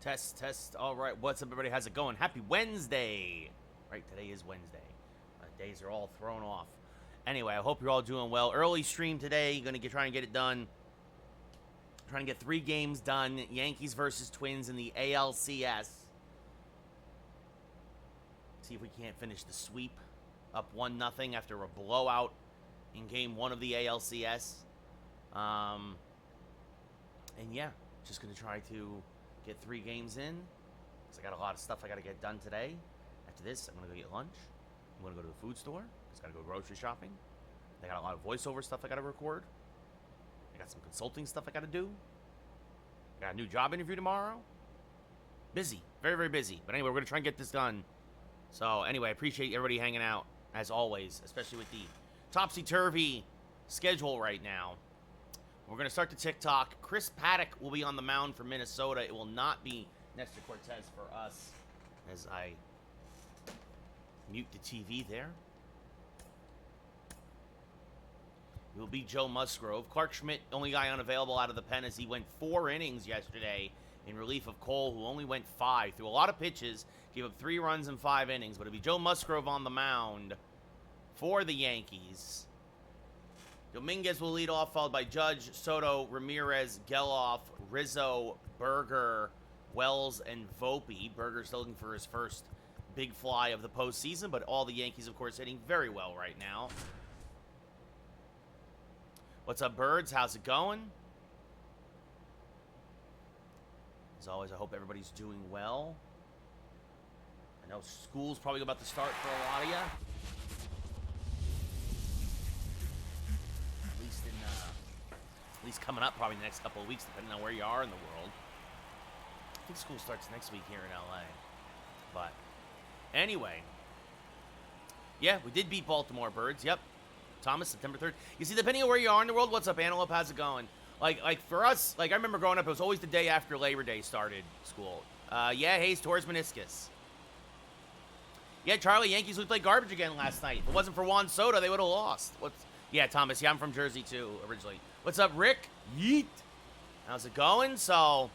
Test, test. All right, what's up, everybody? How's it going? Happy Wednesday. Right, today is Wednesday. Days are all thrown off. Anyway, I hope you're all doing well. Early stream today. Going to try and get it done. Trying to get 3 games done. Yankees versus Twins in the ALCS. See if we can't finish the sweep. Up 1-0 after a blowout in Game 1 of the ALCS. And yeah, just going to try to get 3 games in. Because I got a lot of stuff I got to get done today. After this, I'm going to go get lunch. I'm going to go to the food store. Just got to go grocery shopping. I got a lot of voiceover stuff I got to record. I got some consulting stuff I got to do. I got a new job interview tomorrow. Busy. Very, very busy. But anyway, we're going to try and get this done. So anyway, I appreciate everybody hanging out, as always. Especially with the topsy-turvy schedule right now. We're going to start the TikTok. Chris Paddock will be on the mound for Minnesota. It will not be Nestor Cortez for us. As I mute the TV there. It will be Joe Musgrove. Clark Schmidt, only guy unavailable out of the pen, as he went 4 innings yesterday in relief of Cole, who only went 5. Threw a lot of pitches, gave up 3 runs in 5 innings. But it'll be Joe Musgrove on the mound for the Yankees. Dominguez will lead off, followed by Judge, Soto, Ramirez, Geloff, Rizzo, Berger, Wells, and Volpe. Berger's still looking for his first big fly of the postseason, but all the Yankees, of course, hitting very well right now. What's up, birds? How's it going? As always, I hope everybody's doing well. I know school's probably about to start for a lot of you. At least coming up probably the next couple of weeks, depending on where you are in the world. I think school starts next week here in LA. But anyway. Yeah, we did beat Baltimore, birds. Yep. Thomas, September 3rd. You see, depending on where you are in the world, what's up, Antelope? How's it going? Like for us, I remember growing up, it was always the day after Labor Day started school. Yeah, Hayes, Torres, meniscus. Yeah, Charlie, Yankees looked like garbage again last night. If it wasn't for Juan Soto, they would have lost. Yeah, Thomas, yeah, I'm from Jersey, too, originally. What's up, Rick? Yeet. How's it going? So,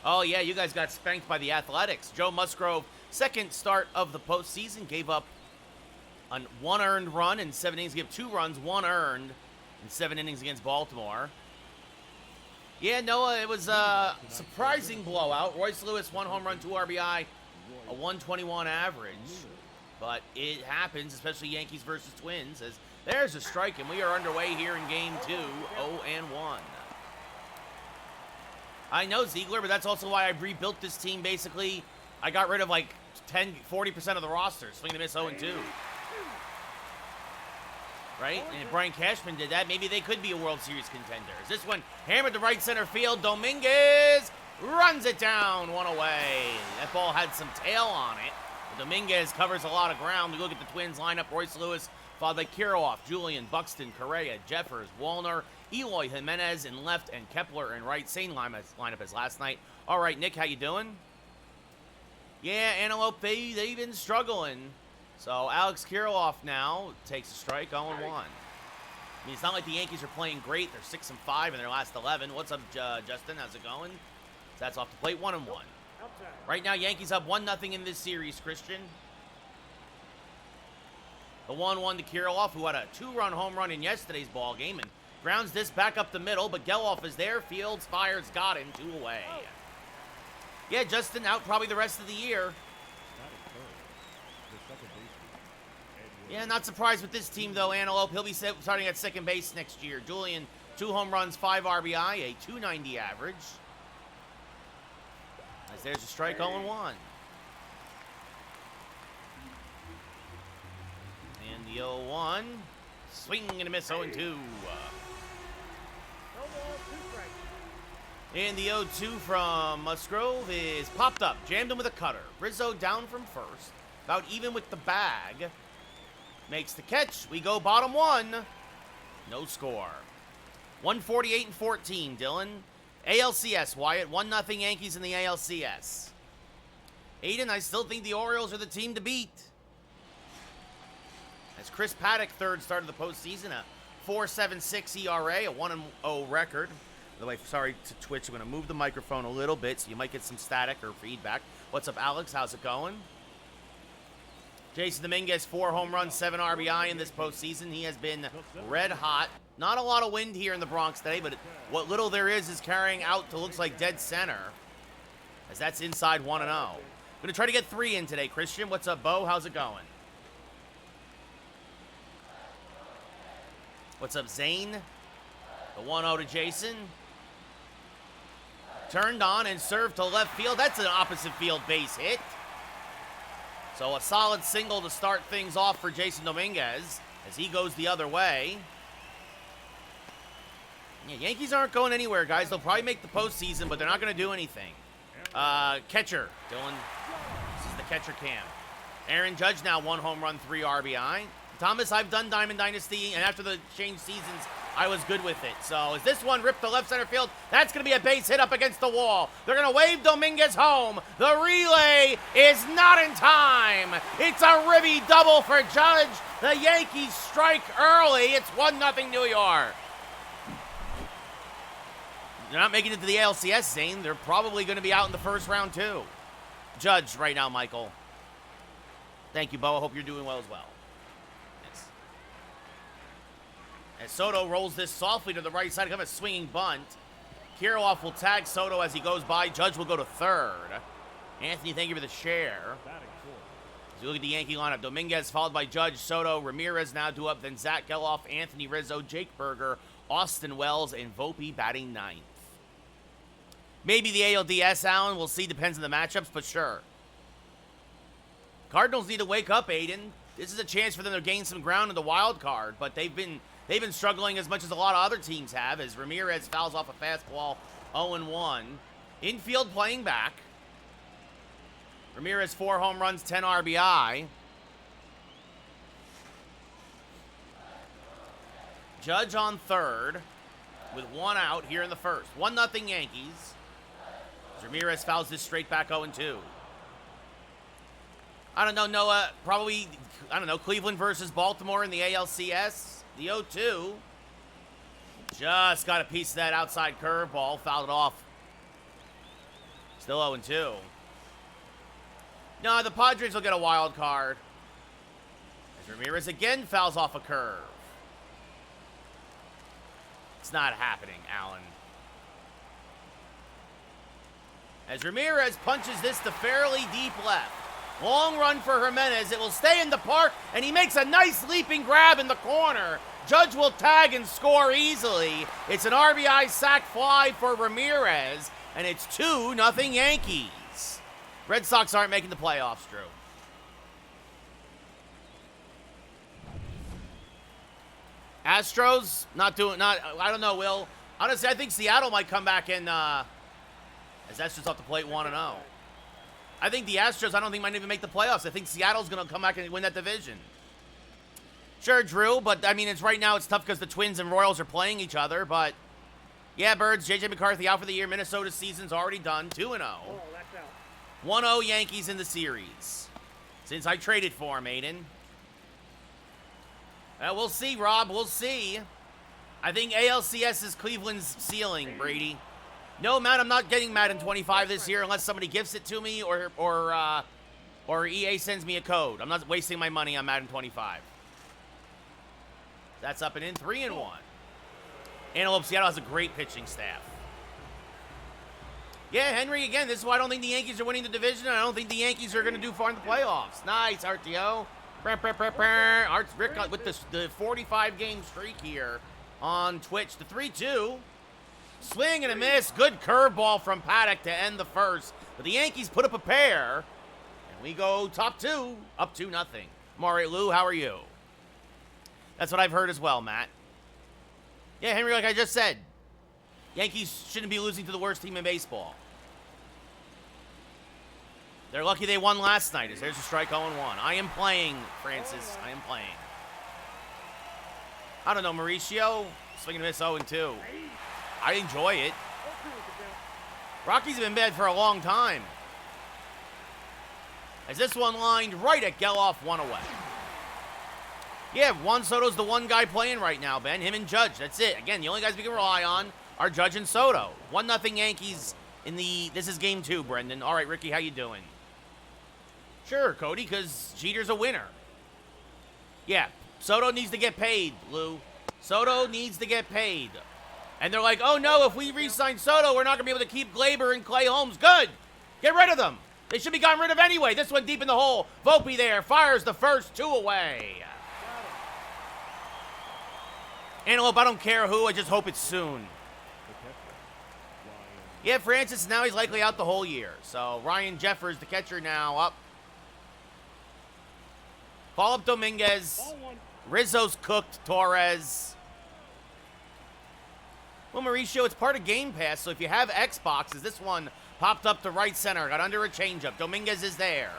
oh, yeah, you guys got spanked by the Athletics. Joe Musgrove, second start of the postseason, gave up an 1 earned run in 7 innings. Gave 2 runs, 1 earned in 7 innings against Baltimore. Yeah, Noah, it was a surprising blowout. Royce Lewis, 1 home run, 2 RBI, a 121 average. But it happens, especially Yankees versus Twins, as there's a strike, and we are underway here in Game 2, 0-1. I know, Ziegler, but that's also why I rebuilt this team, basically. I got rid of, 40% of the roster. Swing and miss 0-2. Right? And if Brian Cashman did that, maybe they could be a World Series contender. As this one hammered to right center field. Dominguez runs it down, 1 away. That ball had some tail on it. Dominguez covers a lot of ground. We look at the Twins lineup. Royce Lewis, followed by Kirilloff, Julian, Buxton, Correa, Jeffers, Wallner, Eloy Jimenez in left, and Kepler in right. Same lineup as last night. All right, Nick, how you doing? Yeah, Antelope, they've been struggling. So Alex Kirilloff now takes a strike, 0-1. I mean, it's not like the Yankees are playing great. They're 6-5 in their last 11. What's up, Justin? How's it going? That's off the plate, 1-1. Right now, Yankees up 1-0 in this series, Christian. The 1-1 to Kirilloff, who had a 2-run home run in yesterday's ball game, and grounds this back up the middle, but Geloff is there. Fields fires, got him, 2 away. Yeah, Justin out probably the rest of the year. Yeah, not surprised with this team, though, Antelope. He'll be starting at second base next year. Julian, 2 home runs, 5 RBI, a 290 average. As there's a strike, 0-1. And the 0-1. Swing and a miss, 0-2. And the 0-2 from Musgrove is popped up. Jammed him with a cutter. Rizzo down from first. About even with the bag. Makes the catch. We go bottom 1. No score. 148-14, Dylan. ALCS, Wyatt. 1-0 Yankees in the ALCS. Aiden, I still think the Orioles are the team to beat. As Chris Paddock, third start of the postseason, a 4.76 ERA, a 1-0 record. the way, sorry to Twitch. I'm going to move the microphone a little bit, so you might get some static or feedback. What's up, Alex? How's it going? Jason Dominguez, 4 home runs, 7 RBI in this postseason. He has been red hot. Not a lot of wind here in the Bronx today, but what little there is carrying out to looks like dead center, as that's inside 1-0. I'm going to try to get 3 in today. Christian, what's up, Bo? How's it going? What's up, Zane? The 1-0 to Jason. Turned on and served to left field. That's an opposite field base hit. So a solid single to start things off for Jason Dominguez as he goes the other way. Yeah, Yankees aren't going anywhere, guys. They'll probably make the postseason, but they're not going to do anything. Catcher, Dylan. This is the catcher cam. Aaron Judge now 1 home run, 3 RBI. Thomas, I've done Diamond Dynasty, and after the changed seasons, I was good with it. So as this one ripped to left center field, that's going to be a base hit up against the wall. They're going to wave Dominguez home. The relay is not in time. It's a ribby double for Judge. The Yankees strike early. It's 1-0 New York. They're not making it to the ALCS, Zane. They're probably going to be out in the first round, too. Judge right now, Michael. Thank you, Bo. I hope you're doing well as well. Yes. As Soto rolls this softly to the right side, come a swinging bunt. Kirilloff will tag Soto as he goes by. Judge will go to third. Anthony, thank you for the share. As you look at the Yankee lineup, Dominguez followed by Judge, Soto, Ramirez now due up, then Zach Geloff, Anthony Rizzo, Jake Berger, Austin Wells, and Volpe batting ninth. Maybe the ALDS, Allen. We'll see. Depends on the matchups, but sure. Cardinals need to wake up, Aiden. This is a chance for them to gain some ground in the wild card, but they've been struggling as much as a lot of other teams have, as Ramirez fouls off a fastball 0-1. Infield playing back. Ramirez 4 home runs, 10 RBI. Judge on third with 1 out here in the first. 1-0 Yankees. Ramirez fouls this straight back 0-2. I don't know, Noah. Probably, I don't know, Cleveland versus Baltimore in the ALCS. The 0-2. Just got a piece of that outside curveball. Fouled it off. Still 0-2. No, the Padres will get a wild card. As Ramirez again fouls off a curve. It's not happening, Allen. As Ramirez punches this to fairly deep left. Long run for Jimenez. It will stay in the park, and he makes a nice leaping grab in the corner. Judge will tag and score easily. It's an RBI sac fly for Ramirez, and it's 2-0 Yankees. Red Sox aren't making the playoffs, Drew. Astros, I don't know, Will. Honestly, I think Seattle might come back in, as Astros off the plate 1-0. I think the Astros, I don't think might even make the playoffs. I think Seattle's going to come back and win that division. Sure, Drew, but, I mean, right now it's tough because the Twins and Royals are playing each other, but, yeah, Birds, J.J. McCarthy out for the year. Minnesota's season's already done, 2-0. 1-0 Yankees in the series. Since I traded for him, Aiden. We'll see, Rob. We'll see. I think ALCS is Cleveland's ceiling, Brady. No, Matt, I'm not getting Madden 25 this year unless somebody gifts it to me or EA sends me a code. I'm not wasting my money on Madden 25. That's up and in, 3-1. Antelope Seattle has a great pitching staff. Yeah, Henry, again, this is why I don't think the Yankees are winning the division, and I don't think the Yankees are going to do far in the playoffs. Nice, RTO. Art's Rick with the 45-game streak here on Twitch. The 3-2. Swing and a miss. Good curveball from Paddock to end the first. But the Yankees put up a pair. And we go top 2, up 2-0. Maury Lou, how are you? That's what I've heard as well, Matt. Yeah, Henry, like I just said, Yankees shouldn't be losing to the worst team in baseball. They're lucky they won last night, as there's a strike 0-1. I am playing, Francis. I am playing. I don't know, Mauricio. Swing and miss 0-2. I enjoy it. Rockies have been bad for a long time. As this one lined right at Geloff, 1 away. Yeah, Juan Soto's the one guy playing right now, Ben. Him and Judge. That's it. Again, the only guys we can rely on Our judge and Soto. 1-0 Yankees in the... This is game 2, Brendan. All right, Ricky, how you doing? Sure, Cody, because Jeter's a winner. Yeah, Soto needs to get paid, Lou. Soto needs to get paid. And they're like, oh, no, if we re-sign Soto, we're not going to be able to keep Glaber and Clay Holmes. Good. Get rid of them. They should be gotten rid of anyway. This one deep in the hole. Volpe there fires the first 2 away. Antelope, I don't care who. I just hope it's soon. Yeah, Francis, now he's likely out the whole year. So Ryan Jeffers, the catcher, now up. Call up Dominguez. Rizzo's cooked Torres. Well, Mauricio, it's part of Game Pass, so if you have Xboxes, this one popped up to right center, got under a changeup. Dominguez is there.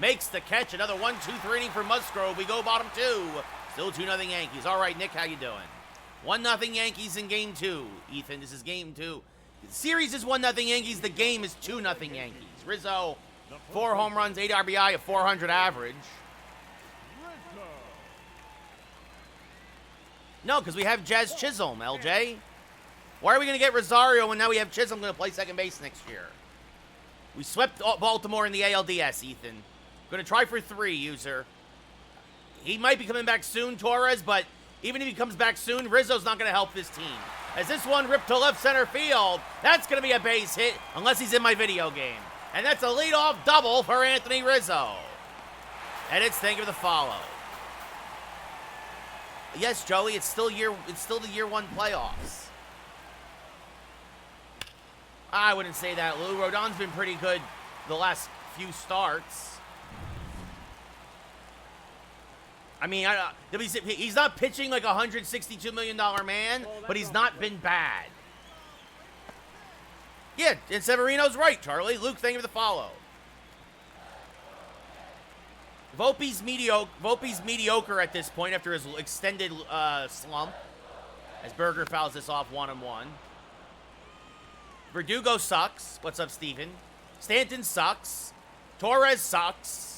Makes the catch. Another 1-2-3 inning for Musgrove. We go bottom 2. Still 2-0 Yankees. All right, Nick, how you doing? 1-0 Yankees in game 2. Ethan, this is game 2. The series is 1-0 Yankees. The game is 2-0 Yankees. Rizzo, 4 home runs, 8 RBI, a 400 average. No, because we have Jazz Chisholm, LJ. Why are we going to get Rosario when now we have Chisholm going to play second base next year? We swept Baltimore in the ALDS, Ethan. Going to try for 3, user. He might be coming back soon, Torres, but even if he comes back soon, Rizzo's not going to help this team. As this one ripped to left center field, that's going to be a base hit, unless he's in my video game. And that's a leadoff double for Anthony Rizzo. And it's thank you for the follow. Yes, Joey, it's still the year 1 playoffs. I wouldn't say that, Lou. Rodon's been pretty good the last few starts. I mean, he's not pitching like a $162 million man, but he's not been bad. Yeah, and Severino's right, Charlie. Luke, thank you for the follow. Volpe's mediocre at this point after his extended slump. As Berger fouls this off 1-1. Verdugo sucks. What's up, Steven? Stanton sucks. Torres sucks.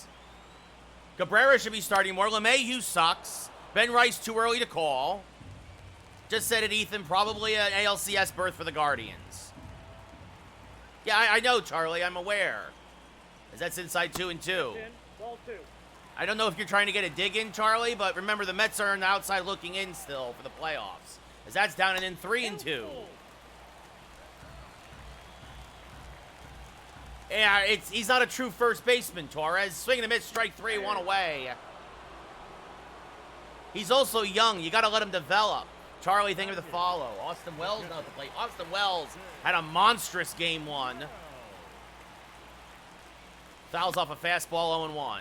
Cabrera should be starting more. LeMahieu sucks. Ben Rice too early to call. Just said it, Ethan. Probably an ALCS berth for the Guardians. Yeah, I know, Charlie. I'm aware. As that's inside 2-2. Ball 2. I don't know if you're trying to get a dig in, Charlie, but remember the Mets are on the outside looking in still for the playoffs. As that's down and in 3-2. Yeah, he's not a true first baseman, Torres. Swing and a miss, strike 3, 1 away. He's also young. You got to let him develop. Charlie, thank you for the follow. Austin Wells not to play. Austin Wells had a monstrous game 1. Fouls off a fastball 0-1.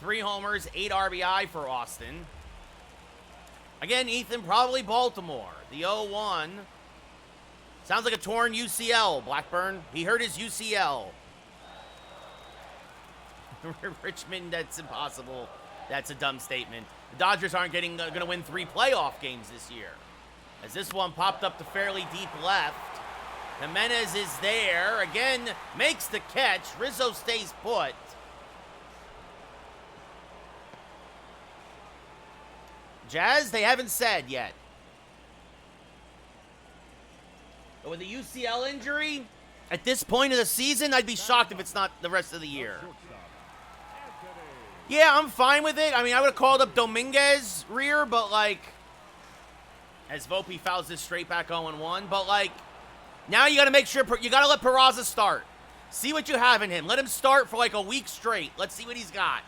3 homers, 8 RBI for Austin. Again, Ethan, probably Baltimore. The 0-1. Sounds like a torn UCL, Blackburn. He hurt his UCL. Richmond, that's impossible. That's a dumb statement. The Dodgers aren't going to win 3 playoff games this year. As this one popped up to fairly deep left. Jimenez is there. Again, makes the catch. Rizzo stays put. Jazz, they haven't said yet. But with a UCL injury, at this point of the season, I'd be shocked if it's not the rest of the year. Yeah, I'm fine with it. I mean, I would have called up Dominguez rear, but like, as Volpe fouls this straight back 0-1, but like, now you got to make sure, you got to let Peraza start. See what you have in him. Let him start for like a week straight. Let's see what he's got.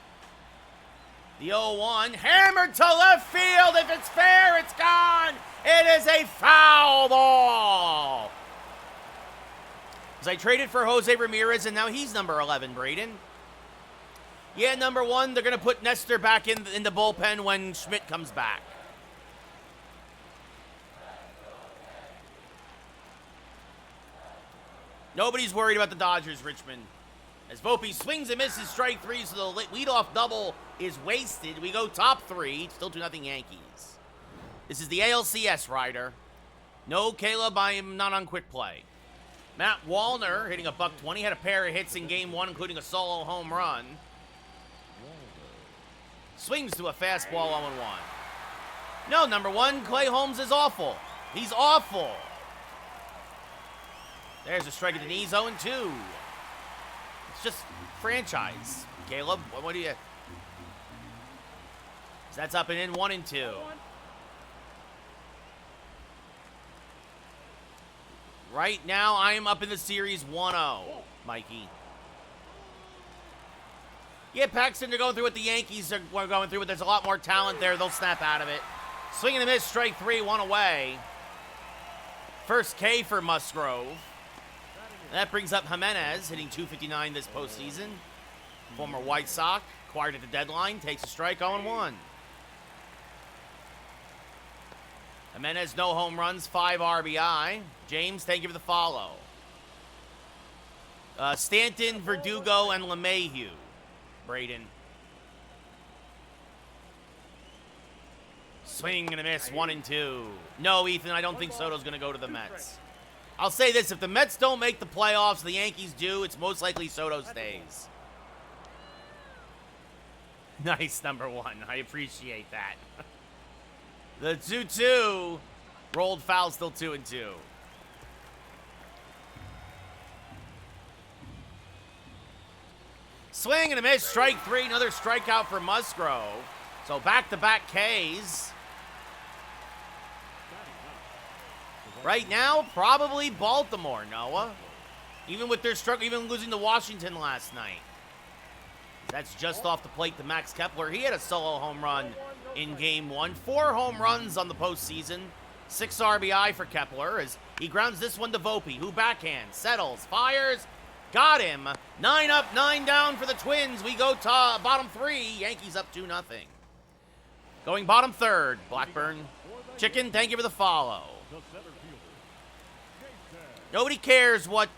The 0-1, hammered to left field. If it's fair, it's gone. It is a foul ball. As I traded for Jose Ramirez, and now he's number 11, Braden. Yeah, number 1, they're going to put Nestor back in the bullpen when Schmidt comes back. Nobody's worried about the Dodgers, Richmond. As Volpe swings and misses strike 3, so the leadoff double is wasted. We go top 3, still 2-0 Yankees. This is the ALCS, Ryder. No, Caleb, I am not on quick play. Matt Wallner hitting a $120, had a pair of hits in game 1, including a solo home run. Swings to a fastball 0-1. No, number one, Clay Holmes is awful. He's awful. There's a strike at the knees, 0-2. It's just franchise. Caleb, what do you... So that's up and in, 1-2. Right now, I am up in the series 1-0, Mikey. Yeah, Paxton, they're going through what the Yankees are going through, but there's a lot more talent there. They'll snap out of it. Swing and a miss, strike 3, 1 away. First K for Musgrove. And that brings up Jimenez, hitting .259 this postseason. Former White Sox, acquired at the deadline, takes a strike, 0-1. Jimenez, no home runs, 5 RBI. James, thank you for the follow. Stanton, Verdugo, and LeMahieu. Braden. Swing and a miss, 1-2. No, Ethan, I don't think Soto's going to go to the Mets. I'll say this, if the Mets don't make the playoffs, the Yankees do, it's most likely Soto stays. Nice, number one. I appreciate that. The 2-2. Rolled foul, still 2-2. Swing and a miss, strike 3. Another strikeout for Musgrove. So back-to-back Ks. Right now, probably Baltimore, Noah. Even with their struggle, even losing to Washington last night. That's just off the plate to Max Kepler. He had a solo home run in Game 1. 4 home runs on the postseason. 6 RBI for Kepler as he grounds this one to Volpe, who backhands, settles, fires, got him. 9 up, 9 down for the Twins. We go to bottom 3. Yankees up 2-0. Going bottom 3rd, Blackburn. Chicken, thank you for the follow. Nobody cares what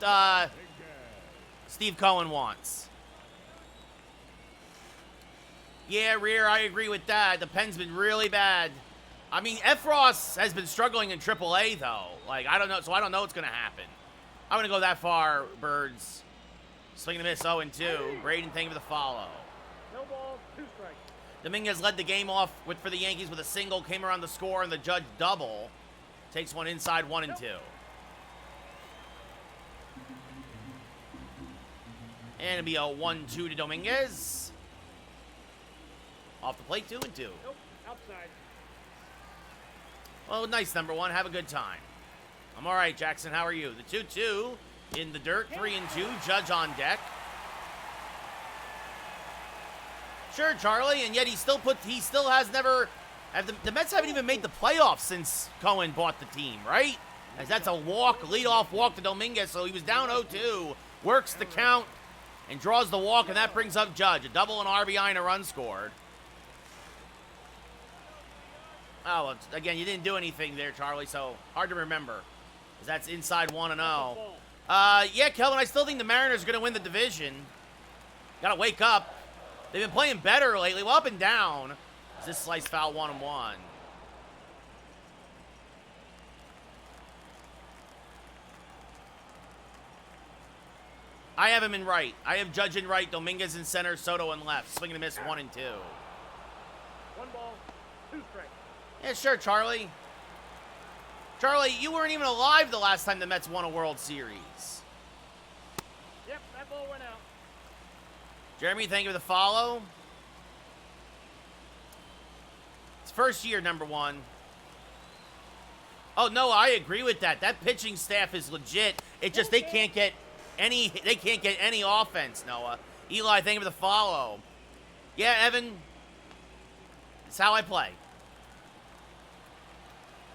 Steve Cohen wants. Yeah, Rear, I agree with that. The pen's been really bad. I mean, Efros has been struggling in AAA, though. Like, I don't know, so I don't know what's going to happen. I'm going to go that far, Birds. Swing and a miss, 0-2. Braden, thank you for the follow. No ball, 2 strikes. Dominguez led the game off for the Yankees with a single, came around the score, and the Judge double. Takes one inside, 1-2. And it'll be a 1-2 to Dominguez. Off the plate, 2-2. Nope, outside. Well, nice, number one. Have a good time. I'm all right, Jackson. How are you? The 2-2 in the dirt, 3-2. Judge on deck. Sure, Charlie, and yet he still has never. The Mets haven't even made the playoffs since Cohen bought the team, right? As that's a leadoff walk to Dominguez, so he was down 0-2, works the count, and draws the walk, and that brings up Judge. A double, an RBI, and a run scored. Oh, again, you didn't do anything there, Charlie, so hard to remember. That's inside 1-0. Yeah, Kelvin, I still think the Mariners are going to win the division. Got to wake up. They've been playing better lately, well, up and down. This slice foul 1-1. I have him in right. I have Judge in right, Dominguez in center, Soto in left. Swing and a miss, 1-2. 1 ball, 2 strikes. Yeah, sure, Charlie. Charlie, you weren't even alive the last time the Mets won a World Series. Yep, that ball went out. Jeremy, thank you for the follow. It's first year, number one. Oh, no, I agree with that. That pitching staff is legit. It just, they can't get any offense, Noah. Eli, thank you for the follow. Yeah, Evan, it's how I play.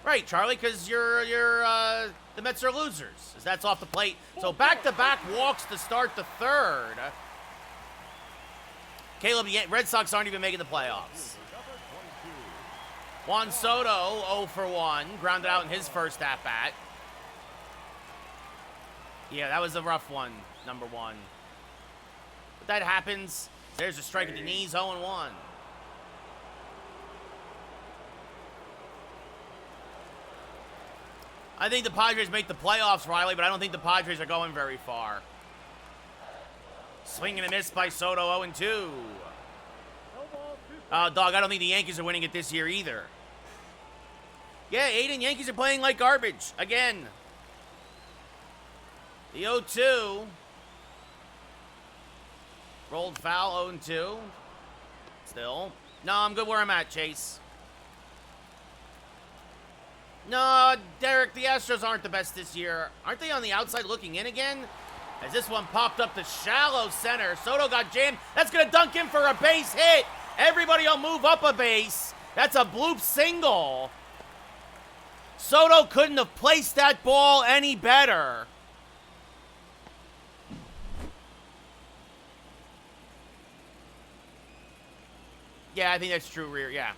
Right, Charlie, because the Mets are losers. As that's off the plate. So back-to-back walks to start the 3rd. Caleb, the Red Sox aren't even making the playoffs. Juan Soto, 0 for 1. Grounded out in his first at-bat. Yeah, that was a rough one, number one. But that happens. There's a strike at the knees, 0-1. I think the Padres make the playoffs, Riley, but I don't think the Padres are going very far. Swing and a miss by Soto, 0-2. Dog, I don't think the Yankees are winning it this year either. Yeah, Aiden, Yankees are playing like garbage. Again. The 0-2. Rolled foul, 0-2. Still. No, I'm good where I'm at, Chase. No, Derek, the Astros aren't the best this year. Aren't they on the outside looking in again? As this one popped up to shallow center. Soto got jammed. That's going to dunk in for a base hit. Everybody will move up a base. That's a bloop single. Soto couldn't have placed that ball any better. Yeah, I think that's true, Rear. Yeah.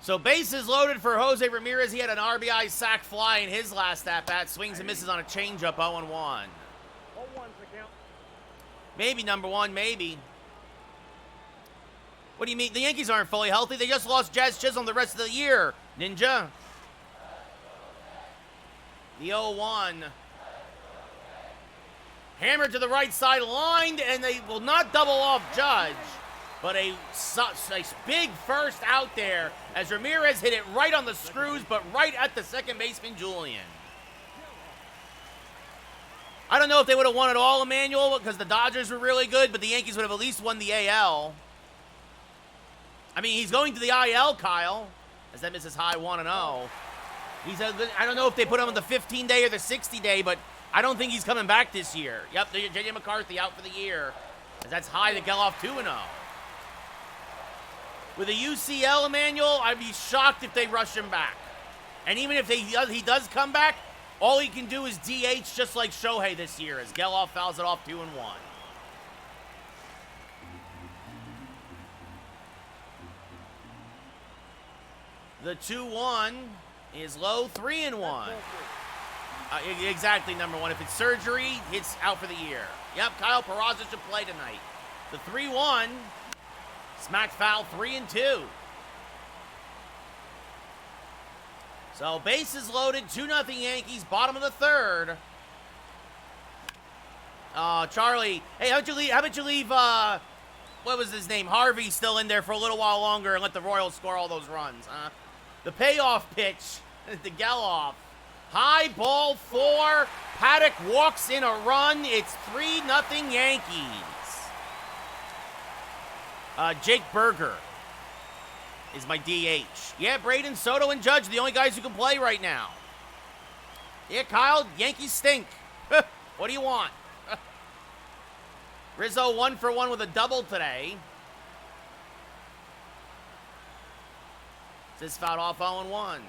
So bases loaded for Jose Ramirez. He had an RBI sac fly in his last at-bat. Swings and misses on a changeup, 0-1. 0-1's the count. Maybe number one, maybe. What do you mean? The Yankees aren't fully healthy. They just lost Jazz Chisholm the rest of the year, Ninja. The 0-1. Hammered to the right side, lined, and they will not double off Judge. But a big first out there as Ramirez hit it right on the screws, but right at the second baseman, Julian. I don't know if they would have won it all, Emmanuel, because the Dodgers were really good, but the Yankees would have at least won the AL. I mean, he's going to the IL, Kyle, as that misses high 1-0. I don't know if they put him on the 15-day or the 60-day, but I don't think he's coming back this year. Yep, J.J. McCarthy out for the year, as that's high to Geloff 2-0. With a UCL, Emmanuel, I'd be shocked if they rush him back. And even if he does come back, all he can do is DH just like Shohei this year, as Geloff fouls it off 2-1. The 2-1 is low, 3-1. Exactly, number one. If it's surgery, it's out for the year. Yep, Kyle Peraza should play tonight. The 3-1, smack foul, 3-2. So bases loaded, 2-0 Yankees, bottom of the third. Charlie, hey, how about you leave, what was his name, Harvey still in there for a little while longer and let the Royals score all those runs, huh? The payoff pitch to Geloff. High ball 4. Paddock walks in a run. It's 3-0 Yankees. Jake Berger is my DH. Yeah, Braden, Soto, and Judge, the only guys who can play right now. Yeah, Kyle, Yankees stink. What do you want? Rizzo 1 for 1 with a double today. This fouled off 0-1.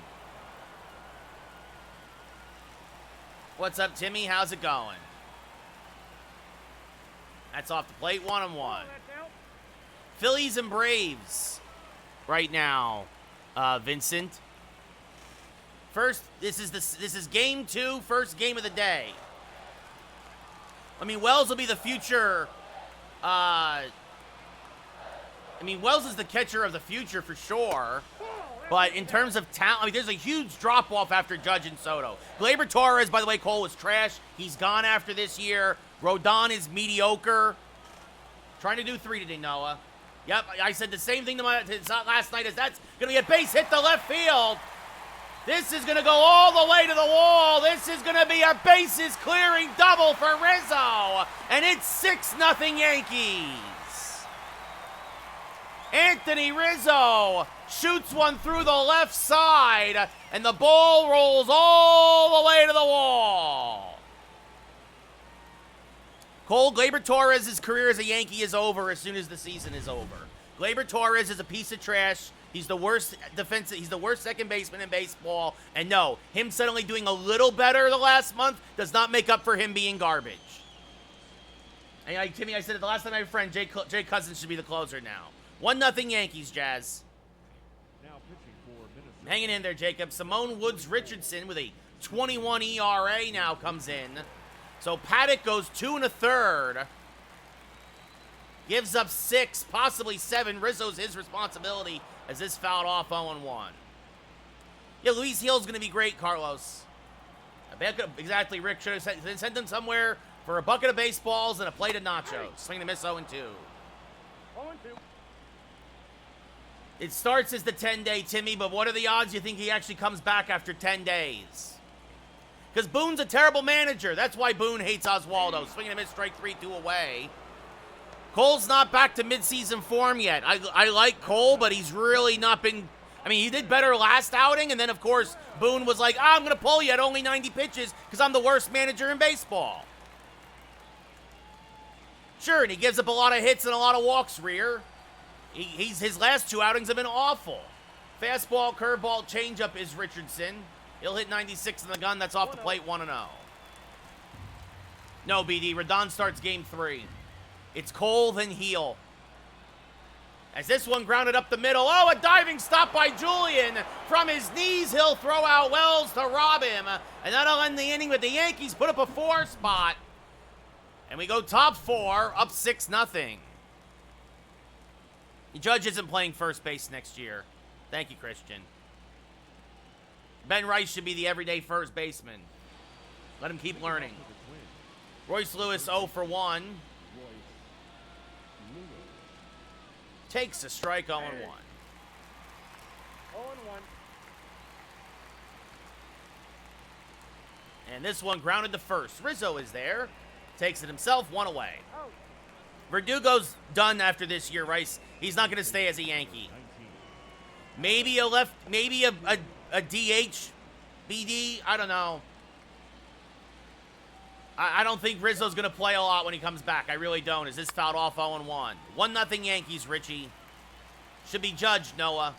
What's up, Timmy? How's it going? That's off the plate, 1-1. Phillies and Braves right now, Vincent. First, this is game 2, first game of the day. I mean, Wells will be the future. Wells is the catcher of the future for sure. But in terms of talent, there's a huge drop-off after Judge and Soto. Gleyber Torres, by the way, Cole, was trash. He's gone after this year. Rodon is mediocre. Trying to do 3 today, Noah. Yep, I said the same thing to last night, as that's going to be a base hit to left field. This is going to go all the way to the wall. This is going to be a bases-clearing double for Rizzo. And it's 6-0 Yankees. Anthony Rizzo shoots one through the left side, and the ball rolls all the way to the wall. Cole, Gleyber Torres' career as a Yankee is over as soon as the season is over. Gleyber Torres is a piece of trash. He's the worst he's the worst second baseman in baseball. And no, him suddenly doing a little better the last month does not make up for him being garbage. And Timmy, I said it the last time my friend Jay Cousins should be the closer now. 1-0 Yankees, Jazz. Now pitching for Minnesota. Hanging in there, Jacob. Simone Woods-Richardson with a 21 ERA now comes in. So Paddock goes 2 1/3. Gives up 6, possibly 7. Rizzo's his responsibility as this fouled off 0-1. Yeah, Luis Hill's going to be great, Carlos. Exactly, Rick. Should have sent him somewhere for a bucket of baseballs and a plate of nachos. Swing and miss 0-2. 0-2. It starts as the 10-day, Timmy, but what are the odds you think he actually comes back after 10 days? Because Boone's a terrible manager. That's why Boone hates Oswaldo. Swinging a miss, strike 3-2 away. Cole's not back to midseason form yet. I like Cole, but he's really not been... I mean, he did better last outing, and then, of course, Boone was like, I'm going to pull you at only 90 pitches because I'm the worst manager in baseball. Sure, and he gives up a lot of hits and a lot of walks, Rear. His last 2 outings have been awful. Fastball, curveball, changeup is Richardson. He'll hit 96 in the gun. That's off the plate, 1-0. No, BD. Rodon starts game 3. It's Cole, then Heel. As this one grounded up the middle. Oh, a diving stop by Julian. From his knees, he'll throw out Wells to rob him. And that'll end the inning with the Yankees put up a 4 spot. And we go top 4, up 6-0. Judge isn't playing first base next year. Thank you, Christian. Ben Rice should be the everyday first baseman. Let him keep learning. Royce Lewis 0 for 1. Takes a strike 0-1. 0-1. And this one grounded to first. Rizzo is there. Takes it himself, 1 away. Out. Verdugo's done after this year, Rice. He's not going to stay as a Yankee. Maybe a DH, BD. I don't know. I don't think Rizzo's going to play a lot when he comes back. I really don't. Is this fouled off 0-1? 1-0 Yankees, Richie. Should be judged, Noah.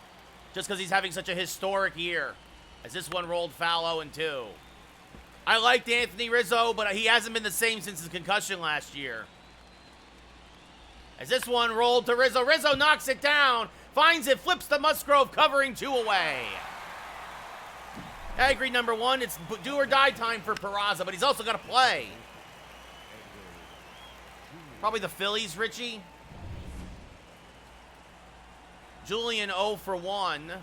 Just because he's having such a historic year. As this one rolled foul 0-2. I liked Anthony Rizzo, but he hasn't been the same since his concussion last year. As this one rolled to Rizzo. Rizzo knocks it down. Finds it, flips the Musgrove, covering 2 away. I agree, number 1. It's do or die time for Peraza, but he's also got to play. Probably the Phillies, Richie. Julian 0 for 1.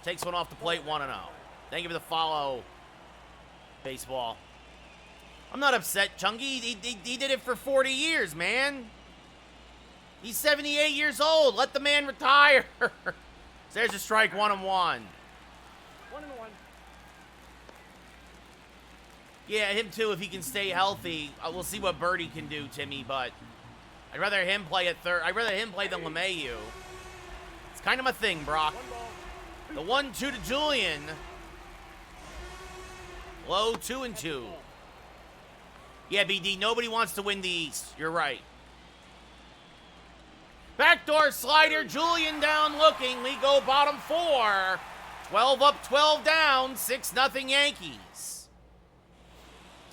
Takes one off the plate, 1-0. Thank you for the follow, baseball. I'm not upset, Chunky. He did it for 40 years, man. He's 78 years old. Let the man retire. There's a strike, 1-1. 1-1. Yeah, him too, if he can stay healthy. We'll see what Birdie can do, Timmy, but I'd rather him play at third. I'd rather him play than LeMahieu. It's kind of my thing, Brock. 1 ball. The 1-2 to Julian. Low 2-2. Yeah, BD, nobody wants to win the East. You're right. Backdoor slider, Julian down looking. We go bottom 4. 12 up, 12 down. 6-0 Yankees.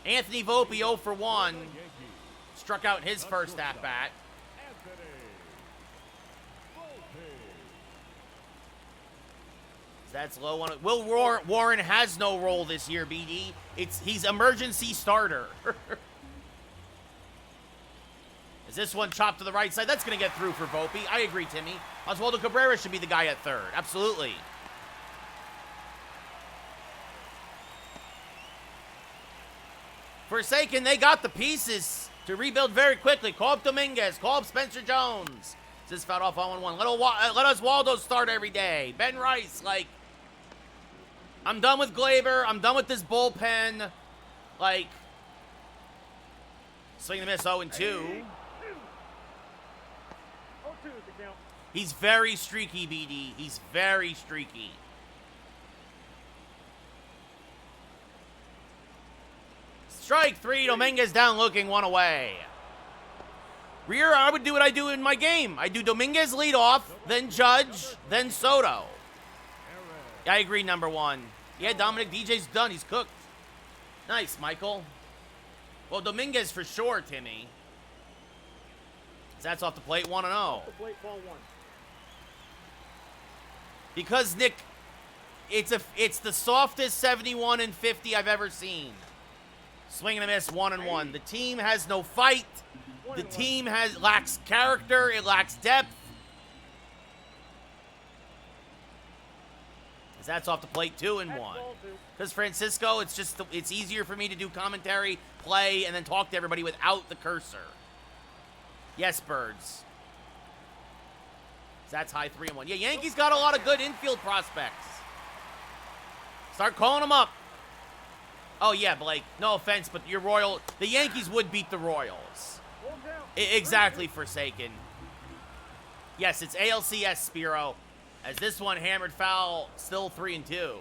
Anthony Volpe 0 for 1. Struck out in his first at-bat. That's low on it. Will Warren has no role this year, BD. He's emergency starter. Is this one chopped to the right side? That's going to get through for Volpe. I agree, Timmy. Oswaldo Cabrera should be the guy at third. Absolutely. Forsaken, they got the pieces to rebuild very quickly. Call up Dominguez. Call up Spencer Jones. This is fouled off 0-1. Let Oswaldo start every day. Ben Rice, like, I'm done with Glaber. I'm done with this bullpen. Like, swing and miss 0-2. 0-2 is the count. He's very streaky, BD. He's very streaky. Strike 3. Dominguez down looking, 1 away. Rear, I would do what I do in my game. I do Dominguez lead off, then Judge, then Soto. I agree, number 1. Yeah, Dominic, DJ's done. He's cooked. Nice, Michael. Well, Dominguez for sure, Timmy. That's off the plate, 1-0. The plate, ball 1. Because, Nick, it's the softest 71 and 50 I've ever seen. Swing and a miss, 1-1. The team has no fight. The team lacks character. It lacks depth. That's off the plate, 2-1. Because Francisco, it's easier for me to do commentary, play, and then talk to everybody without the cursor. Yes, Birds. That's high 3-1. Yeah, Yankees got a lot of good infield prospects. Start calling them up. Oh, yeah, Blake. No offense, but the Yankees would beat the Royals. Exactly, Forsaken. Yes, it's ALCS, Spiro. As this one hammered foul, still 3-2.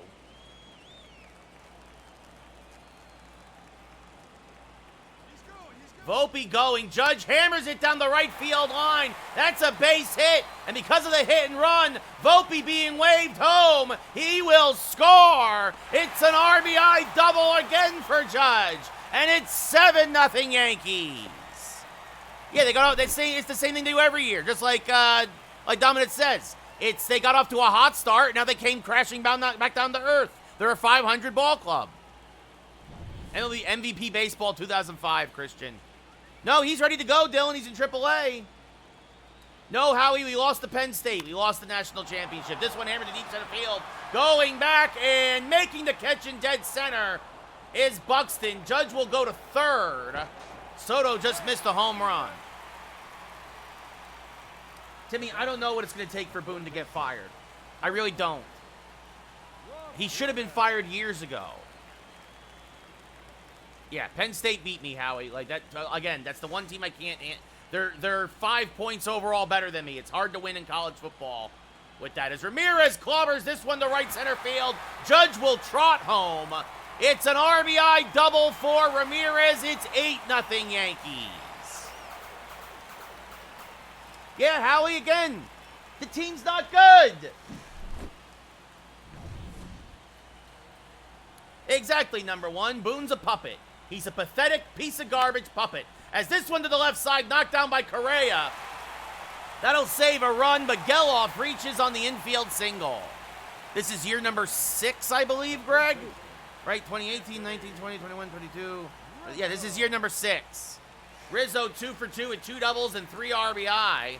Volpe going. Judge hammers it down the right field line. That's a base hit. And because of the hit and run, Volpe being waved home, he will score. It's an RBI double again for Judge. And it's 7-0 Yankees. Yeah, they got off. It's the same thing they do every year. Just like Dominic says. They got off to a hot start. Now they came crashing back down to earth. They're a 500 ball club. MLB MVP Baseball 2005, Christian. No, he's ready to go, Dylan. He's in AAA. No, Howie, we lost to Penn State. We lost the national championship. This one hammered to deep center field. Going back and making the catch in dead center is Buxton. Judge will go to third. Soto just missed a home run. Timmy, I don't know what it's going to take for Boone to get fired. I really don't. He should have been fired years ago. Yeah, Penn State beat me, Howie. Like that again. That's the one team I can't. They're 5 points overall better than me. It's hard to win in college football with that. As Ramirez clobbers this one to right center field, Judge will trot home. It's an RBI double for Ramirez. It's 8-0 Yankees. Yeah, Howie again. The team's not good. Exactly, number one. Boone's a puppet. He's a pathetic piece of garbage puppet. As this one to the left side, knocked down by Correa. That'll save a run, but Geloff reaches on the infield single. This is year number 6, I believe, Greg? Right, 2018, 19, 20, 21, 22. Yeah, this is year number 6. Rizzo 2 for 2 with 2 doubles and 3 RBI.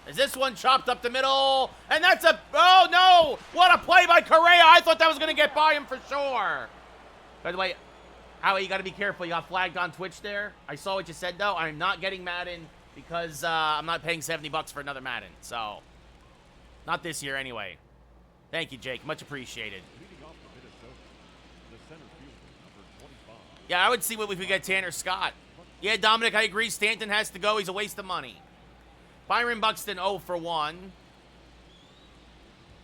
Is this one chopped up the middle? And that's oh no! What a play by Correa! I thought that was going to get by him for sure. By the way, Howie, you got to be careful. You got flagged on Twitch there. I saw what you said, though. I'm not getting Madden because I'm not paying $70 for another Madden. So, not this year anyway. Thank you, Jake. Much appreciated. Yeah, I would see what we could get Tanner Scott. Yeah, Dominic, I agree. Stanton has to go. He's a waste of money. Byron Buxton 0 for 1.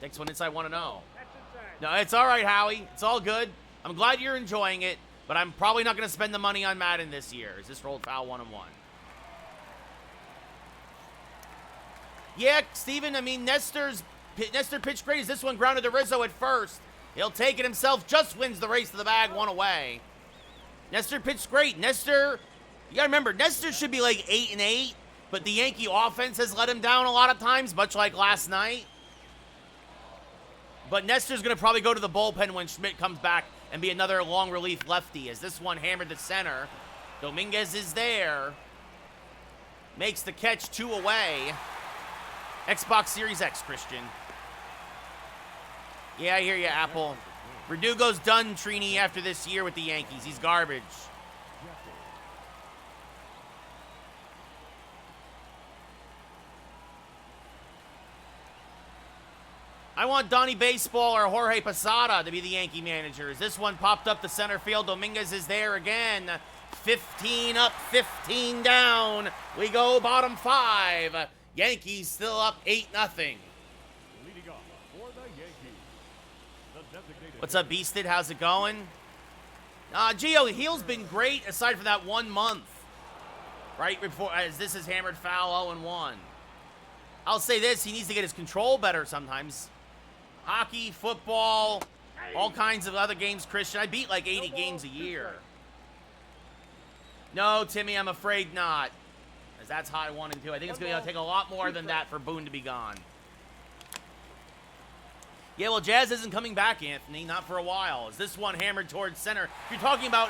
Next one inside 1-0. No, it's all right, Howie. It's all good. I'm glad you're enjoying it, but I'm probably not going to spend the money on Madden this year. Is this rolled foul 1-1? Yeah, Steven, I mean, Nestor pitched great. Is this one grounded to Rizzo at first? He'll take it himself. Just wins the race to the bag, 1 away. Nestor pitched great. Nestor, you got to remember, Nestor should be like 8-8. But the Yankee offense has let him down a lot of times, much like last night. But Nestor's going to probably go to the bullpen when Schmidt comes back and be another long relief lefty. As this one hammered to center. Dominguez is there. Makes the catch 2 away. Xbox Series X, Christian. Yeah, I hear you, Apple. Verdugo's done, Trini, after this year with the Yankees. He's garbage. I want Donnie Baseball or Jorge Posada to be the Yankee managers. This one popped up to center field. Dominguez is there again. 15 up, 15 down. We go bottom 5. Yankees still up 8-0. What's up, Beasted? How's it going? Gio, Heel's been great aside from that 1 month. Right before, as this is hammered foul 0-1. I'll say this, he needs to get his control better sometimes. Hockey, football, all kinds of other games, Christian. I beat like 80 games a year. No, Timmy, I'm afraid not. As that's high 1 and 2. I think it's going to take a lot more than that for Boone to be gone. Yeah, well, Jazz isn't coming back, Anthony. Not for a while. Is this one hammered towards center? If you're talking about,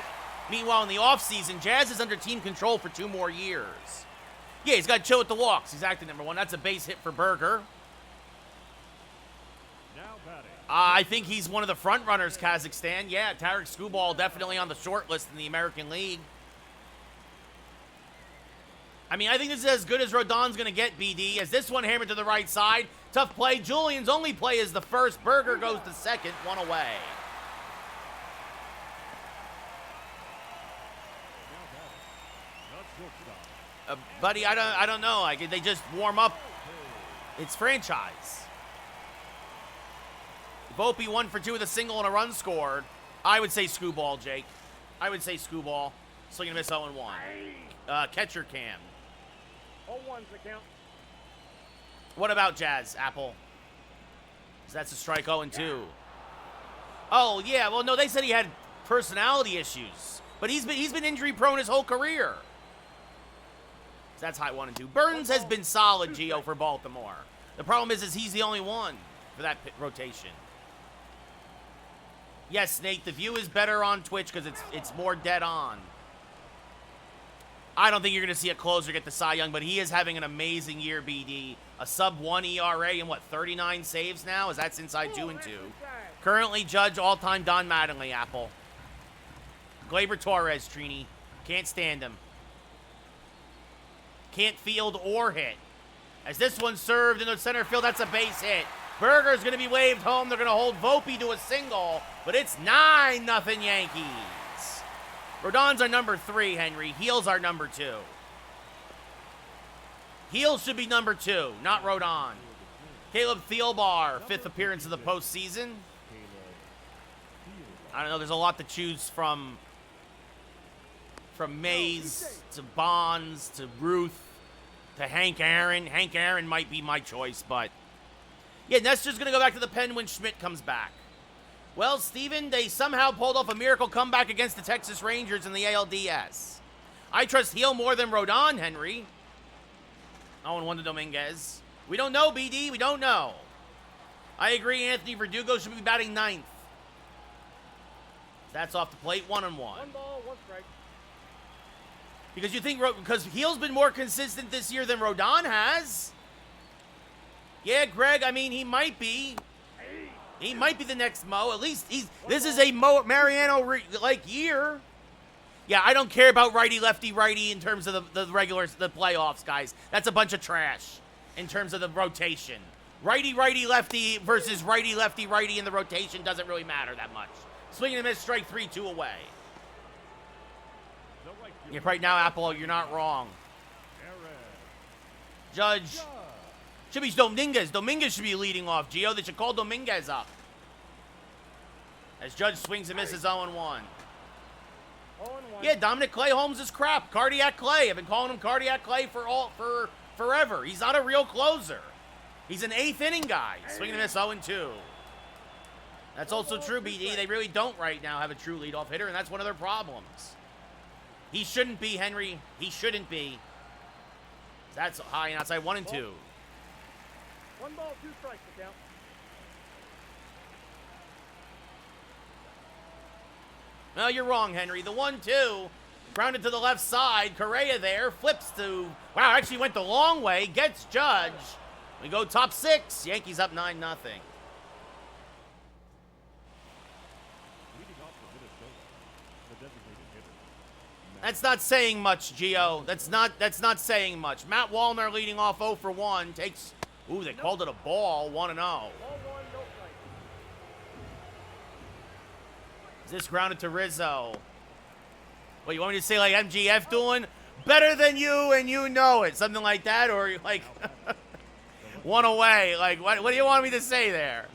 meanwhile, in the offseason, Jazz is under team control for 2 more years. Yeah, he's got to chill with the walks. He's acting number 1. That's a base hit for Berger. I think he's one of the front runners, Kazakhstan. Yeah, Tarek Skubal definitely on the short list in the American League. I mean, I think this is as good as Rodon's going to get, BD, as this one hammered to the right side. Tough play. Julian's only play is the first. Berger goes to second, one away. Buddy, I don't know. Like, they just warm up. It's franchise. Volpe 1 for 2 with a single and a run scored. I would say screwball, Jake. I would say screwball. Swing and miss 0-1. Catcher cam. 0-1's the count. What about Jazz, Apple? That's a strike 0-2. Oh, yeah. Well, no, they said he had personality issues. But he's been injury prone his whole career. So that's high 1-2. Burns has been solid, Gio, for Baltimore. The problem is he's the only one for that rotation. Yes, Nate, the view is better on Twitch because it's more dead on. I don't think you're going to see a closer get the Cy Young, but he is having an amazing year, BD. A sub-1 ERA and, 39 saves now? Is that since 2-2? Currently, Judge all-time Don Mattingly, Apple. Gleyber Torres, Trini. Can't stand him. Can't field or hit. As this one served into center field, that's a base hit. Berger's going to be waved home. They're going to hold Volpe to a single, but it's 9-0 Yankees. Rodon's our number 3, Henry. Heels are number 2. Heels should be number 2, not Rodon. Caleb Thielbar, 5th appearance of the postseason. I don't know. There's a lot to choose from Mays to Bonds to Ruth to Hank Aaron. Hank Aaron might be my choice, but yeah, Nestor's going to go back to the pen when Schmidt comes back. Well, Steven, they somehow pulled off a miracle comeback against the Texas Rangers in the ALDS. I trust Heel more than Rodon, Henry. 0-1 to Dominguez. We don't know, BD. We don't know. I agree Anthony Verdugo should be batting 9th. That's off the plate, 1-1. 1 ball, 1 strike. Because you think, because Heel's been more consistent this year than Rodon has. Yeah, Greg, I mean, he might be. He might be the next Mo. At least this is a Mariano-like year. Yeah, I don't care about righty-lefty-righty in terms of the playoffs, guys. That's a bunch of trash in terms of the rotation. Righty-righty-lefty versus righty-lefty-righty in the rotation doesn't really matter that much. Swing and a miss, strike 3-2 away. Yeah, right now, Apple, you're not wrong. Judge. Should be Dominguez. Dominguez should be leading off, Gio. They should call Dominguez up. As Judge swings and misses 0-1. 0-1. Yeah, Dominic Clay Holmes is crap. Cardiac Clay. I've been calling him Cardiac Clay for forever. He's not a real closer. He's an 8th inning guy. Swing and miss 0-2. That's also true, BD. They really don't right now have a true leadoff hitter, and that's one of their problems. He shouldn't be, Henry. He shouldn't be. That's high and outside 1-2. 1 ball, 2 strikes to count. No, you're wrong, Henry. The 1-2, grounded to the left side. Correa there, flips to, wow, actually went the long way, gets Judge. We go top 6. Yankees up 9-0. That's not saying much, Gio. That's not saying much. Matt Wallner leading off 0 for 1 takes. Ooh, they called it a ball. 1-0. Ball 1, no strike. Is this grounded to Rizzo? What, you want me to say like MGF doing? Better than you and you know it. Something like that? Or like 1 away. Like, what do you want me to say there?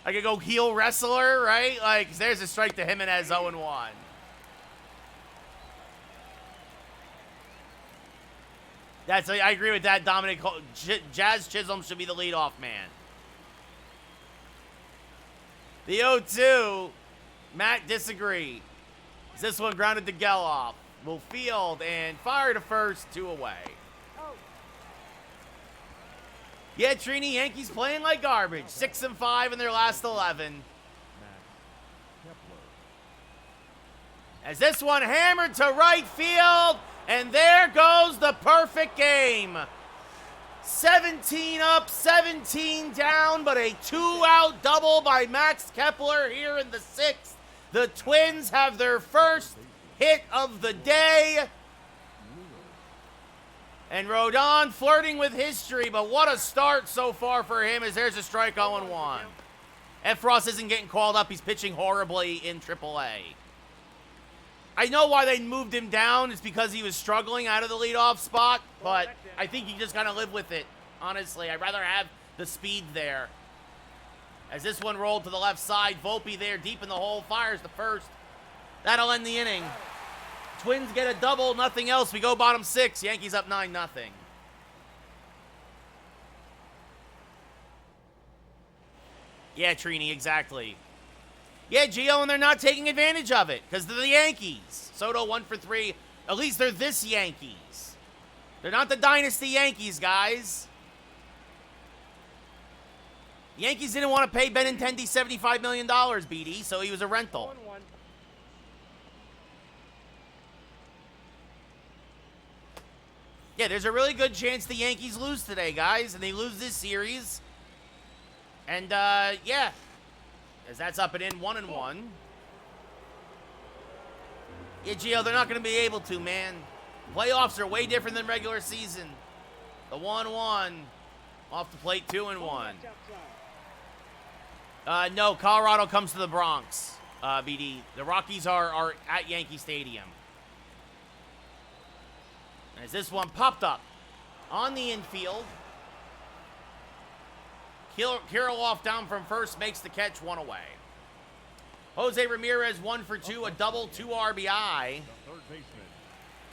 I could go heel wrestler, right? Like, there's a strike to Jimenez, 0-1. I agree with that, Dominic. Jazz Chisholm should be the leadoff man. The 0-2, Matt disagree. Is this one grounded to Geloff? Will field and fire to first, 2 away. Yeah, Trini, Yankees playing like garbage. 6-5 in their last 11. As this one hammered to right field, and there goes the perfect game. 17 up, 17 down, but a 2-out double by Max Kepler here in the 6th. The Twins have their first hit of the day. And Rodon flirting with history, but what a start so far for him as there's a strike 0-1. Efros isn't getting called up. He's pitching horribly in AAA. I know why they moved him down. It's because he was struggling out of the leadoff spot, but I think you just gotta live with it, honestly. I'd rather have the speed there. As this one rolled to the left side, Volpe there deep in the hole, fires the first. That'll end the inning. Twins get a double, nothing else. We go bottom 6. Yankees up 9-0. Yeah, Trini, exactly. Yeah, Gio, and they're not taking advantage of it because they're the Yankees. Soto 1 for 3. At least they're this Yankees. They're not the dynasty Yankees, guys. The Yankees didn't want to pay Benintendi $75 million, BD, so he was a rental. 1-1. Yeah, there's a really good chance the Yankees lose today, guys, and they lose this series. And, yeah, as that's up and in 1-1. Yeah, Gio, they're not going to be able to, man. Playoffs are way different than regular season. The 1-1 off the plate, 2-1. No, Colorado comes to the Bronx, BD. The Rockies are at Yankee Stadium. As this one popped up on the infield. Kirilloff down from first makes the catch, 1 away. Jose Ramirez 1 for 2, a double, 2 RBI. The third baseman,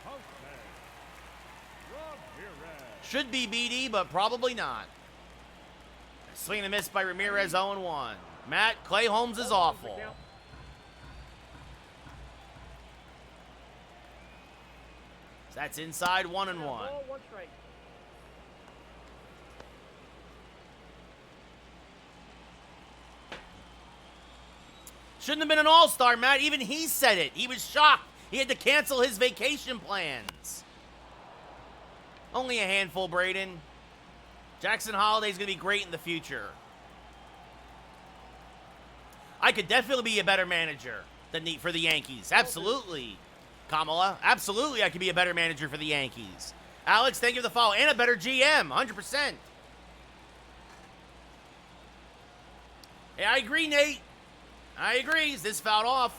Jose Ramirez. Should be BD, but probably not. Swing and a miss by Ramirez, 0-1. Matt, Clay Holmes is awful. That's inside, 1-1. Ball, 1 strike. Shouldn't have been an all-star, Matt. Even he said it. He was shocked. He had to cancel his vacation plans. Only a handful, Braden. Jackson Holliday's going to be great in the future. I could definitely be a better manager for the Yankees. Absolutely, Kamala. Absolutely, I could be a better manager for the Yankees. Alex, thank you for the follow. And a better GM, 100%. Yeah, I agree, Nate. I agree. Is this fouled off?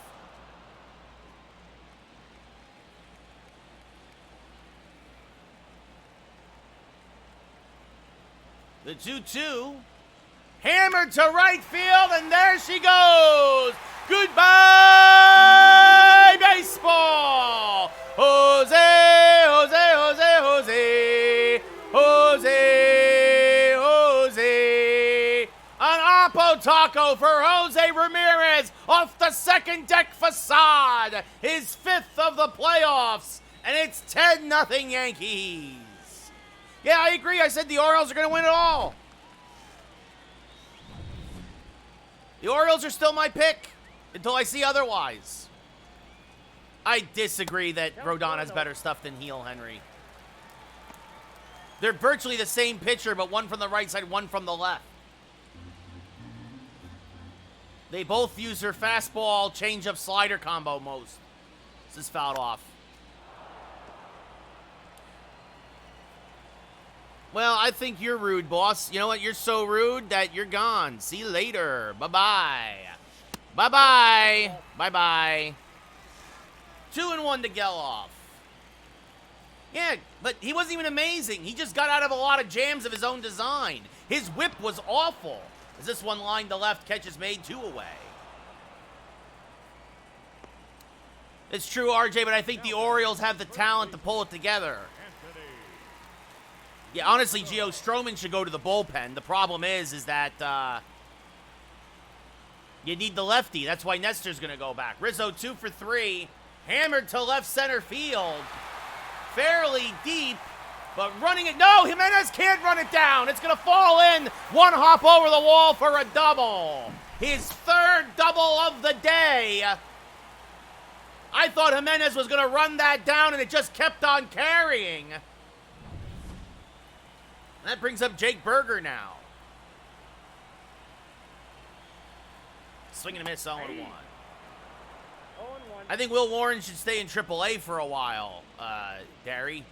The 2-2. Hammered to right field, and there she goes. Goodbye, baseball. Jose, Jose, Jose, Jose. Jose, Jose. An Oppo Taco for Jose Ramirez off the second deck facade. His 5th of the playoffs, and it's 10-0 Yankees. Yeah, I agree. I said the Orioles are going to win it all. The Orioles are still my pick until I see otherwise. I disagree that Rodon has better stuff than Heel Henry. They're virtually the same pitcher, but one from the right side, one from the left. They both use their fastball, changeup, slider combo most. This is fouled off. Well, I think you're rude, boss. You know what? You're so rude that you're gone. See you later. Bye-bye. Bye-bye. Bye-bye. 2-1 to Geloff. Yeah, but he wasn't even amazing. He just got out of a lot of jams of his own design. His whip was awful. As this one lined to left, catch is made, 2 away. It's true, RJ, but I think the Orioles have the talent to pull it together. Yeah, honestly, Gio, Stroman should go to the bullpen. The problem is that you need the lefty. That's why Nestor's going to go back. Rizzo 2 for 3. Hammered to left center field. Fairly deep, but running it. No, Jimenez can't run it down. It's going to fall in. 1 hop over the wall for a double. His 3rd double of the day. I thought Jimenez was going to run that down, and it just kept on carrying. That brings up Jake Berger now. Swing and a miss, 0-1. 0-1. I think Will Warren should stay in AAA for a while, Derry.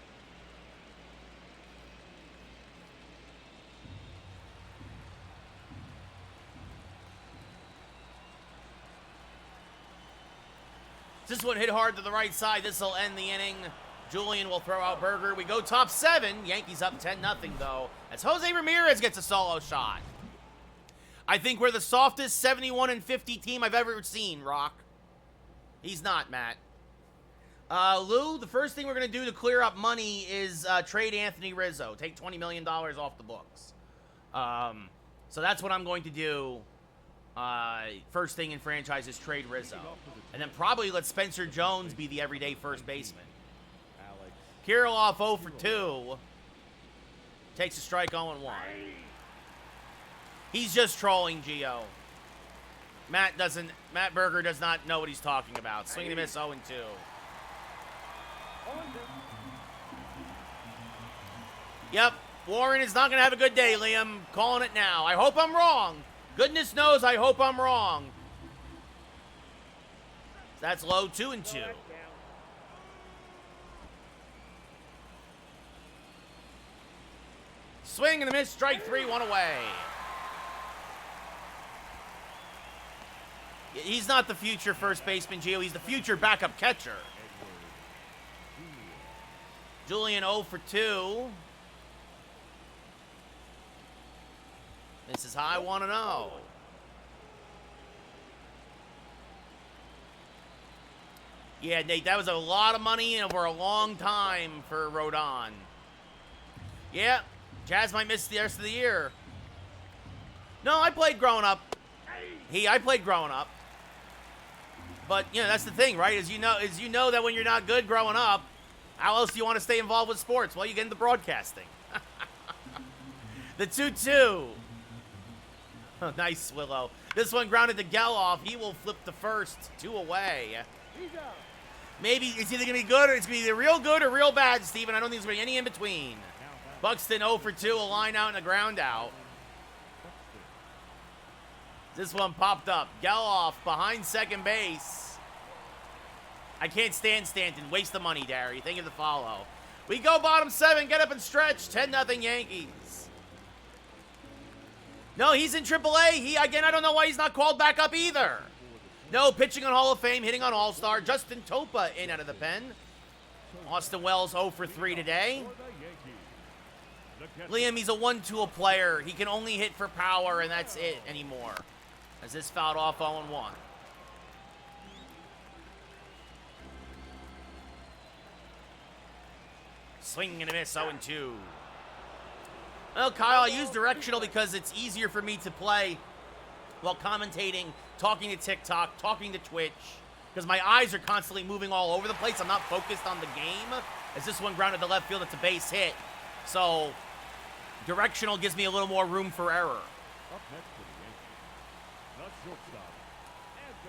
This one hit hard to the right side. This will end the inning. Julian will throw out Berger. We go top 7. Yankees up 10-0 though, as Jose Ramirez gets a solo shot. I think we're the softest 71-50 team I've ever seen, Rock. He's not, Matt. Lou, the first thing we're going to do to clear up money is trade Anthony Rizzo. Take $20 million off the books. So that's what I'm going to do. First thing in franchise is trade Rizzo. And then probably let Spencer Jones be the everyday first baseman. Kirilloff 0 for 2. Takes a strike 0-1. He's just trolling Gio. Matt Berger does not know what he's talking about. Swing and a miss 0-2. 0-2. Yep, Warren is not going to have a good day, Liam. Calling it now. I hope I'm wrong. Goodness knows I hope I'm wrong. That's low 2-2. Swing and a miss, strike 3, 1 away. He's not the future first baseman, Gio. He's the future backup catcher. Julian 0 for 2. This is high 1-0. Yeah, Nate, that was a lot of money over a long time for Rodon. Yeah, Jazz might miss the rest of the year. No, I played growing up. I played growing up. But, you know, that's the thing, right? As you know that when you're not good growing up, how else do you want to stay involved with sports? Well, you get into broadcasting. The 2-2. Oh, nice, Willow. This one grounded to Geloff. He will flip the first. 2 away. Maybe it's either going to be good or it's going to be either real good or real bad, Steven. I don't think there's going to be any in between. Buxton 0 for 2. A line out and a ground out. This one popped up. Geloff behind second base. I can't stand Stanton. Waste the money, Derry. Thank you for the follow. We go bottom 7. Get up and stretch. 10-0 Yankees. No, he's in AAA. Again, I don't know why he's not called back up either. No, pitching on Hall of Fame, hitting on All-Star. Justin Topa in out of the pen. Austin Wells 0 for 3 today. Liam, he's a one-tool player. He can only hit for power, and that's it anymore. As this fouled off 0-1. Swing and a miss, 0-2. Well, Kyle, I use directional because it's easier for me to play while commentating, talking to TikTok, talking to Twitch, because my eyes are constantly moving all over the place. I'm not focused on the game. As this one grounded to left field, it's a base hit. So, directional gives me a little more room for error.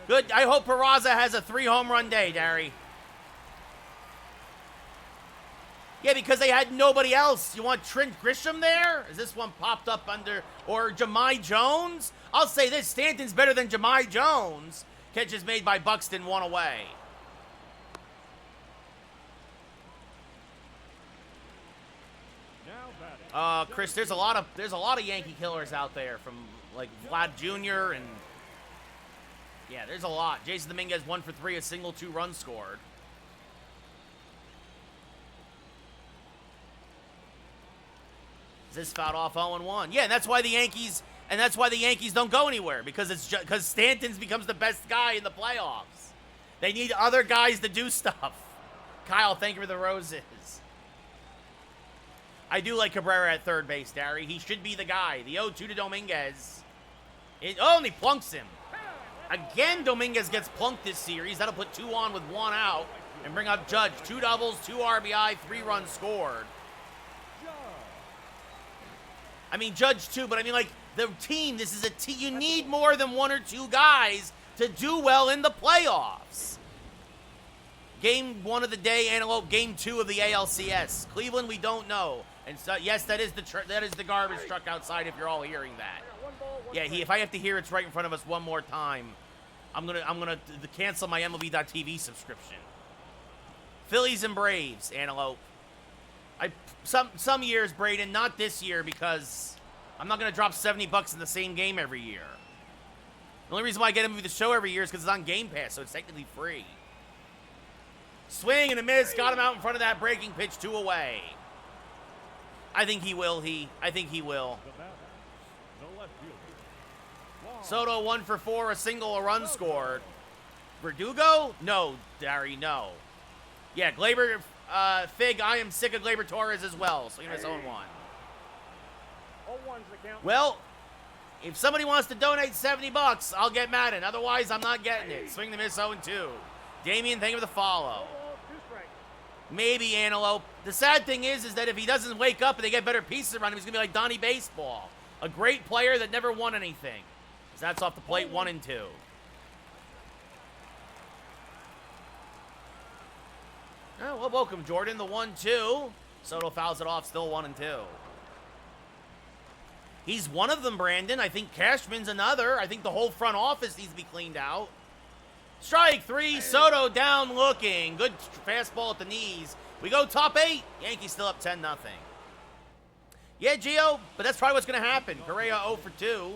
Good. I hope Peraza has a 3-home run day, Derry. Yeah, because they had nobody else. You want Trent Grisham there? Is this one popped up under... Or Jahmai Jones? I'll say this. Stanton's better than Jahmai Jones. Catch is made by Buxton, 1 away. Chris, there's a lot of Yankee killers out there, from like Vlad Jr. and yeah, there's a lot. Jason Dominguez 1 for 3, a single, 2 runs scored. This fouled off 0-1. Yeah, and that's why the Yankees don't go anywhere, because because Stanton becomes the best guy in the playoffs. They need other guys to do stuff. Kyle, thank you for the roses. I do like Cabrera at third base, Derry. He should be the guy. The 0-2 to Dominguez. And he plunks him. Again, Dominguez gets plunked this series. That'll put 2 on with 1 out and bring up Judge. 2 doubles, 2 RBI, 3 runs scored. I mean, Judge too, but I mean, like, the team, this is a team. You need more than 1 or 2 guys to do well in the playoffs. Game 1 of the day, Antelope. Game 2 of the ALCS. Cleveland, we don't know. And so, yes, that is the garbage truck outside if you're all hearing that. Yeah, if I have to hear it's right in front of us one more time, I'm gonna cancel my MLB.TV subscription. Phillies and Braves, Antelope. Some years, Braden, not this year because I'm not gonna drop $70 in the same game every year. The only reason why I get MLB The Show every year is because it's on Game Pass, so it's technically free. Swing and a miss, got him out in front of that breaking pitch, 2 away. I think he will. I think he will. Soto 1 for 4, a single, a run scored. Verdugo? No, Dari, no. Yeah, Gleyber, Fig, I am sick of Gleyber Torres as well. So he has 0-1. 0-1's the count. Well, if somebody wants to donate $70, I'll get Madden. Otherwise, I'm not getting it. Swing the miss 0-2. Damien, thank you for the follow. 2 strikes. Maybe Antelope. The sad thing is that if he doesn't wake up and they get better pieces around him, he's going to be like Donnie Baseball. A great player that never won anything. So that's off the plate, 1 and 2. Oh, well, welcome, Jordan. The 1-2. Soto fouls it off, still 1 and 2. He's one of them, Brandon. I think Cashman's another. I think the whole front office needs to be cleaned out. Strike 3, Soto down looking. Good fastball at the knees. We go top 8. Yankees still up 10-0. Yeah, Gio, but that's probably what's going to happen. Correa 0 for 2.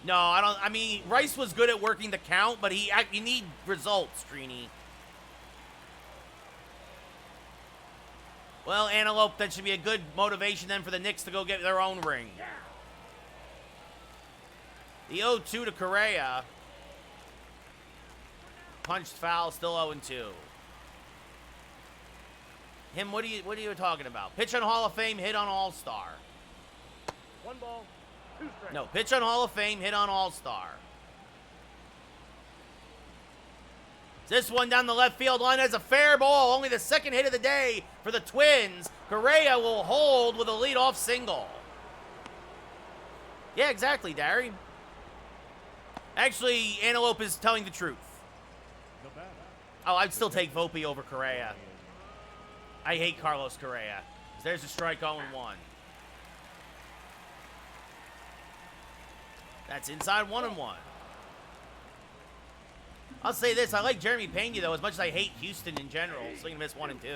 No, I don't. I mean, Rice was good at working the count, but you need results, Trini. Well, Antelope, that should be a good motivation then for the Knicks to go get their own ring. The 0-2 to Correa. Punched foul, still 0-2. Him, what are you talking about? Pitch on Hall of Fame, hit on All-Star. 1 ball, 2 strikes. No, pitch on Hall of Fame, hit on All-Star. This one down the left field line has a fair ball. Only the second hit of the day for the Twins. Correa will hold with a leadoff single. Yeah, exactly, Dari. Actually, Antelope is telling the truth. Oh, I'd still take Volpe over Correa. I hate Carlos Correa. There's a strike 0-1. That's inside 1-1. I'll say this. I like Jeremy Pena, though, as much as I hate Houston in general. Swing and miss 1 and 2.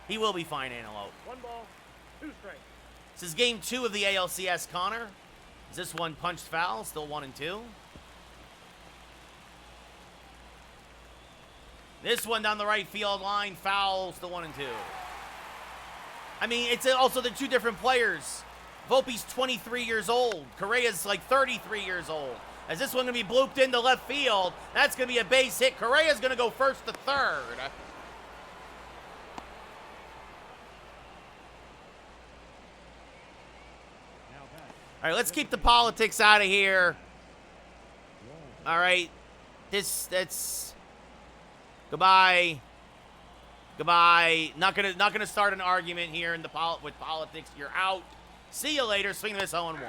He will be fine, Antelope. 1 ball, 2 strikes. This is game 2 of the ALCS, Connor. Is this one punched foul? Still 1 and 2. This one down the right field line, foul, still 1 and 2. I mean, it's also the 2 different players. Volpe's 23 years old. Correa's like 33 years old. As this one going to be blooped into left field, that's going to be a base hit. Correa's going to go first to third. All right, let's keep the politics out of here. All right, that's goodbye. Goodbye. Not gonna start an argument here in with politics. You're out. See you later. Swing this 0-1. 0-1.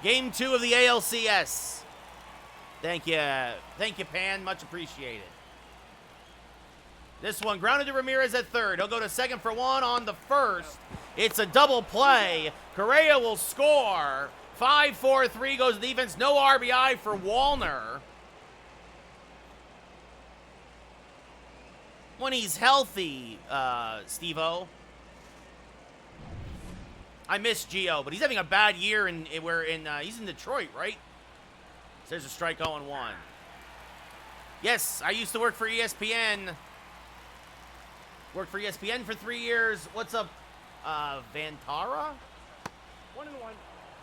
Game 2 of the ALCS. Thank you, Pan. Much appreciated. This one grounded to Ramirez at third. He'll go to second for 1 on the first. It's a double play. Correa will score. 5-4-3 goes the defense. No RBI for Wallner. When he's healthy, Steve-O. I miss Gio, but he's having a bad year he's in Detroit, right? So there's a strike 0-1. Yes, I used to work for ESPN. Worked for ESPN for 3 years. What's up, Vantara? 1-1.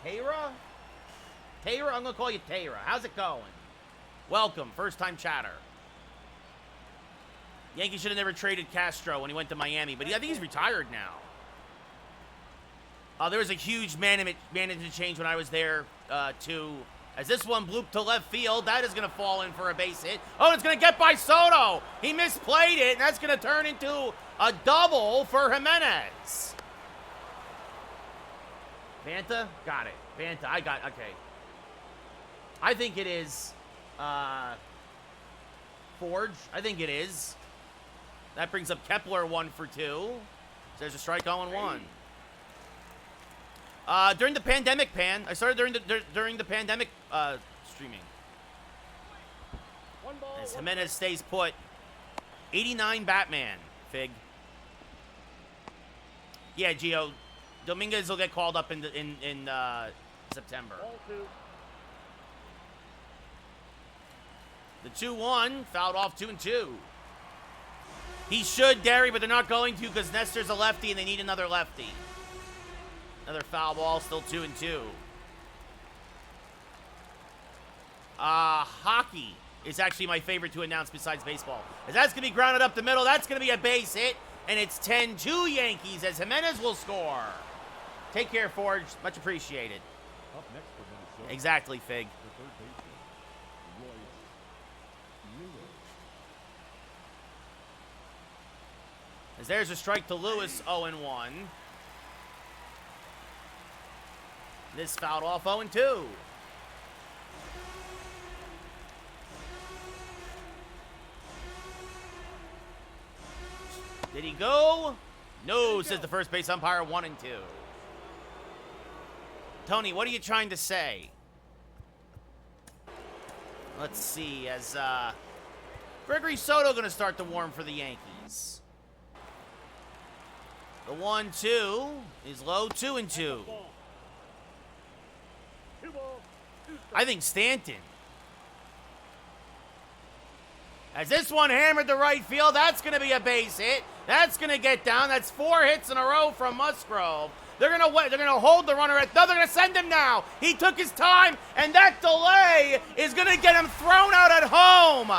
Tara? Tara? I'm going to call you Tara. How's it going? Welcome. First time chatter. Yankees should have never traded Castro when he went to Miami, but I think he's retired now. There was a huge management change when I was there, too. As this one blooped to left field, that is going to fall in for a base hit. Oh, it's going to get by Soto. He misplayed it, and that's going to turn into a double for Jimenez. Vanta? Got it. Vanta, okay. I think it is Forge. I think it is. That brings up Kepler 1 for 2. So there's a strike 0-1. During the pandemic, Pan. I started during the pandemic streaming. One ball. As One Jimenez stays put. 89 Batman, Fig. Yeah, Gio. Dominguez will get called up in September. Ball 2. The 2-1 fouled off 2-2. He should, Derry, but they're not going to because Nestor's a lefty and they need another lefty. Another foul ball, still 2-2. Hockey is actually my favorite to announce besides baseball. As that's going to be grounded up the middle. That's going to be a base hit. And it's 10-2 Yankees as Jimenez will score. Take care, Forge. Much appreciated. Up next for Minnesota. Exactly, Fig. The third baseman, Lewis. As there's a strike to Lewis, 0-1. This fouled off 0-2. Did he go? No, says the first base umpire, 1-2. Tony, what are you trying to say? Let's see, as Gregory Soto going to start to warm for the Yankees. The 1-2 is low, 2-2. Ball. 2 balls. 2 strikes. I think Stanton. As this one hammered the right field, that's going to be a base hit. That's going to get down. That's 4 hits in a row from Musgrove. They're going to hold the runner at. No, they're going to send him now. He took his time, and that delay is going to get him thrown out at home.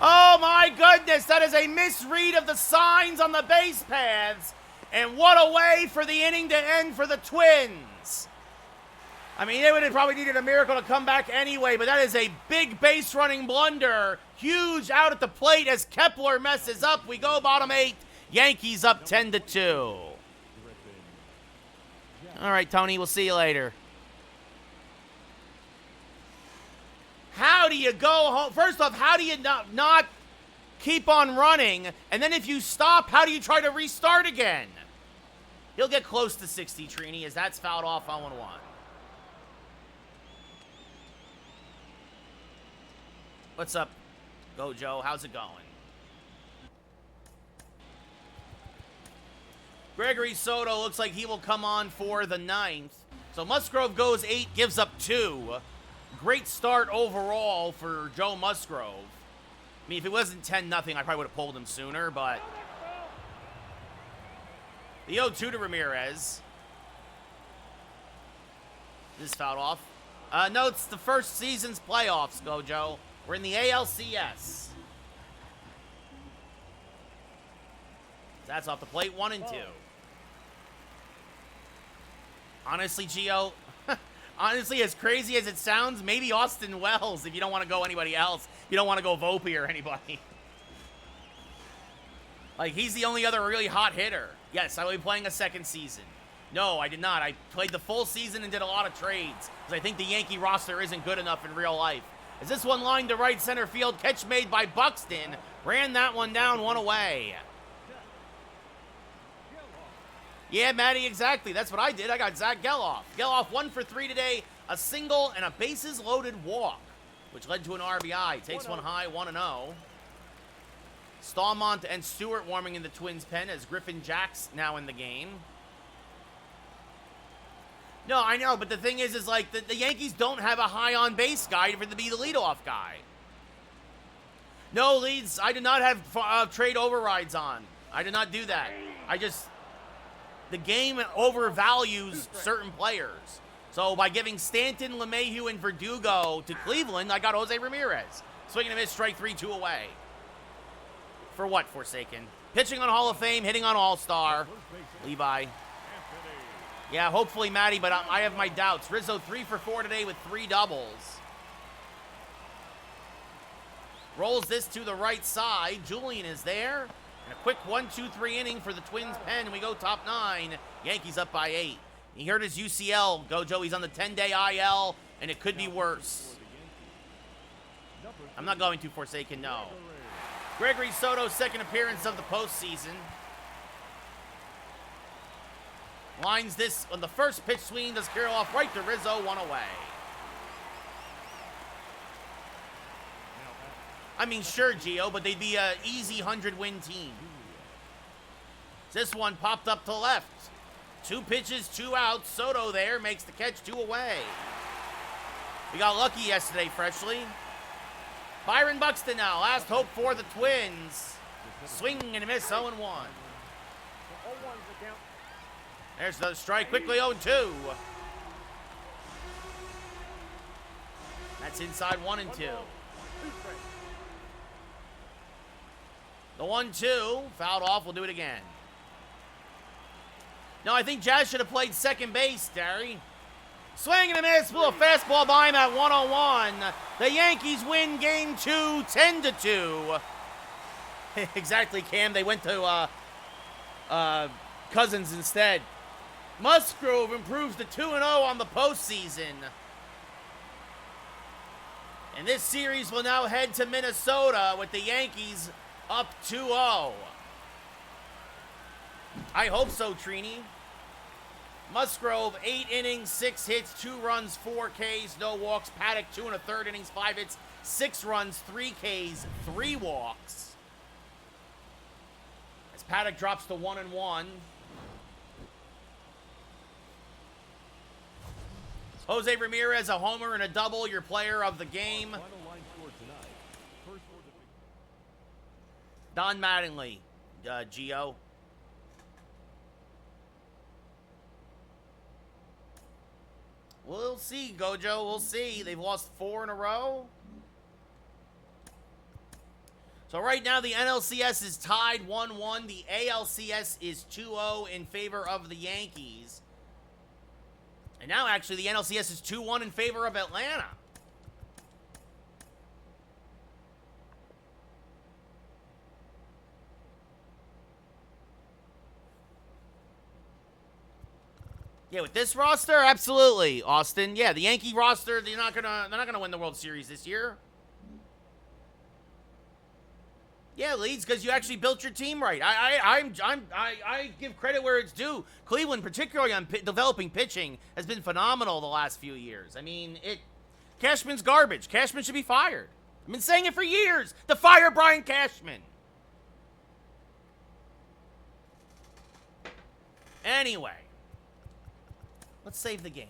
Oh my goodness, that is a misread of the signs on the base paths. And what a way for the inning to end for the Twins. I mean, they would have probably needed a miracle to come back anyway, but that is a big base running blunder. Huge out at the plate as Kepler messes up. We go bottom 8. Yankees up 10-2. All right, Tony, we'll see you later. How do you go home? First off, how do you not keep on running? And then if you stop, how do you try to restart again? He'll get close to 60, Trini, as that's fouled off 0-1. What's up, Gojo? How's it going? Gregory Soto looks like he will come on for the 9th. So Musgrove goes 8, gives up 2. Great start overall for Joe Musgrove. I mean, if it wasn't 10-0, I probably would have pulled him sooner, but... The 0-2 to Ramirez. This fouled off. No, it's the first season's playoffs, Gojo. We're in the ALCS. That's off the plate, 1-2. Honestly, Gio, honestly, as crazy as it sounds, maybe Austin Wells if you don't want to go anybody else. You don't want to go Volpe or anybody. Like, he's the only other really hot hitter. Yes, I will be playing a second season. No, I did not. I played the full season and did a lot of trades because I think the Yankee roster isn't good enough in real life. As this one lined to right center field, catch made by Buxton. Ran that one down, 1 away. Yeah, Matty, exactly. That's what I did. I got Zach Geloff. Geloff 1 for 3 today, a single and a bases-loaded walk, which led to an RBI. Takes one high, 1-0. Stallmont and Stewart warming in the Twins' pen as Griffin Jack's now in the game. No, I know, but the thing is like, the Yankees don't have a high-on-base guy for to be the leadoff guy. No leads. I did not have trade overrides on. I did not do that. The game overvalues certain players. So by giving Stanton, LeMahieu, and Verdugo to Cleveland, I got Jose Ramirez. Swing and a miss, strike 3, 2 away. For what, Forsaken? Pitching on Hall of Fame, hitting on All-Star. Levi. Yeah, hopefully, Matty, but I have my doubts. Rizzo 3 for 4 today with 3 doubles. Rolls this to the right side. Julian is there. And a quick 1-2-3 inning for the Twins' pen, and we go top 9. Yankees up by 8. He hurt his UCL, Gojo. He's on the 10-day IL, and it could be worse. I'm not going to Forsaken, no. Gregory Soto's second appearance of the postseason. Lines this on the first pitch swing. Does carry off right to Rizzo. 1 away. I mean, sure, Gio, but they'd be an easy 100-win team. This one popped up to left. 2 pitches, 2 outs. Soto there makes the catch, 2 away. We got lucky yesterday, Freshly. Byron Buxton now. Last hope for the Twins. Swing and a miss, 0-1. 0-1's the count. There's the strike quickly, 0-2. That's inside 1 and 2. 2 strikes. The 1-2, fouled off, we'll do it again. No, I think Jazz should have played second base, Derry. Swing and a miss, blew a fastball by him at 1-1. The Yankees win game 2, 10-2. Exactly, Cam, they went to Cousins instead. Musgrove improves to 2-0 on the postseason. And this series will now head to Minnesota with the Yankees up 2-0. I hope so, Trini. Musgrove, 8 innings, 6 hits, 2 runs, 4 Ks, no walks. Paddock, 2 1/3 innings, 5 hits, 6 runs, 3 Ks, 3 walks. As Paddock drops to 1-1. Jose Ramirez, a homer and a double, your player of the game. Final line score tonight. First order. Don Mattingly, Gio. We'll see, Gojo. We'll see. They've lost 4 in a row. So right now, the NLCS is tied 1-1. The ALCS is 2-0 in favor of the Yankees. And now, actually, the NLCS is 2-1 in favor of Atlanta. Yeah, with this roster, absolutely, Austin. Yeah, the Yankee roster, they're not gonna win the World Series this year. Yeah, Leeds, because you actually built your team right. I give credit where it's due. Cleveland, particularly on developing pitching, has been phenomenal the last few years. I mean, Cashman's garbage. Cashman should be fired. I've been saying it for years. To fire Brian Cashman. Anyway. Let's save the game.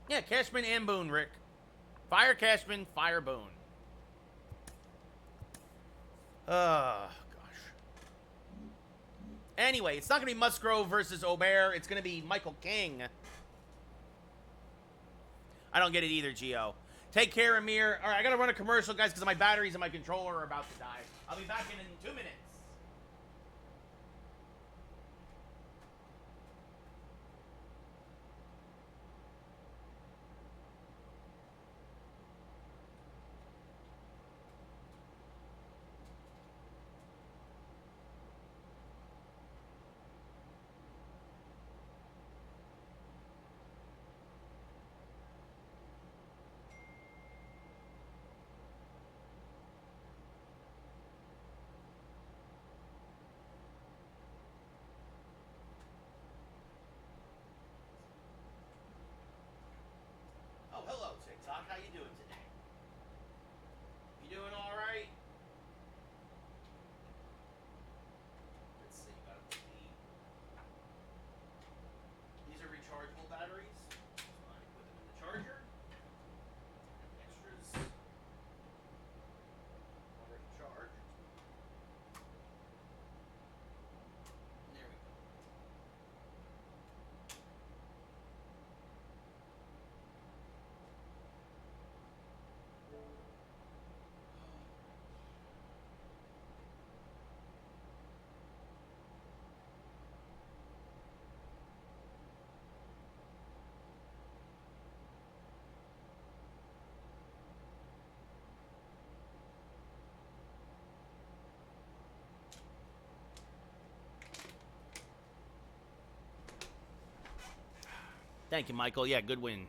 Yeah, Cashman and Boone, Rick. Fire Cashman, fire Boone. Gosh. Anyway, it's not going to be Musgrove versus Aubert. It's going to be Michael King. I don't get it either, Gio. Take care, Amir. All right, I got to run a commercial, guys, because my batteries and my controller are about to die. I'll be back in 2 minutes. Oh, hello, TikTok. How you doing today? You doing all right? Let's see about the... These are rechargeable batteries. So I put them in the charger. Extras. Already charged. There we go. Thank you, Michael. Yeah, good win.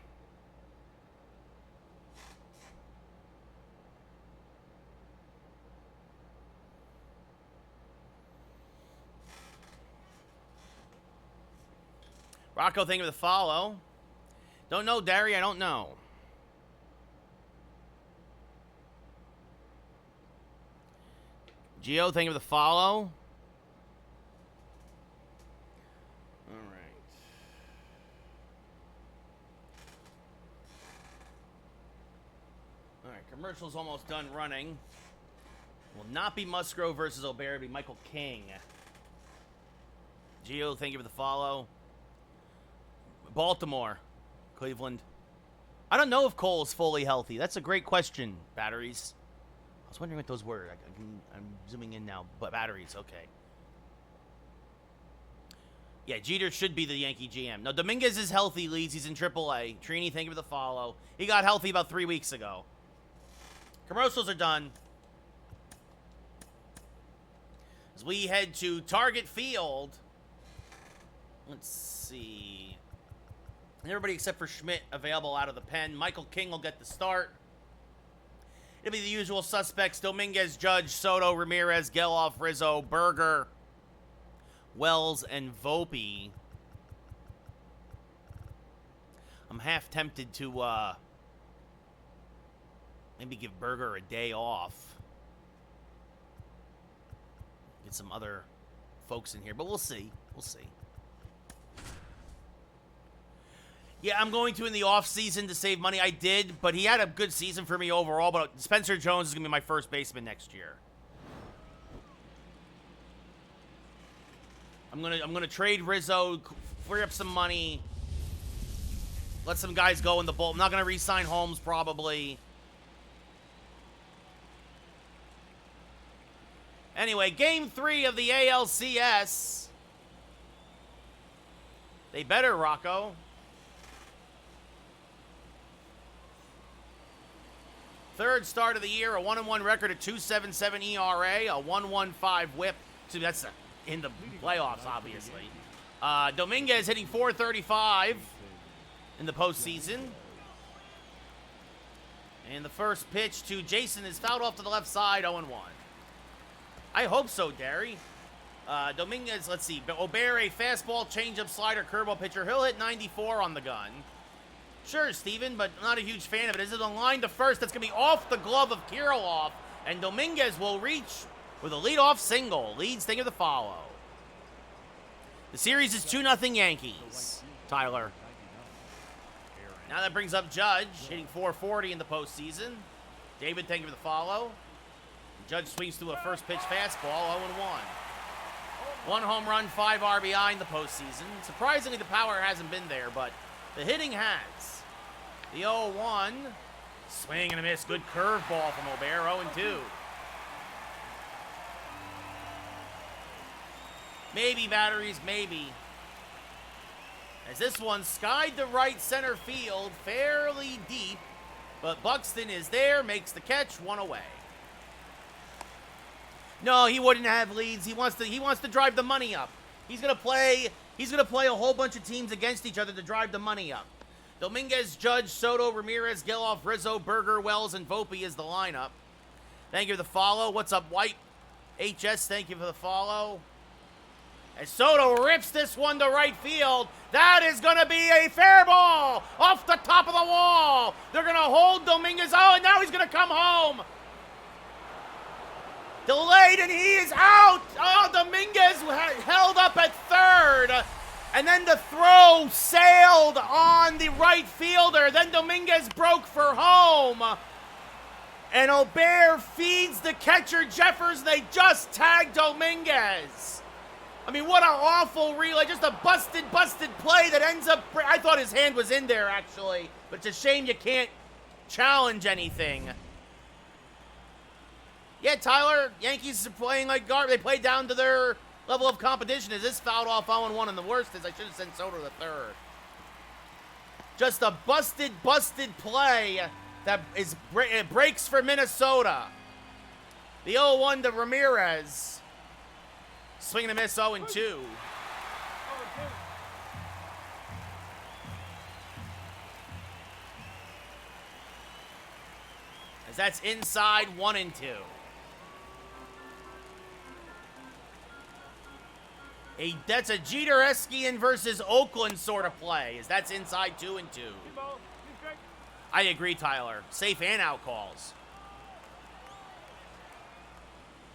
Rocco, thank you for the follow. Don't know, Derry. I don't know. Gio, thank you for the follow. All right. All right, commercial's almost done running. Will not be Musgrove versus O'Bear. It'll be Michael King. Gio, thank you for the follow. Baltimore. Cleveland. I don't know if Cole is fully healthy. That's a great question, Batteries. I was wondering what those were. I'm zooming in now. But batteries, okay. Yeah, Jeter should be the Yankee GM. No, Dominguez is healthy, Leeds. He's in AAA. Trini, thank you for the follow. He got healthy about 3 weeks ago. Commercials are done. As we head to Target Field. Let's see. Everybody except for Schmidt available out of the pen. Michael King will get the start. It'll be the usual suspects. Dominguez, Judge, Soto, Ramirez, Geloff, Rizzo, Berger, Wells, and Volpe. I'm half tempted to maybe give Berger a day off. Get some other folks in here, but we'll see. We'll see. Yeah, I'm going to in the offseason to save money. I did, but he had a good season for me overall. But Spencer Jones is going to be my first baseman next year. I'm gonna trade Rizzo, free up some money, let some guys go in the bull. I'm not gonna re-sign Holmes probably. Anyway, Game 3 of the ALCS. They better, Rocco. Third start of the year, a 1-1 record, a 2.77 ERA, a 1.15 WHIP. So that's in the playoffs, obviously. Dominguez hitting .435 in the postseason. And the first pitch to Jason is fouled off to the left side, 0-1. I hope so, Derry. Dominguez, let's see. O'Bear, a fastball, changeup, slider, curveball pitcher. He'll hit 94 on the gun. Sure, Steven, but not a huge fan of it. This is a line to first. That's going to be off the glove of Kirilloff. And Dominguez will reach with a leadoff single. Leads, think of the follow. The series is 2-0 Yankees. Tyler. Now that brings up Judge, hitting .440 in the postseason. David, thank you for the follow. Judge swings through a first pitch fastball, 0-1. 1 home run, 5 RBI in the postseason. Surprisingly, the power hasn't been there, but the hitting has. The 0-1. Swing and a miss. Good curveball from O'Bear, 0-2. Maybe, Batteries, maybe. As this one skied to right center field, fairly deep. But Buxton is there, makes the catch, 1 away. No, he wouldn't have leads. He wants to drive the money up. He's gonna play a whole bunch of teams against each other to drive the money up. Dominguez, Judge, Soto, Ramirez, Geloff, Rizzo, Berger, Wells, and Volpe is the lineup. Thank you for the follow. What's up, White? HS, thank you for the follow. As Soto rips this one to right field, that is going to be a fair ball off the top of the wall. They're going to hold Dominguez. Oh, and now he's going to come home. Delayed, and he is out. Oh, Dominguez held up at third. And then the throw sailed on the right fielder. Then Dominguez broke for home. And O'Bear feeds the catcher Jeffers. They just tagged Dominguez. I mean, what an awful relay. Just a busted play that ends up... I thought his hand was in there, actually. But it's a shame you can't challenge anything. Yeah, Tyler, Yankees are playing like garbage. They play down to their level of competition. Is this fouled off 0-1? And the worst is I should have sent Soto to third. Just a busted play that it breaks for Minnesota. The 0-1 to Ramirez. Swing and a miss, 0-2. As that's inside, 1-2. That's a Jeter-Eskian versus Oakland sort of play, as that's inside 2-2. 2 balls, 2 strikes. I agree, Tyler. Safe and out calls.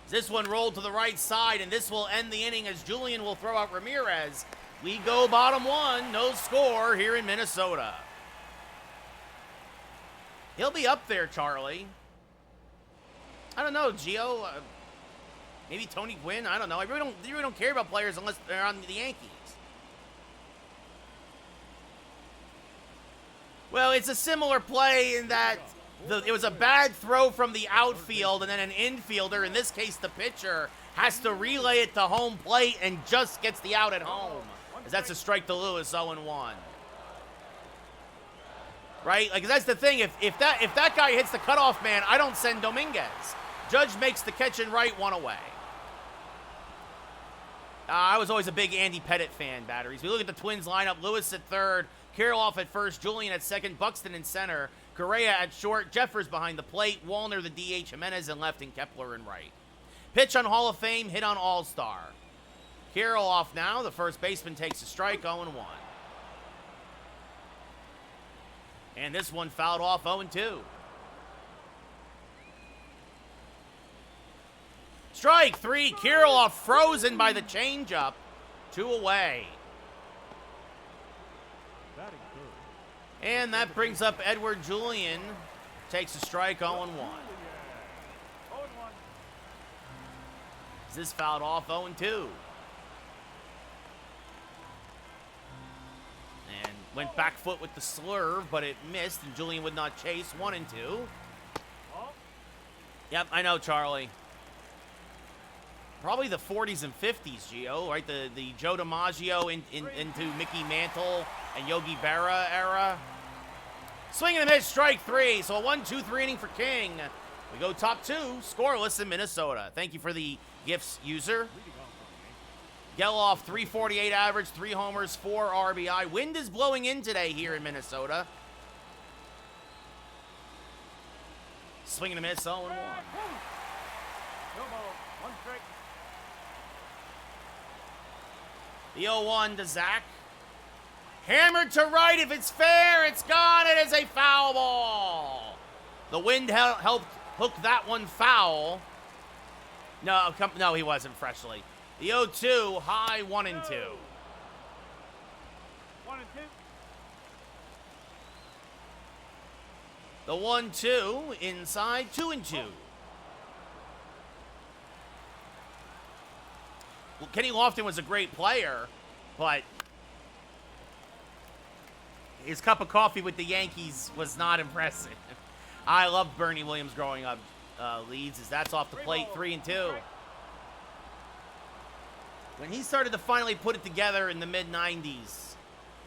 This one rolled to the right side, and this will end the inning as Julian will throw out Ramirez. We go bottom 1, no score here in Minnesota. He'll be up there, Charlie. I don't know, Gio. Maybe Tony Gwynn. I don't know. I really don't care about players unless they're on the Yankees. Well, it's a similar play in that it was a bad throw from the outfield, and then an infielder, in this case the pitcher, has to relay it to home plate and just gets the out at home. As that's a strike to Lewis, 0-1. Right? Like, that's the thing. If that guy hits the cutoff man, I don't send Dominguez. Judge makes the catch and right one away. I was always a big Andy Pettit fan, batteries. We look at the Twins lineup. Lewis at third, Kirilloff at first, Julian at second, Buxton in center, Correa at short, Jeffers behind the plate, Wallner the DH, Jimenez in left, and Kepler in right. Pitch on Hall of Fame, hit on All-Star. Kirilloff now, the first baseman takes a strike, 0-1. And this one fouled off, 0-2. Strike 3, Kirilloff frozen by the changeup. 2 away. Batting third. And that brings up Edward Julian. Takes a strike, 0-1. 0-1. Is this fouled off, 0-2? And went back foot with the slurve, but it missed, and Julian would not chase. 1-2. Ball. Yep, I know, Charlie. Probably the 40s and 50s, Gio, right? The Joe DiMaggio into Mickey Mantle and Yogi Berra era. Swing and a miss, strike 3. So a 1-2-3 inning for King. We go top 2, scoreless in Minnesota. Thank you for the gifts, user. Geloff, 348 average, 3 homers, 4 RBI. Wind is blowing in today here in Minnesota. Swing and a miss, 0-1. No ball, 1 strike. The 0-1 to Zach. Hammered to right. If it's fair, it's gone. It is a foul ball. The wind helped hook that one foul. No, he wasn't, Freshly. The 0-2, high 1-2. 1 and 2. The 1-2 inside 2-2. Well, Kenny Lofton was a great player, but his cup of coffee with the Yankees was not impressive. I loved Bernie Williams growing up. Leads as that's off the plate, 3-2. When he started to finally put it together in the mid-90s,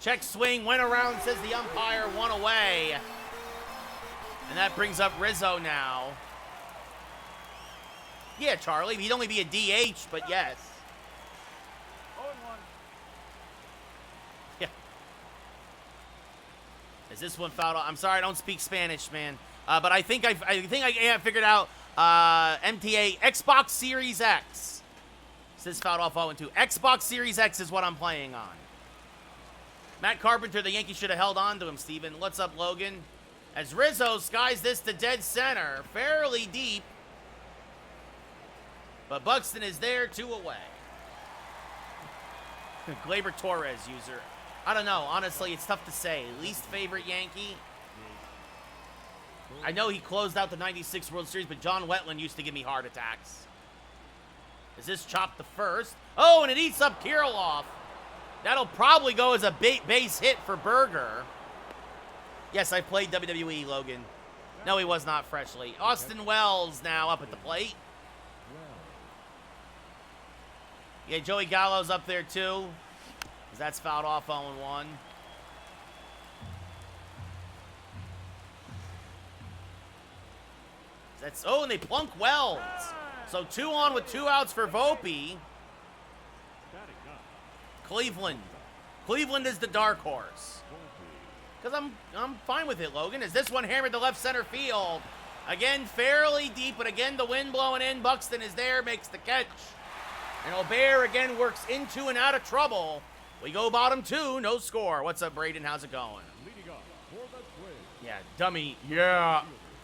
check swing, went around, says the umpire, 1 away. And that brings up Rizzo now. Yeah, Charlie, he'd only be a DH, but yes. 0-1. Yeah. Is this one fouled off? I'm sorry, I don't speak Spanish, man. But I think I figured out MTA Xbox Series X. Is this fouled off 0-2? Xbox Series X is what I'm playing on. Matt Carpenter, the Yankees should have held on to him, Steven. What's up, Logan? As Rizzo skies this to dead center. Fairly deep. But Buxton is there, 2 away. Gleyber Torres, user. I don't know. Honestly, it's tough to say. Least favorite Yankee? I know he closed out the 96 World Series, but John Wetland used to give me heart attacks. Is this chopped to first? Oh, and it eats up Kirilloff. That'll probably go as a base hit for Berger. Yes, I played WWE, Logan. No, he was not, Freshly. Austin Wells now up at the plate. Yeah, Joey Gallo's up there, too. That's fouled off 0-1. And they plunk Wells. So 2 on with 2 outs for Volpe. Cleveland. Cleveland is the dark horse. Because I'm fine with it, Logan. As this one hammered to left center field. Again, fairly deep, but again, the wind blowing in. Buxton is there, makes the catch. And Aubert again works into and out of trouble. We go bottom 2, no score. What's up, Braden? How's it going? Leading off for the Twins, Yeah, dummy. Yeah.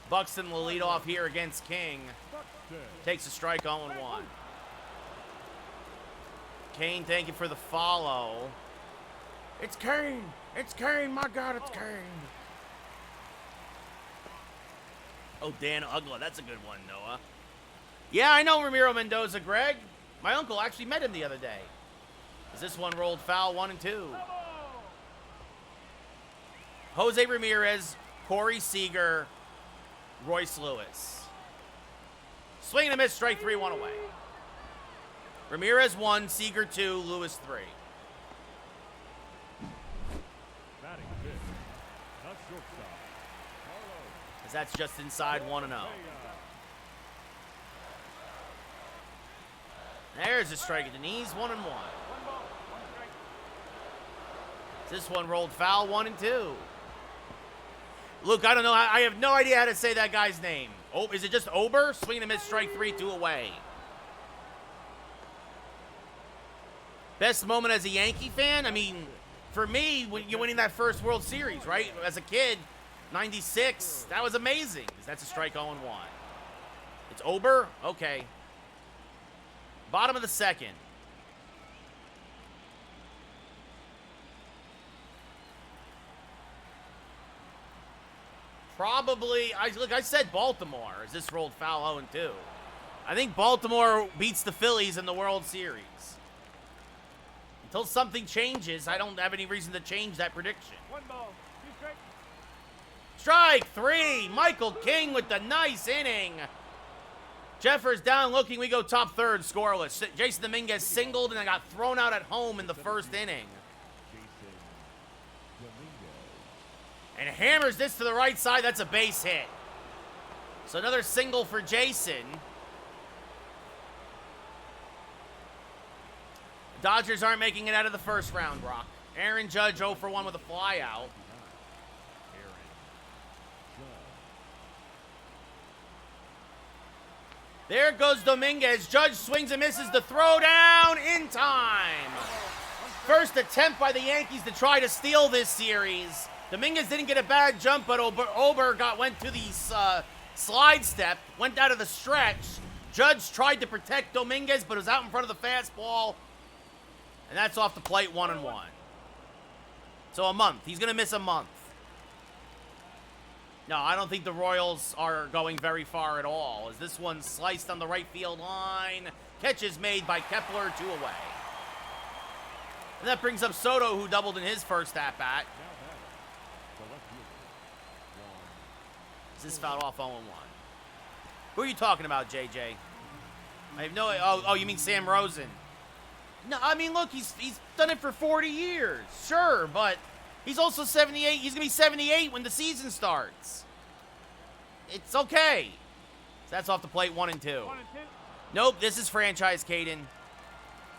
Buxton will lead off here against King. Buxton. Takes a strike 0-1. Kane, thank you for the follow. It's Kane. It's Kane. My God, it's Kane. Oh, Dan Ugla. That's a good one, Noah. Yeah, I know Ramiro Mendoza, Greg. My uncle actually met him the other day. Is this one rolled foul 1 and 2? Jose Ramirez, Corey Seager, Royce Lewis. Swing and a miss, strike 3, 1 away. Ramirez 1, Seager 2, Lewis 3. Batting fifth, the shortstop, As that's just inside 1-0. There's a strike at the knees, 1-1. This one rolled foul 1 and 2. Luke, I don't know. I have no idea how to say that guy's name. Oh, is it just Ober? Swing and a miss, strike 3, 2 away. Best moment as a Yankee fan? I mean, for me, when you're winning that first World Series, right? As a kid, 96, that was amazing. That's a strike 0-1. It's Ober? Okay. Bottom of the second. Probably, I said Baltimore as this rolled foul 0-2. I think Baltimore beats the Phillies in the World Series. Until something changes, I don't have any reason to change that prediction. 1 ball, 2 strikes. Strike 3, Michael King with the nice inning. Jeffers down looking, we go top third, scoreless. Jason Dominguez singled and then got thrown out at home in the first inning. Jason Dominguez. And hammers this to the right side, that's a base hit. So another single for Jason. Dodgers aren't making it out of the first round, Brock. Aaron Judge 0 for 1 with a fly out. There goes Dominguez. Judge swings and misses the throw down in time. First attempt by the Yankees to try to steal this series. Dominguez didn't get a bad jump, but Ober went to the slide step, went out of the stretch. Judge tried to protect Dominguez, but was out in front of the fastball. And that's off the plate, 1-1. So a month. He's going to miss a month. No, I don't think the Royals are going very far at all, as this one sliced on the right field line. Catch is made by Kepler, 2 away. And that brings up Soto, who doubled in his first at-bat. This is fouled off 0-1. Who are you talking about, JJ? I have no... Oh, you mean Sam Rosen? No, I mean, look, he's done it for 40 years. Sure, but he's also 78. He's going to be 78 when the season starts. It's okay. So that's off the plate, 1 and 2. 1 and 2. Nope, this is franchise, Caden.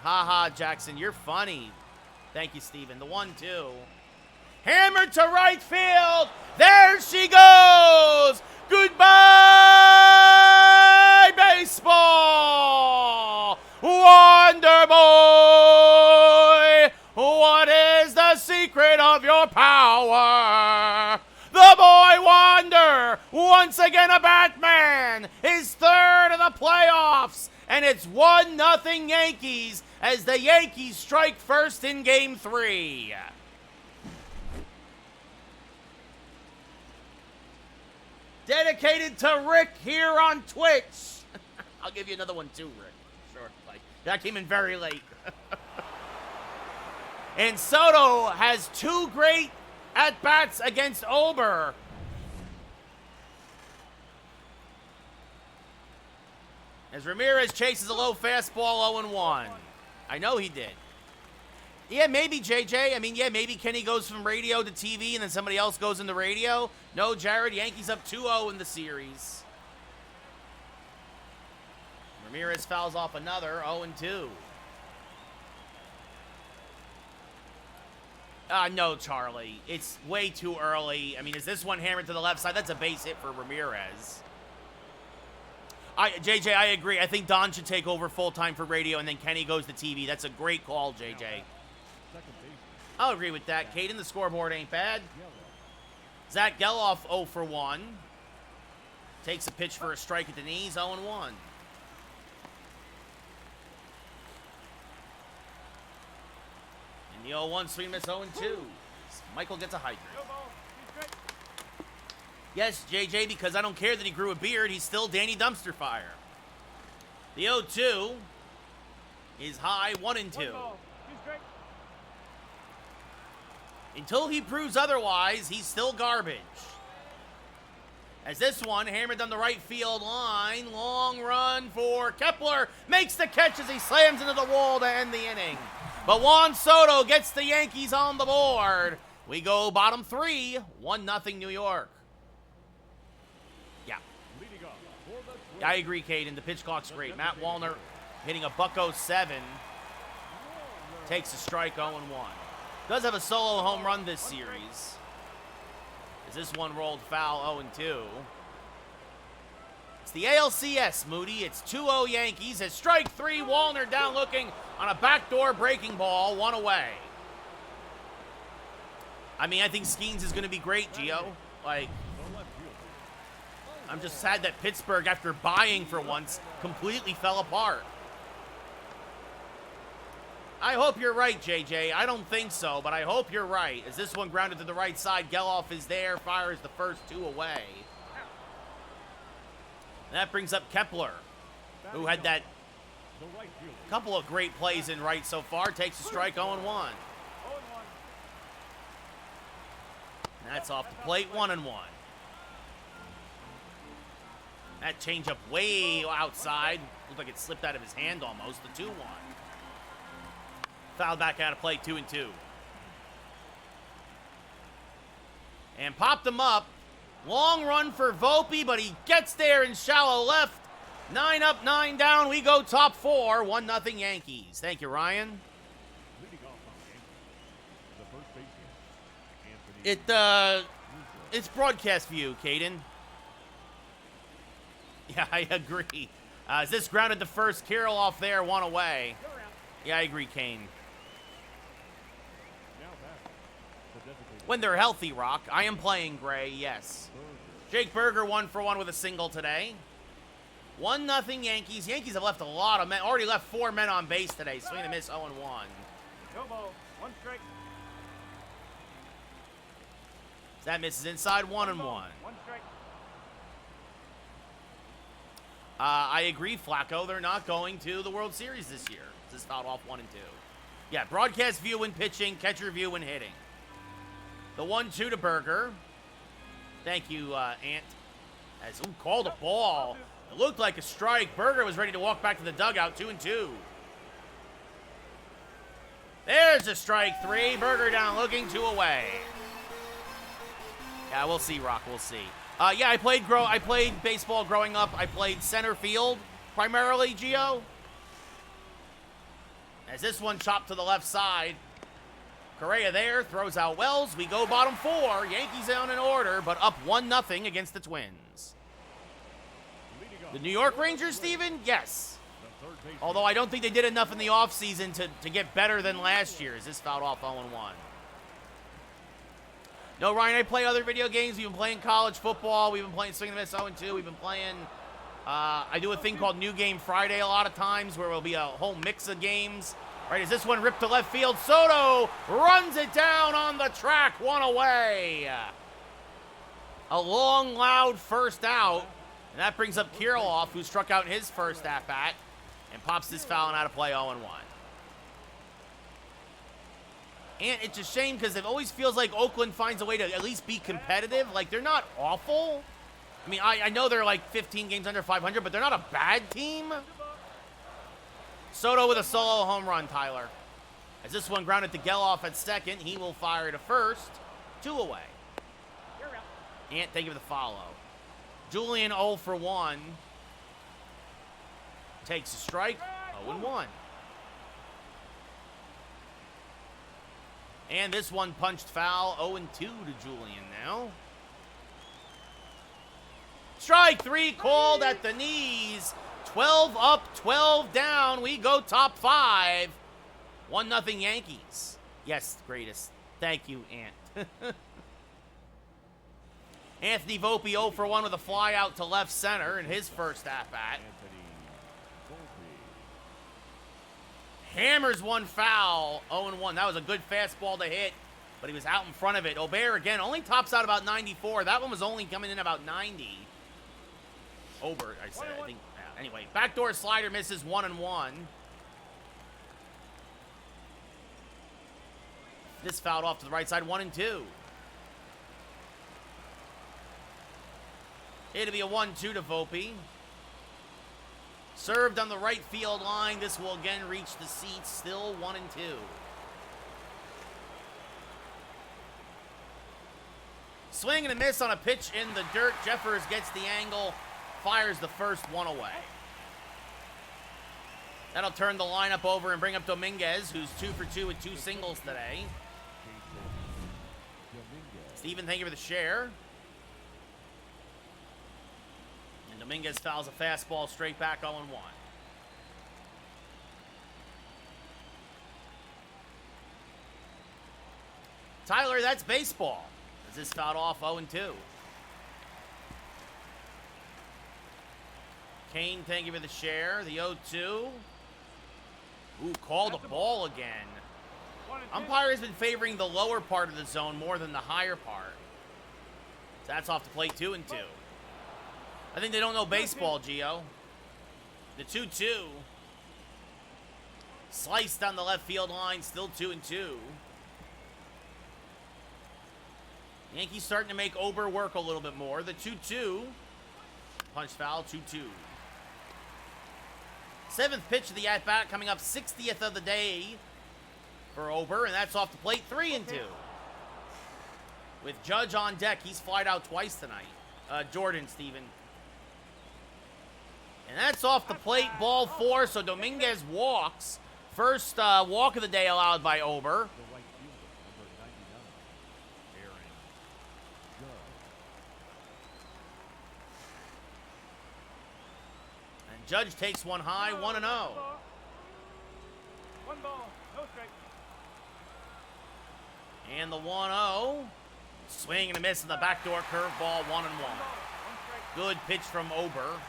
Ha, Jackson, you're funny. Thank you, Steven. The 1-2. Hammered to right field. There she goes. Goodbye, baseball. Wonder Boy. What is the secret of your power? The Boy Wonder. Once again a Batman. His third of the playoffs. And it's 1-0 Yankees as the Yankees strike first in Game 3. Dedicated to Rick here on Twitch. I'll give you another one too, Rick. Sure. Like, that came in very late. And Soto has 2 great at-bats against Ober. As Ramirez chases a low fastball 0-1. I know he did. Yeah, maybe, JJ. I mean, yeah, maybe Kenny goes from radio to TV and then somebody else goes into radio. No, Jared, Yankees up 2-0 in the series. Ramirez fouls off another 0-2. No, Charlie. It's way too early. I mean, is this one hammered to the left side? That's a base hit for Ramirez. JJ, I agree. I think Don should take over full-time for radio, and then Kenny goes to TV. That's a great call, JJ. Second baseman. I'll agree with that. Caden, the scoreboard ain't bad. Geloff. Zach Geloff, 0 for 1. Takes a pitch for a strike at the knees, 0 and 1. And the 0-1 swing miss, 0 and 2. Michael gets a hydrant. No ball. He's straight. Yes, JJ, because I don't care that he grew a beard, he's still Danny Dumpster Fire. The 0-2 is high, 1 and 2. One ball. He's straight. Until he proves otherwise, he's still garbage. As this one hammered down the right field line, long run for Kepler, makes the catch as he slams into the wall to end the inning. But Juan Soto gets the Yankees on the board. We go bottom 3, 1-0 New York. Yeah. Leading off for the Twins. I agree, Caden. The pitch clock's great. Matt Wallner hitting a $107. Takes a strike, 0-1. Does have a solo home run this series. As this one rolled foul, 0-2. It's the ALCS, Moody. It's 2-0 Yankees. As strike 3, Wallner down looking on a backdoor breaking ball, 1 away. I mean, I think Skeens is going to be great, Gio. Like, The left fielder. I'm just sad that Pittsburgh, after buying for once, completely fell apart. I hope you're right, JJ. I don't think so, but I hope you're right. As this one grounded to the right side, Geloff is there, fires the first 2 away. And that brings up Kepler, who had that The right fielder. couple of great plays in right so far. Takes a strike, 0-1. 0-1. And that's off the plate, 1-1. That changeup way outside. Looked like it slipped out of his hand almost. The 2-1. Fouled back out of play, 2-2. And popped him up. Long run for Volpe, but he gets there in shallow left. 9 up, 9 down. We go top 4. 1-0 Yankees. Thank you, Ryan. Leading off on the Yankees. The first baseman. Anthony. It's broadcast view, Caden. Yeah, I agree. As this grounded the first, Carroll off there, 1 away. Yeah, I agree, Kane. Now back. The designated When they're healthy, Rock. I am playing Gray, yes. Berger. Jake Berger 1 for 1 with a single today. 1-0 Yankees. Yankees have left a lot of men. Already left 4 men on base today. Swing and a miss, 0-1. No ball. 1 strike. That misses inside, 1-1. 1 strike. I agree, Flacco. They're not going to the World Series this year. This is fouled off 1 and 2. Yeah, broadcast view when pitching, catcher view when hitting. The 1-2 to Berger. Thank you, Ant. As called a ball. It looked like a strike. Berger was ready to walk back to the dugout, 2-2. There's a strike 3. Berger down looking, 2 away. Yeah, we'll see, Rock. We'll see. Yeah, I played baseball growing up. I played center field primarily, Gio. As this one chopped to the left side. Correa there, throws out Wells. We go bottom 4. Yankees down in order, but up 1-0 against the Twins. Leading off The New York Rangers, Steven? Yes. the third baseman. Although I don't think they did enough in the offseason to get better than last year. As this fouled off 0-1. No, Ryan, I play other video games. We've been playing college football. We've been playing Swing and Miss 0-2. We've been playing, I do a thing called New Game Friday a lot of times where it'll be a whole mix of games. Right, as this one ripped to left field, Soto runs it down on the track, 1 away. A long, loud first out. And that brings up Kirilloff, who struck out in his first at-bat and pops this foul and out of play 0-1. And it's a shame because it always feels like Oakland finds a way to at least be competitive. Like, they're not awful. I mean, I know they're like 15 games under 500, but they're not a bad team. Soto with a solo home run, Tyler. As this one grounded to Geloff at second, he will fire to first. 2 away. You're out. Ant, thank you for the follow. Julian 0 for 1. Takes a strike, 0-1. And this one punched foul, 0-2 to Julian now. Strike 3 called at the knees. 12 up, 12 down. We go top 5. 1-0 Yankees. Yes, greatest. Thank you, Ant. Anthony Volpe 0 for 1 with a fly out to left center in his first at-bat. Anthony Volpe. Hammers one foul. 0-1. That was a good fastball to hit, but he was out in front of it. Obear, again, only tops out about 94. That one was only coming in about 90. Over, I said. I think. Anyway, backdoor slider misses 1-1. This fouled off to the right side, 1-2. It'll be a 1-2 to Volpe. Served on the right field line. This will again reach the seats. Still 1-2. Swing and a miss on a pitch in the dirt. Jeffers gets the angle. Fires the first one away. That'll turn the lineup over and bring up Dominguez, who's 2 for 2 with 2 singles today. Steven, thank you for the share. And Dominguez fouls a fastball straight back 0-1. Tyler, that's baseball. As this fouled off 0-2. Kane, thank you for the share. The 0-2. Ooh, called a ball again. Umpire has been favoring the lower part of the zone more than the higher part. So that's off the plate, 2-2. I think they don't know baseball, Gio. The 2-2. Sliced down the left field line, still 2-2. Yankees starting to make Ober work a little bit more. The 2-2. Punch foul, 2-2. 7th pitch of the at-bat, coming up 60th of the day for Ober, and that's off the plate, 3-2. With Judge on deck, he's flied out twice tonight. Jordan, Steven. And that's off the plate, ball 4, so Dominguez walks. First walk of the day allowed by Ober. The right fielder, number 99, Aaron Judge. And Judge takes one high, 1-0. 1 ball, no strike. And the 1-0. Swing and a miss in the backdoor curveball, 1-1. Good pitch from Ober.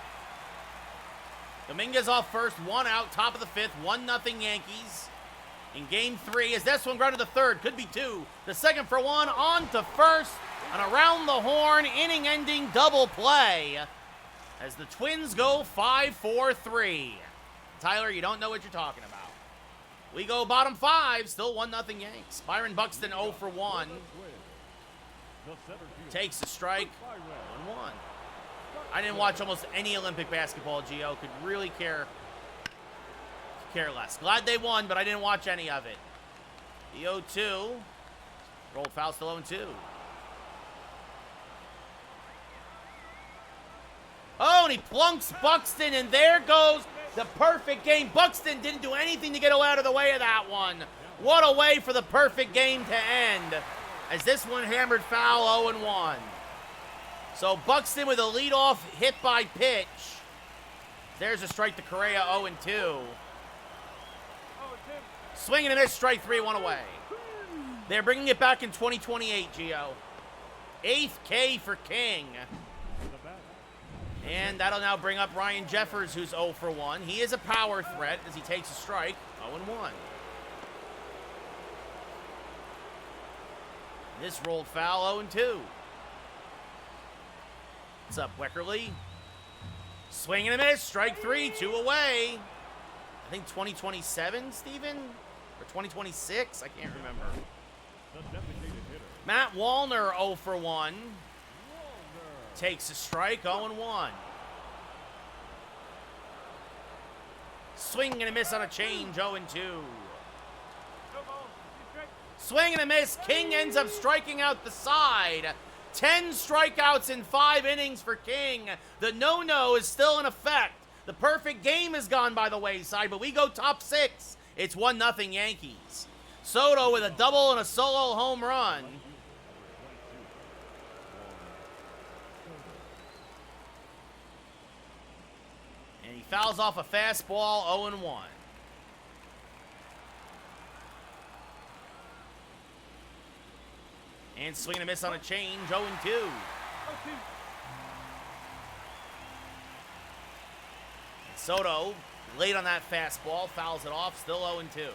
Dominguez off first, 1 out, top of the 5th, 1-0 Yankees. In game 3, as this one grounded to third, could be 2. The second for 1, on to first, and around the horn, inning-ending double play. As the Twins go 5-4-3. Tyler, you don't know what you're talking about. We go bottom 5, still 1-0 Yanks. Byron Buxton 0 for 1. Takes a strike, 1-1. I didn't watch almost any Olympic basketball, Gio. Could really care less. Glad they won, but I didn't watch any of it. The 0-2. Rolled foul, still 0-2. Oh, and he plunks Buxton, and there goes the perfect game. Buxton didn't do anything to get out of the way of that one. What a way for the perfect game to end, as this one hammered foul, 0-1. So Buxton with a leadoff hit by pitch. There's a strike to Correa, 0-2. Swing and a miss, strike 3, 1 away. They're bringing it back in 2028, Gio. 8th K for King. And that'll now bring up Ryan Jeffers, who's 0 for 1. He is a power threat as he takes a strike, 0-1. This rolled foul, 0-2. What's up, Weckerly? Swing and a miss, strike 3, 2 away. I think 2027, Steven? Or 2026? I can't remember. Matt Wallner, 0 for 1. Takes a strike, 0-1. Swing and a miss on a change, 0-2. Swing and a miss, King ends up striking out the side. 10 strikeouts in 5 innings for King. The no-no is still in effect. The perfect game has gone by the wayside, but we go top 6. It's 1-0 Yankees. Soto with a double and a solo home run. fouls off a fastball, 0-1. And swing and a miss on a change, 0-2. 0-2. Soto, late on that fastball, fouls it off, still 0-2.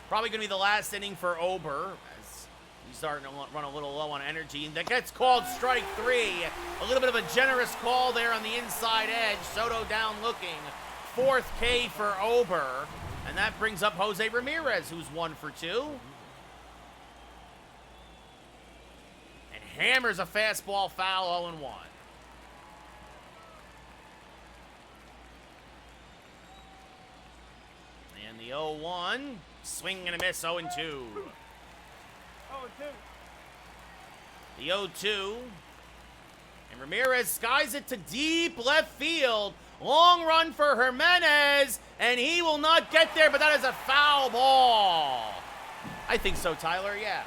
Probably going to be the last inning for Ober, as he's starting to run a little low on energy. And that gets called strike 3. A little bit of a generous call there on the inside edge. Soto down looking. 4th K for Ober. And that brings up Jose Ramirez, who's 1 for 2. And hammers a fastball foul, 0-1. And the 0-1, swing and a miss, 0-2. 0-2. The 0-2, and Ramirez skies it to deep left field. Long run for Jimenez, and he will not get there, but that is a foul ball. I think so, Tyler, yeah.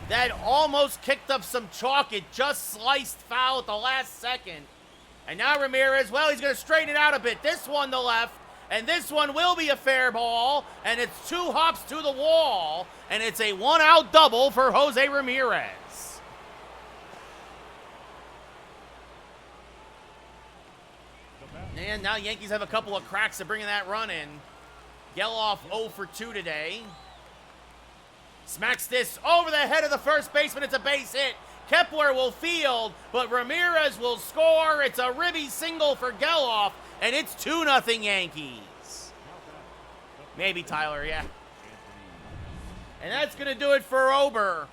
That almost kicked up some chalk. It just sliced foul at the last second. And now Ramirez, well, he's going to straighten it out a bit. This one to left, and this one will be a fair ball, and it's 2 hops to the wall, and it's a 1-out double for Jose Ramirez. And now Yankees have a couple of cracks at bringing that run in. Geloff 0 for 2 today. Smacks this over the head of the first baseman. It's a base hit. Kepler will field, but Ramirez will score. It's a ribby single for Geloff, and it's 2-0 Yankees. Maybe, Tyler, yeah. And that's going to do it for Ober.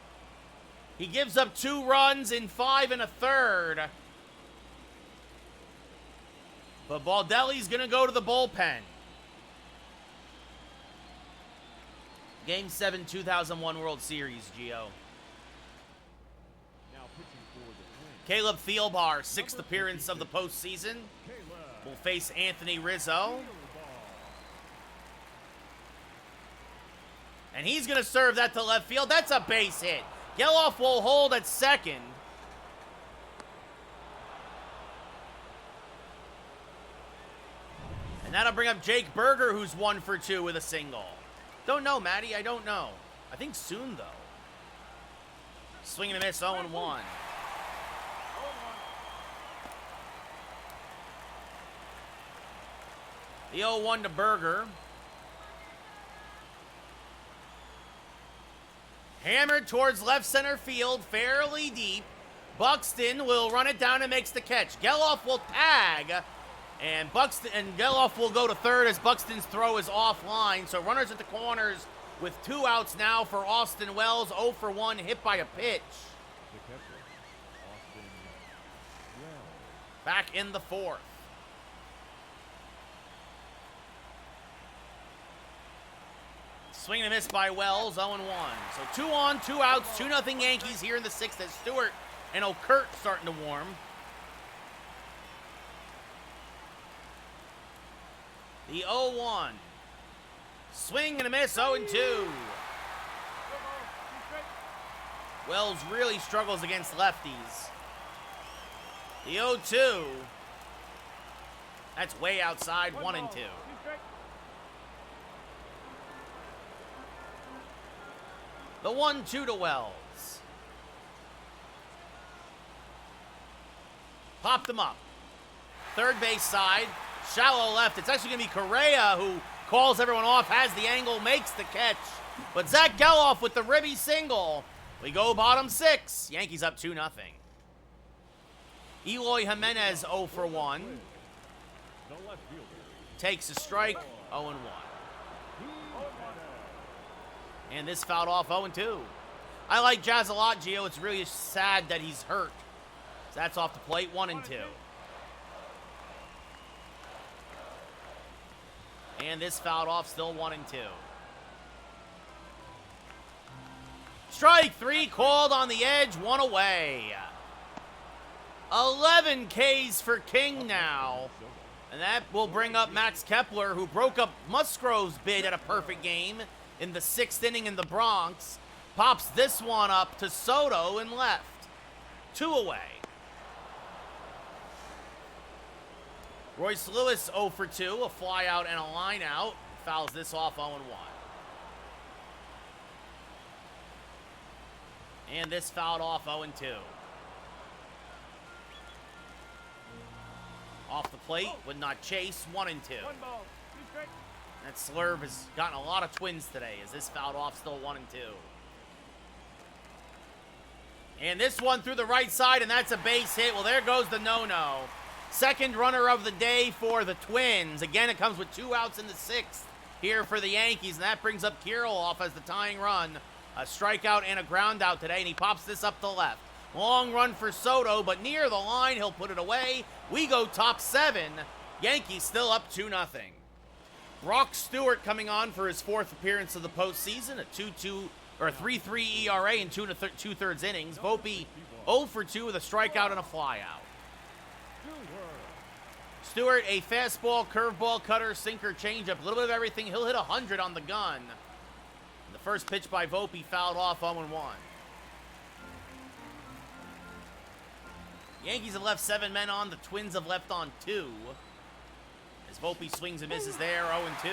He gives up 2 runs in 5 1/3. But Baldelli's going to go to the bullpen. Game 7, 2001 World Series, Gio. Now pitching for the Twins. Caleb Thielbar, 6th appearance of the postseason, will face Anthony Rizzo. And he's going to serve that to left field. That's a base hit. Geloff will hold at second. And that'll bring up Jake Berger, who's 1 for 2 with a single. Don't know, Matty. I don't know. I think soon, though. Swing and a miss, 0-1. The 0-1 to Berger. Hammered towards left center field, fairly deep. Buxton will run it down and makes the catch. Geloff will tag, and Geloff will go to third as Buxton's throw is offline. So runners at the corners with 2 outs now for Austin Wells. 0 for 1, hit by a pitch. The catcher, Austin Wells. Back in the 4th. Swing and a miss by Wells, 0-1. So 2 on, 2 outs, 2-0 Yankees here in the 6th as Stewart and Okert starting to warm. The 0-1. Swing and a miss, 0-2. Wells really struggles against lefties. The 0-2. That's way outside, 1-2. The 1-2 to Wells. Popped him up. Third base side, shallow left. It's actually going to be Correa who calls everyone off, has the angle, makes the catch. But Zach Geloff with the ribby single. We go bottom 6. Yankees up 2-0. Eloy Jimenez 0 for 1. The left fielder. Takes a strike, 0-1. And this fouled off 0-2. I like Jazz a lot, Gio. It's really sad that he's hurt. So that's off the plate, 1-2. And this fouled off, still 1-2. Strike 3 called on the edge, 1 away. 11 Ks for King now. And that will bring up Max Kepler, who broke up Musgrove's bid at a perfect game in the 6th inning in the Bronx. Pops this one up to Soto and left. 2 away. Royce Lewis 0 for 2, a fly out and a line out. Fouls this off 0 and 1. And this fouled off 0 and 2. Off the plate, would not chase, 1 and 2. 1 ball, 2 strikes. That slurve has gotten a lot of twins today as this fouled off, still 1 and 2. And this one through the right side, and that's a base hit. Well, there goes the no-no. Second runner of the day for the Twins. Again, it comes with 2 outs in the 6th here for the Yankees, and that brings up Kirilloff as the tying run. A strikeout and a ground out today, and he pops this up the left. Long run for Soto, but near the line, he'll put it away. We go top 7. Yankees still up 2-0. Brock Stewart coming on for his 4th appearance of the postseason, a 3.3 ERA in 2 2/3 innings. Volpe 0 for 2 with a strikeout and a flyout. Stewart, a fastball, curveball, cutter, sinker, changeup, a little bit of everything. He'll hit 100 on the gun. The first pitch by Volpe fouled off 0 and 1. Yankees have left 7 men on. The Twins have left on 2. As Volpe swings and misses there, 0 and 2.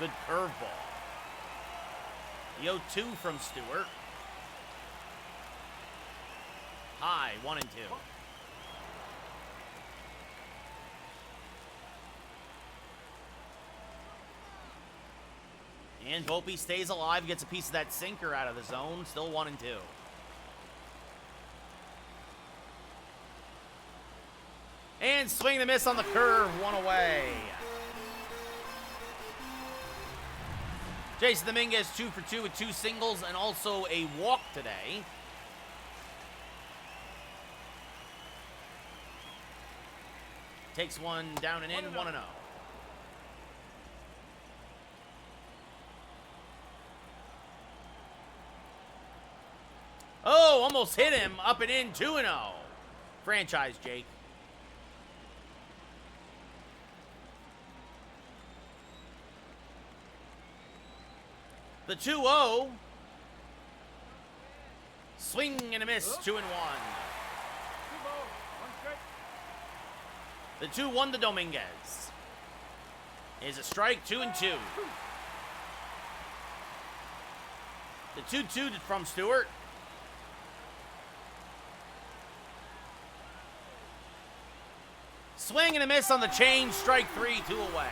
Good curveball. The 0-2 from Stewart. High, 1 and 2. And Volpe stays alive, gets a piece of that sinker out of the zone. Still 1 and 2. And swing the miss on the curve, 1 away. Jason Dominguez 2 for 2 with 2 singles and also a walk today. Takes one down and in, 1 and 0. Oh, almost hit him. Up and in, 2 and 0. Franchise, Jake. The 2-0. Swing and a miss, 2 and 1. 2 balls, 1 strike. The 2-1 to Dominguez. Is a strike, 2 and 2. The 2-2 from Stewart. Swing and a miss on the change, strike 3, 2 away.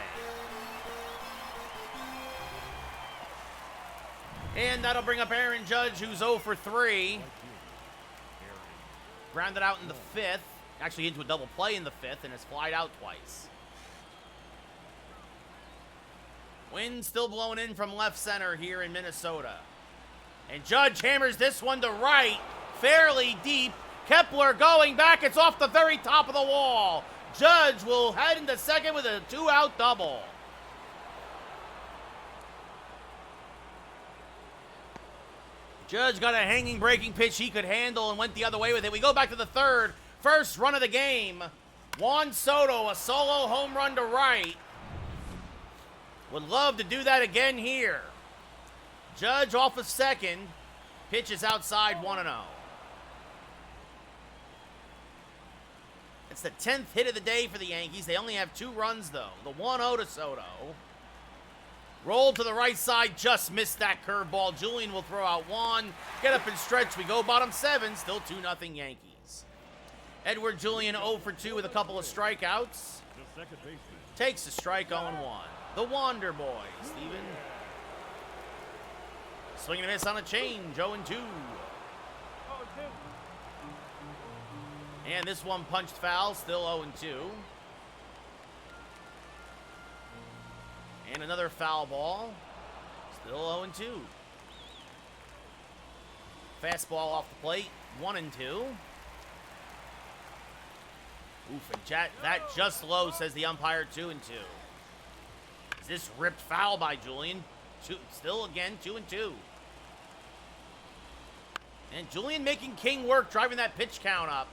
And that'll bring up Aaron Judge, who's 0 for 3. Grounded out in the 5th. Actually into a double play in the 5th and has flied out twice. Wind still blowing in from left center here in Minnesota. And Judge hammers this one to right, fairly deep. Kepler going back, it's off the very top of the wall. Judge will head into second with a 2-out double. Judge got a hanging breaking pitch he could handle and went the other way with it. We go back to the 3rd. First run of the game. Juan Soto, a solo home run to right. Would love to do that again here. Judge off of second. Pitches outside, 1-0. It's the 10th hit of the day for the Yankees. They only have 2 runs, though. The 1-0 to Soto. Rolled to the right side, just missed that curveball. Julian will throw out 1. Get up and stretch. We go bottom 7. Still 2-0 Yankees. Edward Julian 0 for 2 with a couple of strikeouts. The second baseman. Takes a strike 0 and 1. The Wander Boy, Steven. Swing and a miss on a change, 0 and 2. 0 and 2. And this one punched foul, still 0 and 2. And another foul ball, still 0 and 2. Fastball off the plate, 1 and 2. Oof, and that just low, says the umpire, 2 and 2. Is this ripped foul by Julian? Still again, 2 and 2. And Julian making King work, driving that pitch count up.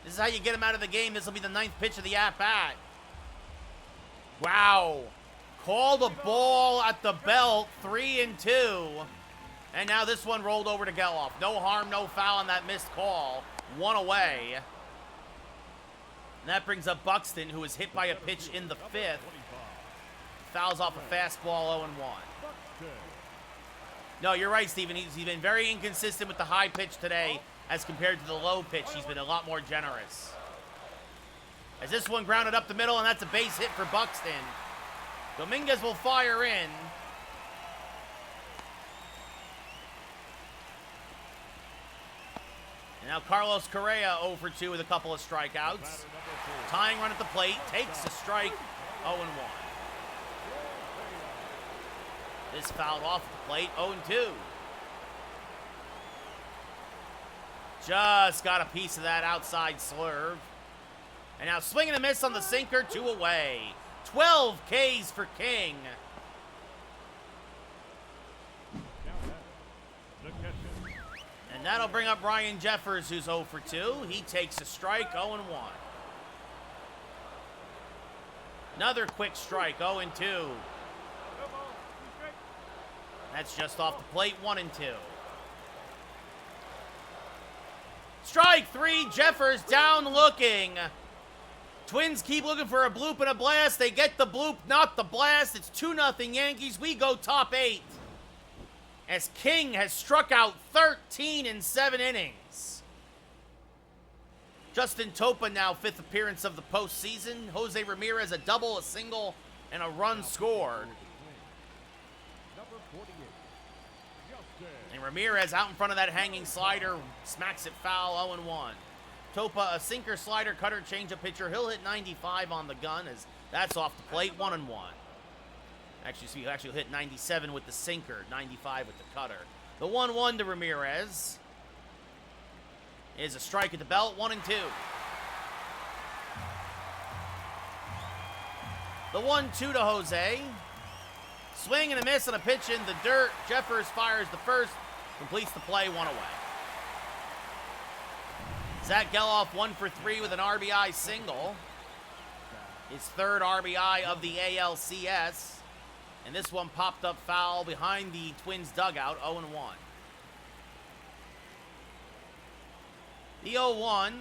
This is how you get him out of the game. This will be the 9th pitch of the at-bat. Wow. Called a ball at the belt, 3 and 2. And now this one rolled over to Geloff. No harm, no foul on that missed call. 1 away. And that brings up Buxton, who was hit by a pitch in the 5th. Fouls off a fastball, 0-1. No, you're right, Steven. He's been very inconsistent with the high pitch today as compared to the low pitch. He's been a lot more generous. As this one grounded up the middle, and that's a base hit for Buxton. Dominguez will fire in. And now Carlos Correa 0 for 2 with a couple of strikeouts. Tying run at the plate, takes a strike, 0-1. This fouled off at the plate, 0-2. Just got a piece of that outside slurve. And now swing and a miss on the sinker, 2 away. 12 Ks for King. And that'll bring up Ryan Jeffers, who's 0 for 2. He takes a strike, 0-1. Another quick strike, 0-2. That's just off the plate, 1-2. Strike 3, Jeffers down looking. Twins keep looking for a bloop and a blast. They get the bloop, not the blast. It's 2-0 Yankees. We go top 8. As King has struck out 13 in 7 innings. Justin Topa now 5th appearance of the postseason. Jose Ramirez a double, a single, and a run scored. And Ramirez out in front of that hanging slider, smacks it foul, 0-1. Topa, a sinker, slider, cutter, changeup pitcher. He'll hit 95 on the gun as that's off the plate, 1-1. Actually, he'll actually hit 97 with the sinker, 95 with the cutter. The 1-1 to Ramirez is a strike at the belt, 1-2. The 1-2 to Jose. Swing and a miss on a pitch in the dirt. Jeffers fires the first, completes the play, 1 away. Zach Geloff 1 for 3 with an RBI single. His 3rd RBI of the ALCS. And this one popped up foul behind the Twins dugout, 0-1. The 0-1.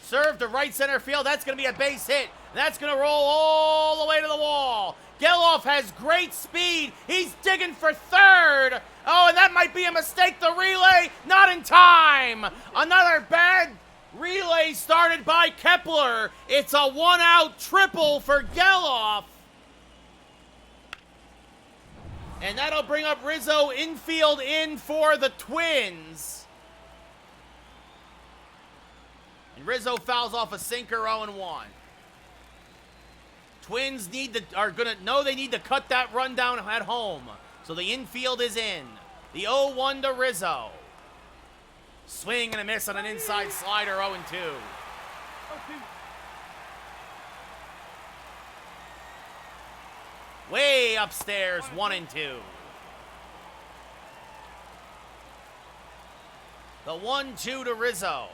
Serve to right center field. That's going to be a base hit. That's going to roll all the way to the wall. Geloff has great speed. He's digging for 3rd. Oh, and that might be a mistake. The relay, not in time. Another bad relay started by Kepler. It's a 1-out triple for Geloff. And that'll bring up Rizzo infield in for the Twins. And Rizzo fouls off a sinker, 0-1. Twins they need to cut that run down at home. So the infield is in. The 0-1 to Rizzo. Swing and a miss on an inside slider, 0-2. Way upstairs, 1-2. The 1-2 to Rizzo.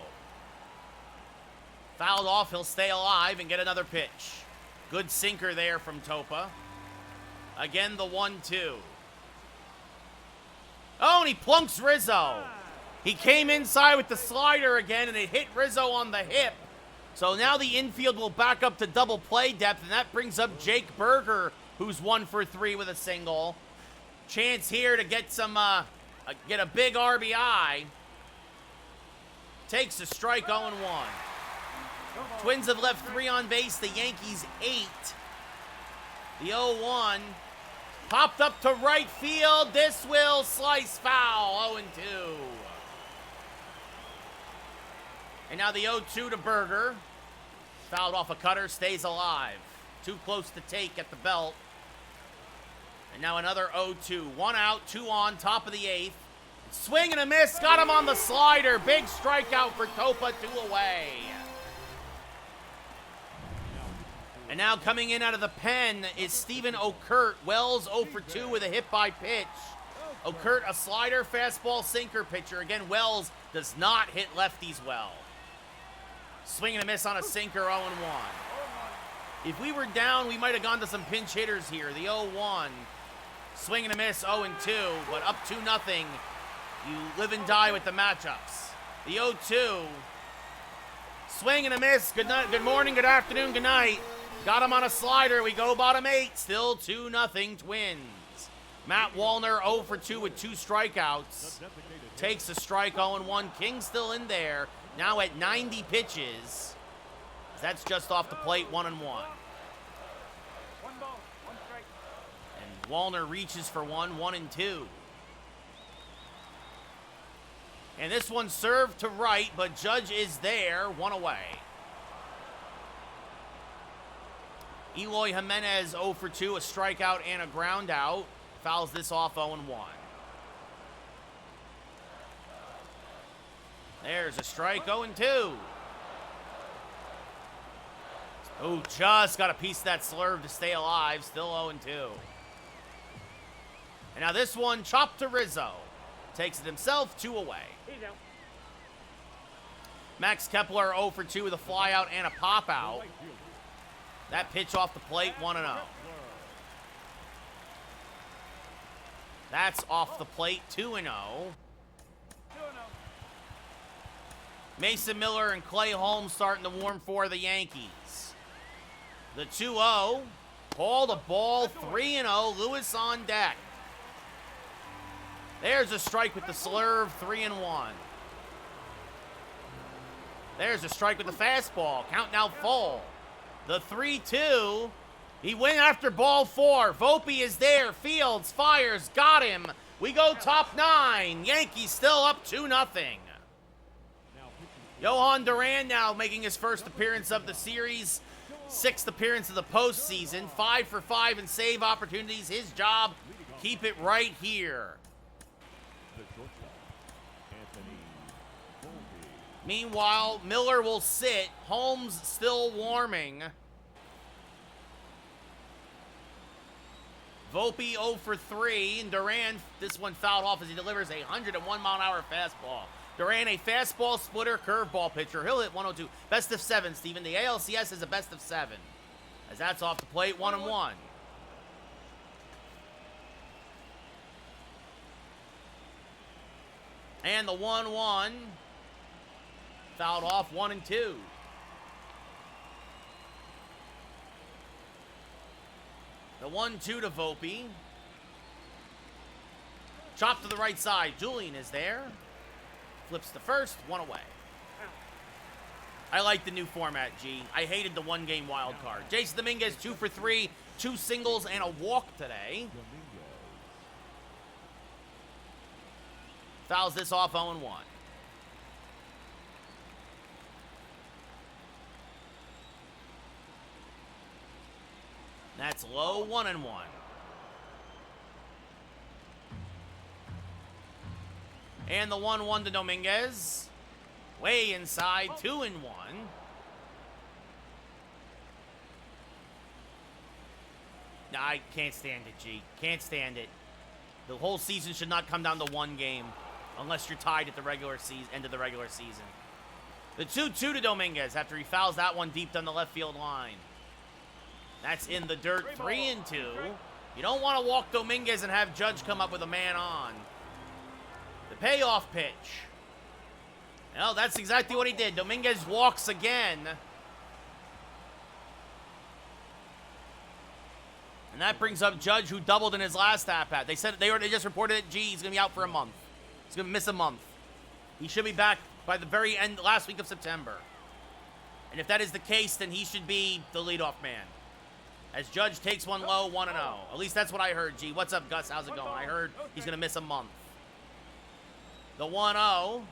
Fouled off, he'll stay alive and get another pitch. Good sinker there from Topa. Again, the 1-2. Oh, and he plunks Rizzo. He came inside with the slider again, and it hit Rizzo on the hip. So now the infield will back up to double play depth, and that brings up Jake Berger, who's 1 for 3 with a single. Chance here to get some, get a big RBI. Takes a strike, 0-1. Twins have left 3 on base, the Yankees 8. The 0-1 popped up to right field. This will slice foul, 0-2. And now the 0-2 to Berger. Fouled off a cutter, stays alive. Too close to take at the belt. And now another 0-2. 1 out, 2 on, top of the 8th. Swing and a miss, got him on the slider. Big strikeout for Topa, 2 away. And now coming in out of the pen is Steven Okert. Wells 0 for 2 with a hit by pitch. Okert, a slider, fastball, sinker pitcher. Again, Wells does not hit lefties well. Swing and a miss on a sinker, 0-1. If we were down, we might have gone to some pinch hitters here. The 0-1. Swing and a miss, 0-2. But up 2-0. You live and die with the matchups. The 0-2. Swing and a miss. Good night. Good morning, good afternoon, good night. Got him on a slider. We go bottom 8. Still 2-0 Twins. Matt Wallner 0 for 2 with 2 strikeouts. Takes a strike 0-1. King still in there. Now at 90 pitches. That's just off the plate, 1-1. 1 ball, 1 strike. And Wallner reaches for 1-2. And this one served to right, but Judge is there, 1 away. Eloy Jimenez 0 for 2, a strikeout and a ground out. Fouls this off 0-1. There's a strike, 0-2. Oh, just got a piece of that slurve to stay alive. Still 0-2. And now this one, chopped to Rizzo. Takes it himself, 2 away. He's out. Max Kepler 0 for 2 with a flyout and a pop out. That pitch off the plate, 1-0. That's off the plate, 2-0. 2-0. Mason Miller and Clay Holmes starting to warm for the Yankees. The 2-0. Paul the ball, 3-0. Lewis on deck. There's a strike with the slurve, 3-1. There's a strike with the fastball. Count now full. The 3-2. He went after ball 4. Volpe is there. Fields fires. Got him. We go top 9. Yankees still up 2-0. Johan Duran now making his first appearance of the series. 6th appearance of the postseason. 5 for 5 in save opportunities. His job, keep it right here. Meanwhile, Miller will sit. Holmes still warming. Volpe 0 for 3. And Duran, this one fouled off as he delivers a 101-mile-an-hour fastball. Duran, a fastball splitter curveball pitcher. He'll hit 102. Best of 7, Steven. The ALCS is a best of 7. As that's off the plate, 1-1. And the 1-1 fouled off, 1-2. The 1-2 to Volpe. Chop to the right side. Julian is there. Flips the first, 1 away. I like the new format, G. I hated the 1-game wild card. Jason Dominguez, 2 for 3, 2 singles and a walk today. Fouls this off, 0-1. That's low, 1-1. And the 1-1 to Dominguez. Way inside, 2-1. Nah, I can't stand it, G. Can't stand it. The whole season should not come down to 1 game unless you're tied at the end of the regular season. The 2-2 to Dominguez after he fouls that one deep down the left field line. That's in the dirt, 3-2. You don't want to walk Dominguez and have Judge come up with a man on. The payoff pitch. Well, that's exactly what he did. Dominguez walks again. And that brings up Judge, who doubled in his last at-bat. They said they just reported that, gee, he's going to be out for a month. He's going to miss a month. He should be back by the very end, last week of September. And if that is the case, then he should be the leadoff man. As Judge takes one low, 1-0. At least that's what I heard, G. What's up, Gus? How's it going? I heard he's going to miss a month. The 1-0.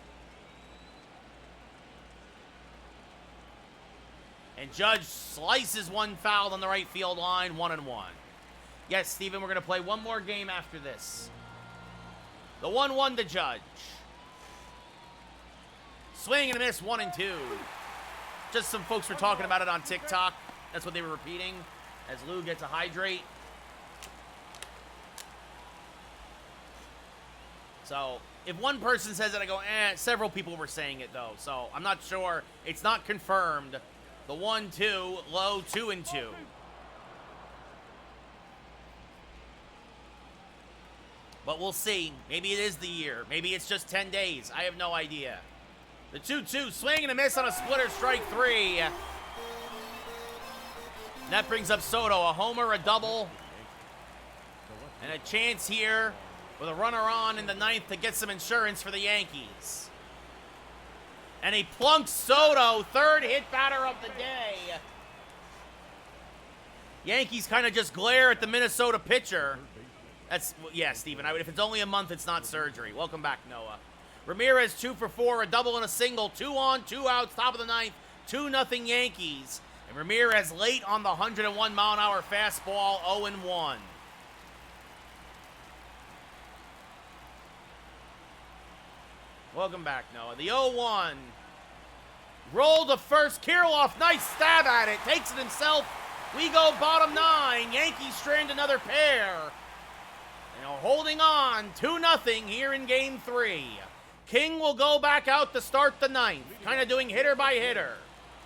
And Judge slices one foul on the right field line, 1-1. Yes, Steven, we're going to play one more game after this. The 1-1 to Judge. Swing and a miss, 1-2. Just some folks were talking about it on TikTok. That's what they were repeating as Lou gets a hydrate. So, if one person says it, I go, several people were saying it, though. So, I'm not sure. It's not confirmed. The 1-2, low, 2-2. But we'll see. Maybe it is the year. Maybe it's just 10 days. I have no idea. The 2-2, swing and a miss on a splitter, strike 3. That brings up Soto, a homer, a double, and a chance here with a runner on in the ninth to get some insurance for the Yankees. And he plunks Soto, third hit batter of the day. Yankees kind of just glare at the Minnesota pitcher. Yeah, Steven, if it's only a month, it's not surgery. Welcome back, Noah. Ramirez 2 for 4, a double and a single, 2 on, 2 outs, top of the ninth, 2-0 Yankees. And Ramirez late on the 101-mile-an-hour fastball, 0-1. Welcome back, Noah. The 0-1. Roll to first. Kirilloff, nice stab at it. Takes it himself. We go bottom 9. Yankees strand another pair. Holding on, 2-0 here in Game 3. King will go back out to start the ninth. Kind of doing hitter by hitter.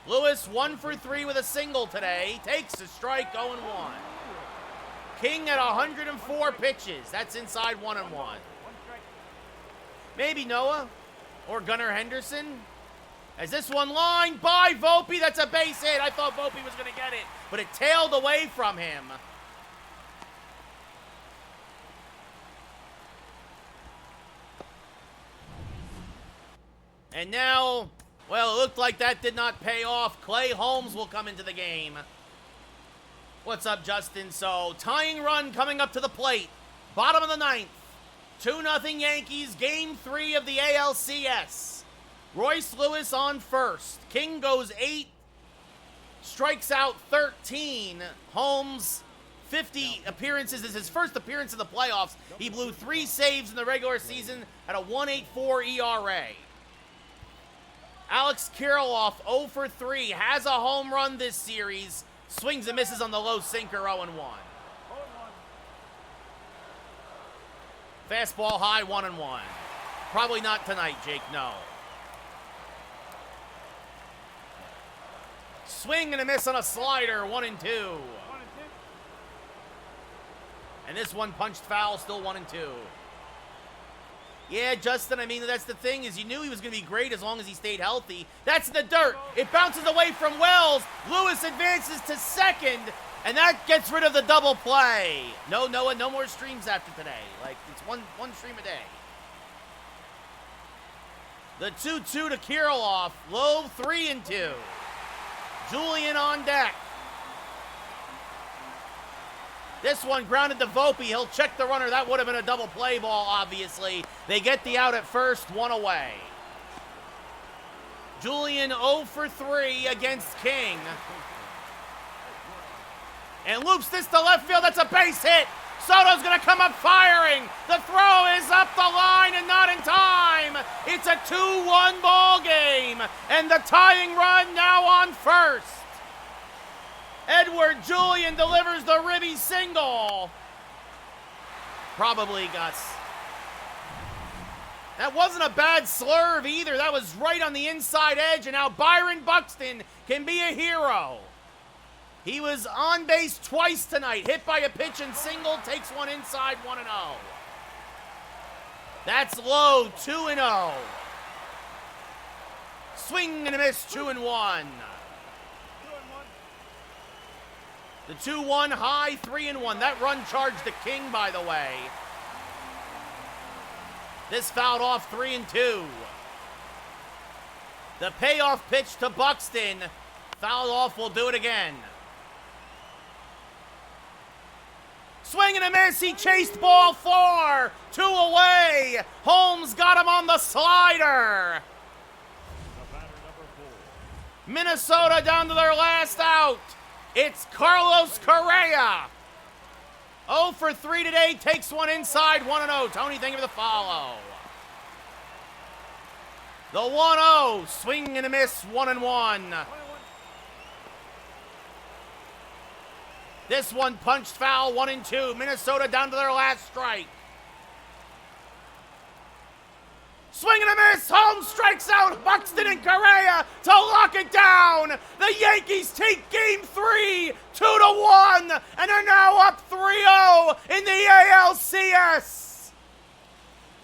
Lewis 1 for 3 with a single today. Takes a strike, 0-1. King at 104 pitches. That's inside 1-1. Maybe Noah or Gunnar Henderson. As this one lined by Volpe, that's a base hit. I thought Volpe was going to get it, but it tailed away from him. And now, well, it looked like that did not pay off. Clay Holmes will come into the game. What's up, Justin? So, tying run coming up to the plate. Bottom of the ninth. 2-0 Yankees, Game 3 of the ALCS. Royce Lewis on first. King goes 8, strikes out 13. Holmes, 50 appearances. This is his first appearance in the playoffs. He blew 3 saves in the regular season at a 1.84 ERA. Alex Kirilloff, 0 for 3, has a home run this series. Swings and misses on the low sinker, 0-1. Fastball high, 1-1. Probably not tonight, Jake, no. Swing and a miss on a slider, 1-2. And this one punched foul, still 1-2. Yeah, Justin, I mean, that's the thing, is you knew he was going to be great as long as he stayed healthy. That's in the dirt. It bounces away from Wells. Lewis advances to second, and that gets rid of the double play. No, Noah, no more streams after today. Like, it's one stream a day. The 2-2 to Kirilloff. Low, 3-2. Julian on deck. This one grounded to Volpe. He'll check the runner. That would have been a double play ball, obviously. They get the out at first, 1 away. Julian 0 for 3 against King. And loops this to left field. That's a base hit. Soto's going to come up firing. The throw is up the line and not in time. It's a 2-1 ball game. And the tying run now on first. Edward Julian delivers the ribby single. Probably, Gus. That wasn't a bad slurve either. That was right on the inside edge, and now Byron Buxton can be a hero. He was on base twice tonight. Hit by a pitch and single, takes one inside, 1-0. That's low, 2-0. Swing and a miss, 2-1. The 2-1 high, 3-1. That run charged the King, by the way. This fouled off, 3-2. The payoff pitch to Buxton. Fouled off, we'll do it again. Swing and a miss, he chased ball 4. 2 away. Holmes got him on the slider. Minnesota down to their last out. It's Carlos Correa. 0 for 3 today, takes one inside, 1-0. Tony, thank you for the follow. The 1-0, swing and a miss, 1-1. This one punched foul, 1-2. Minnesota down to their last strike. Swing and a miss, Holmes strikes out Buxton and Correa to lock it down. The Yankees take Game 3, 2-1, and are now up 3-0 in the ALCS.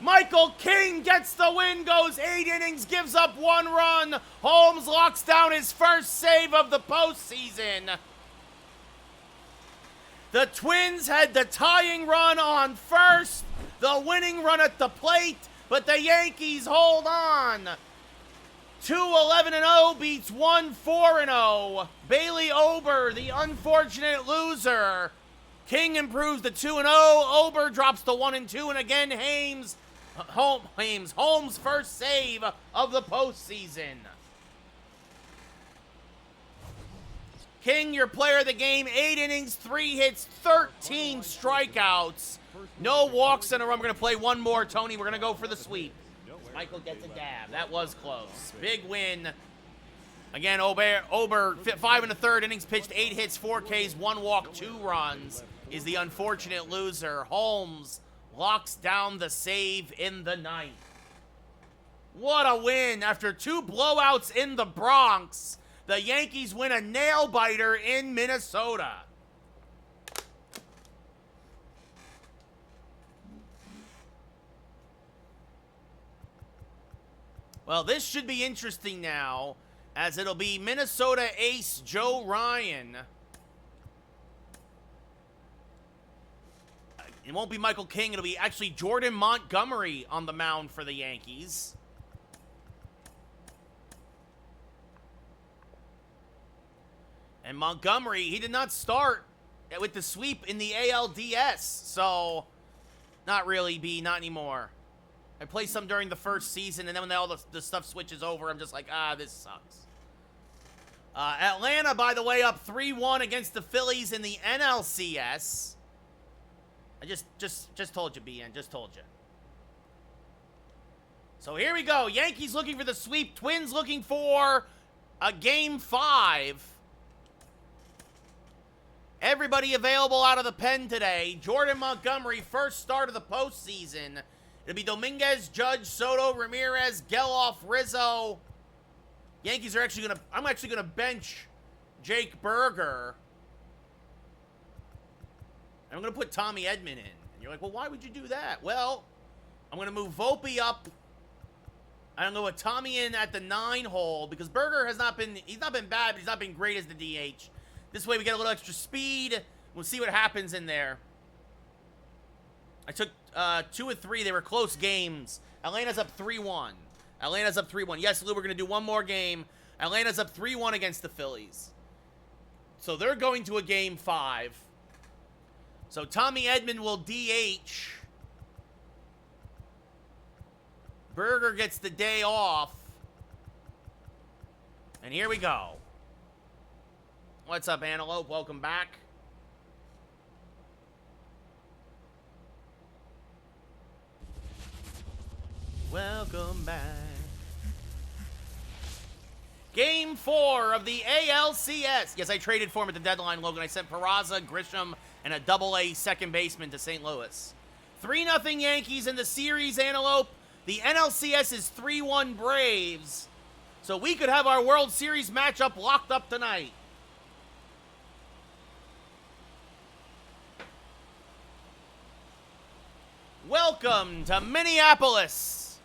Michael King gets the win, goes 8 innings, gives up 1 run. Holmes locks down his first save of the postseason. The Twins had the tying run on first, the winning run at the plate, but the Yankees hold on. 2-11-0 beats 1-4-0. Bailey Ober, the unfortunate loser. King improves to 2-0. Ober drops to 1-2, and again Holmes' first save of the postseason. King, your player of the game, 8 innings, 3 hits, 13 strikeouts. No walks in a row. We're going to play one more, Tony. We're going to go for the sweep. Michael gets a dab. That was close. Big win. Again, Ober 5 1/3 innings pitched, 8 hits, 4 Ks, 1 walk, 2 runs, is the unfortunate loser. Holmes locks down the save in the ninth. What a win. After 2 blowouts in the Bronx, the Yankees win a nail-biter in Minnesota. Well, this should be interesting now, as it'll be Minnesota ace Joe Ryan. It won't be Michael King. It'll be actually Jordan Montgomery on the mound for the Yankees. And Montgomery, he did not start with the sweep in the ALDS, so not anymore. I played some during the first season, and then when all the stuff switches over, I'm just like, this sucks. Atlanta, by the way, up 3-1 against the Phillies in the NLCS. I just told you, BN, just told you. So here we go. Yankees looking for the sweep. Twins looking for a Game 5. Everybody available out of the pen today. Jordan Montgomery, first start of the postseason. It'll be Dominguez, Judge, Soto, Ramirez, Geloff, Rizzo. Yankees are I'm actually gonna bench Jake Berger. And I'm gonna put Tommy Edman in. And you're like, well, why would you do that? Well, I'm gonna move Volpe up. I'm gonna put Tommy in at the 9 hole because Berger he's not been bad, but he's not been great as the DH. This way we get a little extra speed. We'll see what happens in there. I took 2 of 3. They were close games. Atlanta's up 3-1. Yes, Lou, we're going to do one more game. Atlanta's up 3-1 against the Phillies. So they're going to a Game 5. So Tommy Edman will DH. Berger gets the day off. And here we go. What's up, Antelope? Welcome back. Welcome back. Game 4 of the ALCS. Yes, I traded for him at the deadline, Logan. I sent Peraza, Grisham, and a double-A second baseman to St. Louis. 3-0 Yankees in the series, Antelope. The NLCS is 3-1 Braves. So we could have our World Series matchup locked up tonight. Welcome to Minneapolis.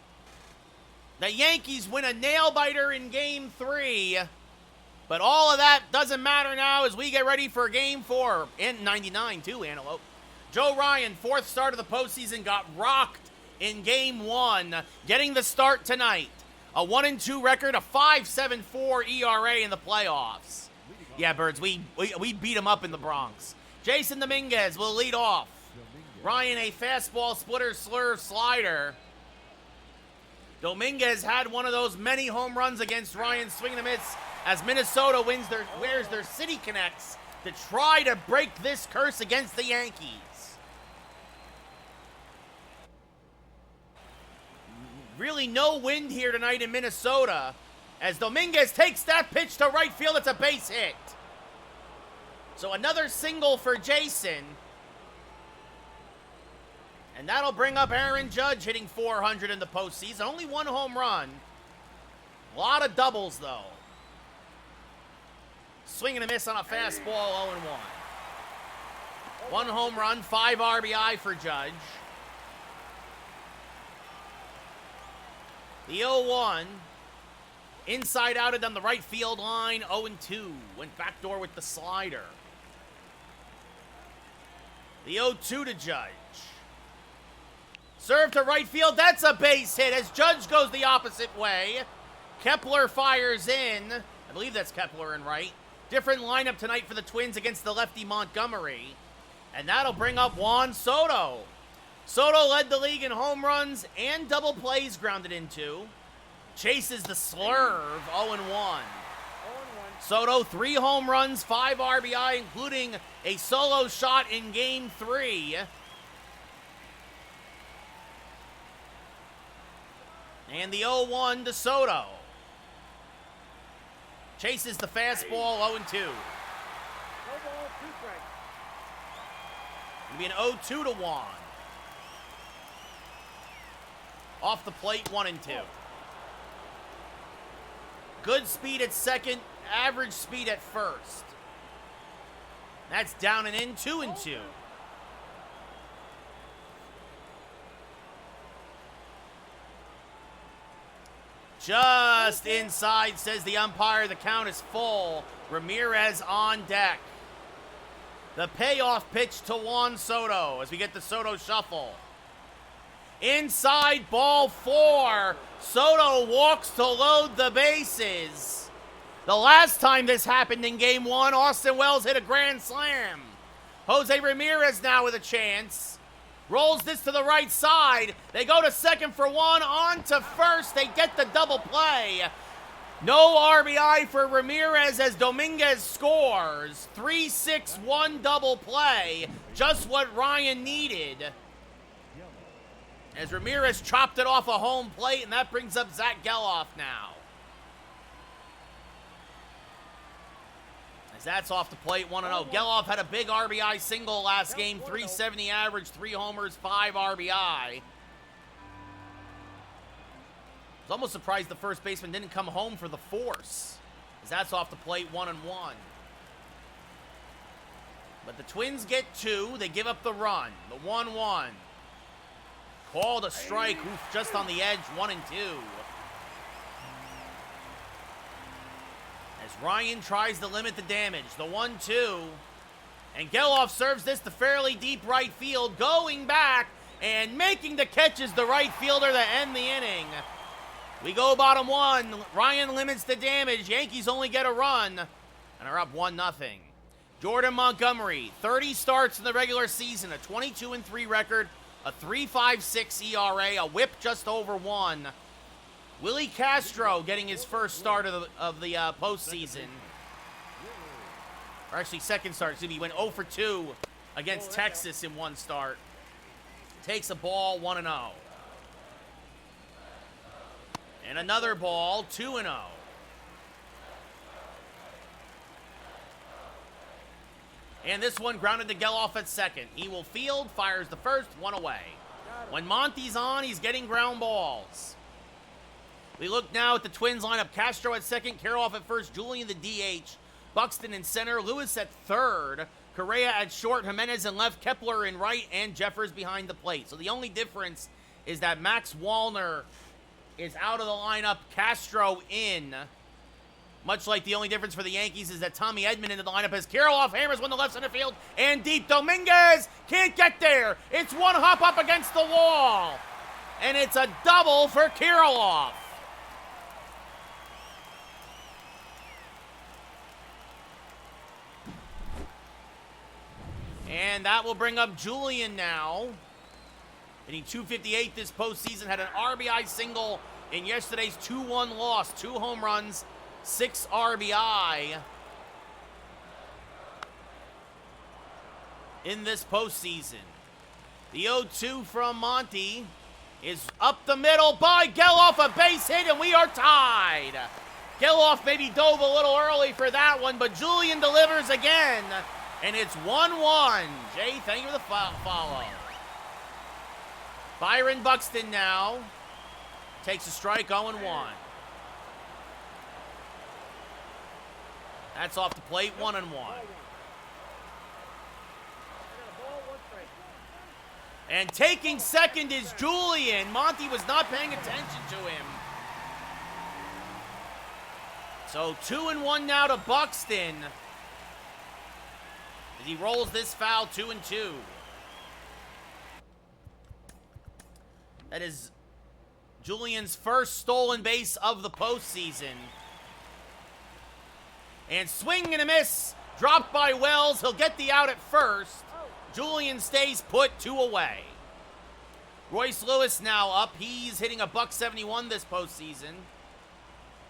The Yankees win a nail-biter in Game 3. But all of that doesn't matter now as we get ready for Game 4. And 99, too, Antelope. Joe Ryan, 4th start of the postseason, got rocked in Game 1, getting the start tonight. A 1-2 record, a 5.74 ERA in the playoffs. Yeah, Birds, we beat him up in the Bronx. Jason Dominguez will lead off. Ryan, a fastball, splitter, slur, slider. Dominguez had one of those many home runs against Ryan, swing and a miss, as Minnesota wears their City Connects to try to break this curse against the Yankees. Really no wind here tonight in Minnesota, as Dominguez takes that pitch to right field. It's a base hit. So another single for Jason. And that'll bring up Aaron Judge hitting 400 in the postseason. Only 1 home run. A lot of doubles, though. Swing and a miss on a fastball, 0-1. 1 home run, 5 RBI for Judge. The 0-1. Inside outed on the right field line. 0-2. Went backdoor with the slider. The 0-2 to Judge. Serve to right field. That's a base hit as Judge goes the opposite way. Kepler fires in. I believe that's Kepler in right. Different lineup tonight for the Twins against the lefty Montgomery. And that'll bring up Juan Soto. Soto led the league in home runs and double plays grounded into. Chases the slurve, 0-1. 0-1. Soto, 3 home runs, 5 RBI, including a solo shot in Game 3. And the 0-1 to Soto. Chases the fastball, 0-2. No ball, 2 strikes. It'll be an 0-2 to Juan. Off the plate, 1-2. Good speed at second, average speed at first. That's down and in, 2-2. Just inside, says the umpire. The count is full. Ramirez on deck. The payoff pitch to Juan Soto as we get the Soto shuffle. Inside, ball 4. Soto walks to load the bases. The last time this happened in Game 1, Austin Wells hit a grand slam. Jose Ramirez now with a chance. Rolls this to the right side. They go to second for 1, on to first. They get the double play. No RBI for Ramirez as Dominguez scores. 3-6-1 double play. Just what Ryan needed. As Ramirez chopped it off a home plate, and that brings up Zach Geloff now. As that's off the plate, 1-0. Geloff had a big RBI single last game, 370 average, 3 homers, 5 RBI. I was almost surprised the first baseman didn't come home for the force. As that's off the plate, 1-1. But the Twins get 2. They give up the run. The 1-1. Called a strike, oof, just on the edge, 1-2. As Ryan tries to limit the damage, the 1-2. And Geloff serves this to fairly deep right field, going back and making the catch is the right fielder to end the inning. We go bottom 1. Ryan limits the damage. Yankees only get a run and are up 1-0. Jordan Montgomery, 30 starts in the regular season, a 22-3 record, a 3.56 ERA, a whip just over 1. Willie Castro getting his first start of the postseason. Or actually, second start. Excuse me. He went 0 for 2 against Texas in one start. Takes a ball, 1-0. And another ball, 2-0. And this one grounded to Geloff at second. He will field, fires the first, 1 away. When Monty's on, he's getting ground balls. We look now at the Twins lineup. Castro at second, Kirilloff at first, Julian the DH, Buxton in center, Lewis at third, Correa at short, Jimenez in left, Kepler in right, and Jeffers behind the plate. So the only difference is that Max Wallner is out of the lineup, Castro in. Much like the only difference for the Yankees is that Tommy Edman into the lineup as Kirilloff hammers one to left center field and deep. Dominguez can't get there. It's one hop up against the wall. And it's a double for Kirilloff. And that will bring up Julian now. Hitting .258 this postseason. Had an RBI single in yesterday's 2-1 loss. 2 home runs, 6 RBI in this postseason. The 0-2 from Monty is up the middle by Geloff, a base hit, and we are tied. Geloff maybe dove a little early for that one, but Julian delivers again, and it's 1-1. Jay, thank you for the follow. Byron Buxton now takes a strike, 0-1. That's off the plate, 1-1. And taking second is Julian. Monty was not paying attention to him. So 2-1 now to Buxton. As he rolls this foul, 2-2. That is Julian's first stolen base of the postseason. And swing and a miss. Dropped by Wells. He'll get the out at first. Julian stays put, 2 away. Royce Lewis now up. He's hitting a .171 this postseason.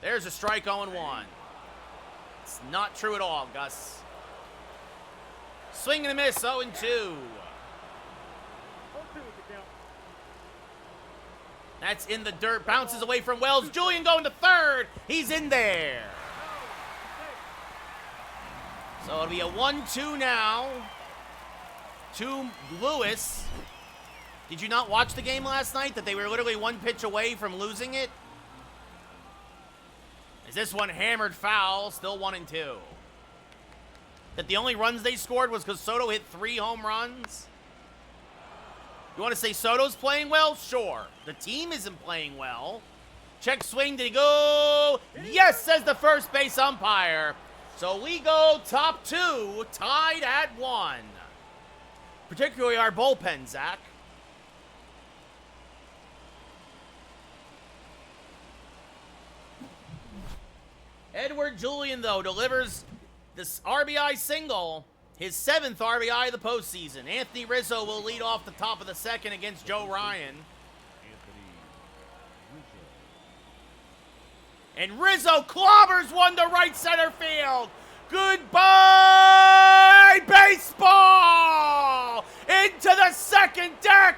There's a strike, 0-1. It's not true at all, Gus. Swing and a miss, 0-2. 0-2 with the count. That's in the dirt. Bounces away from Wells. Julian going to third. He's in there. So it'll be a 1-2 now to Lewis. Did you not watch the game last night that they were literally 1 pitch away from losing it? Is this one hammered foul? Still 1-2. That the only runs they scored was because Soto hit 3 home runs? You want to say Soto's playing well? Sure. The team isn't playing well. Check swing. Did he go? Yes, says the first base umpire. So we go top 2, tied at 1. Particularly our bullpen, Zach. Edward Julian, though, delivers this RBI single, his 7th RBI of the postseason. Anthony Rizzo will lead off the top of the second against Joe Ryan. And Rizzo clobbers one to right center field. Goodbye, baseball! Into the second deck!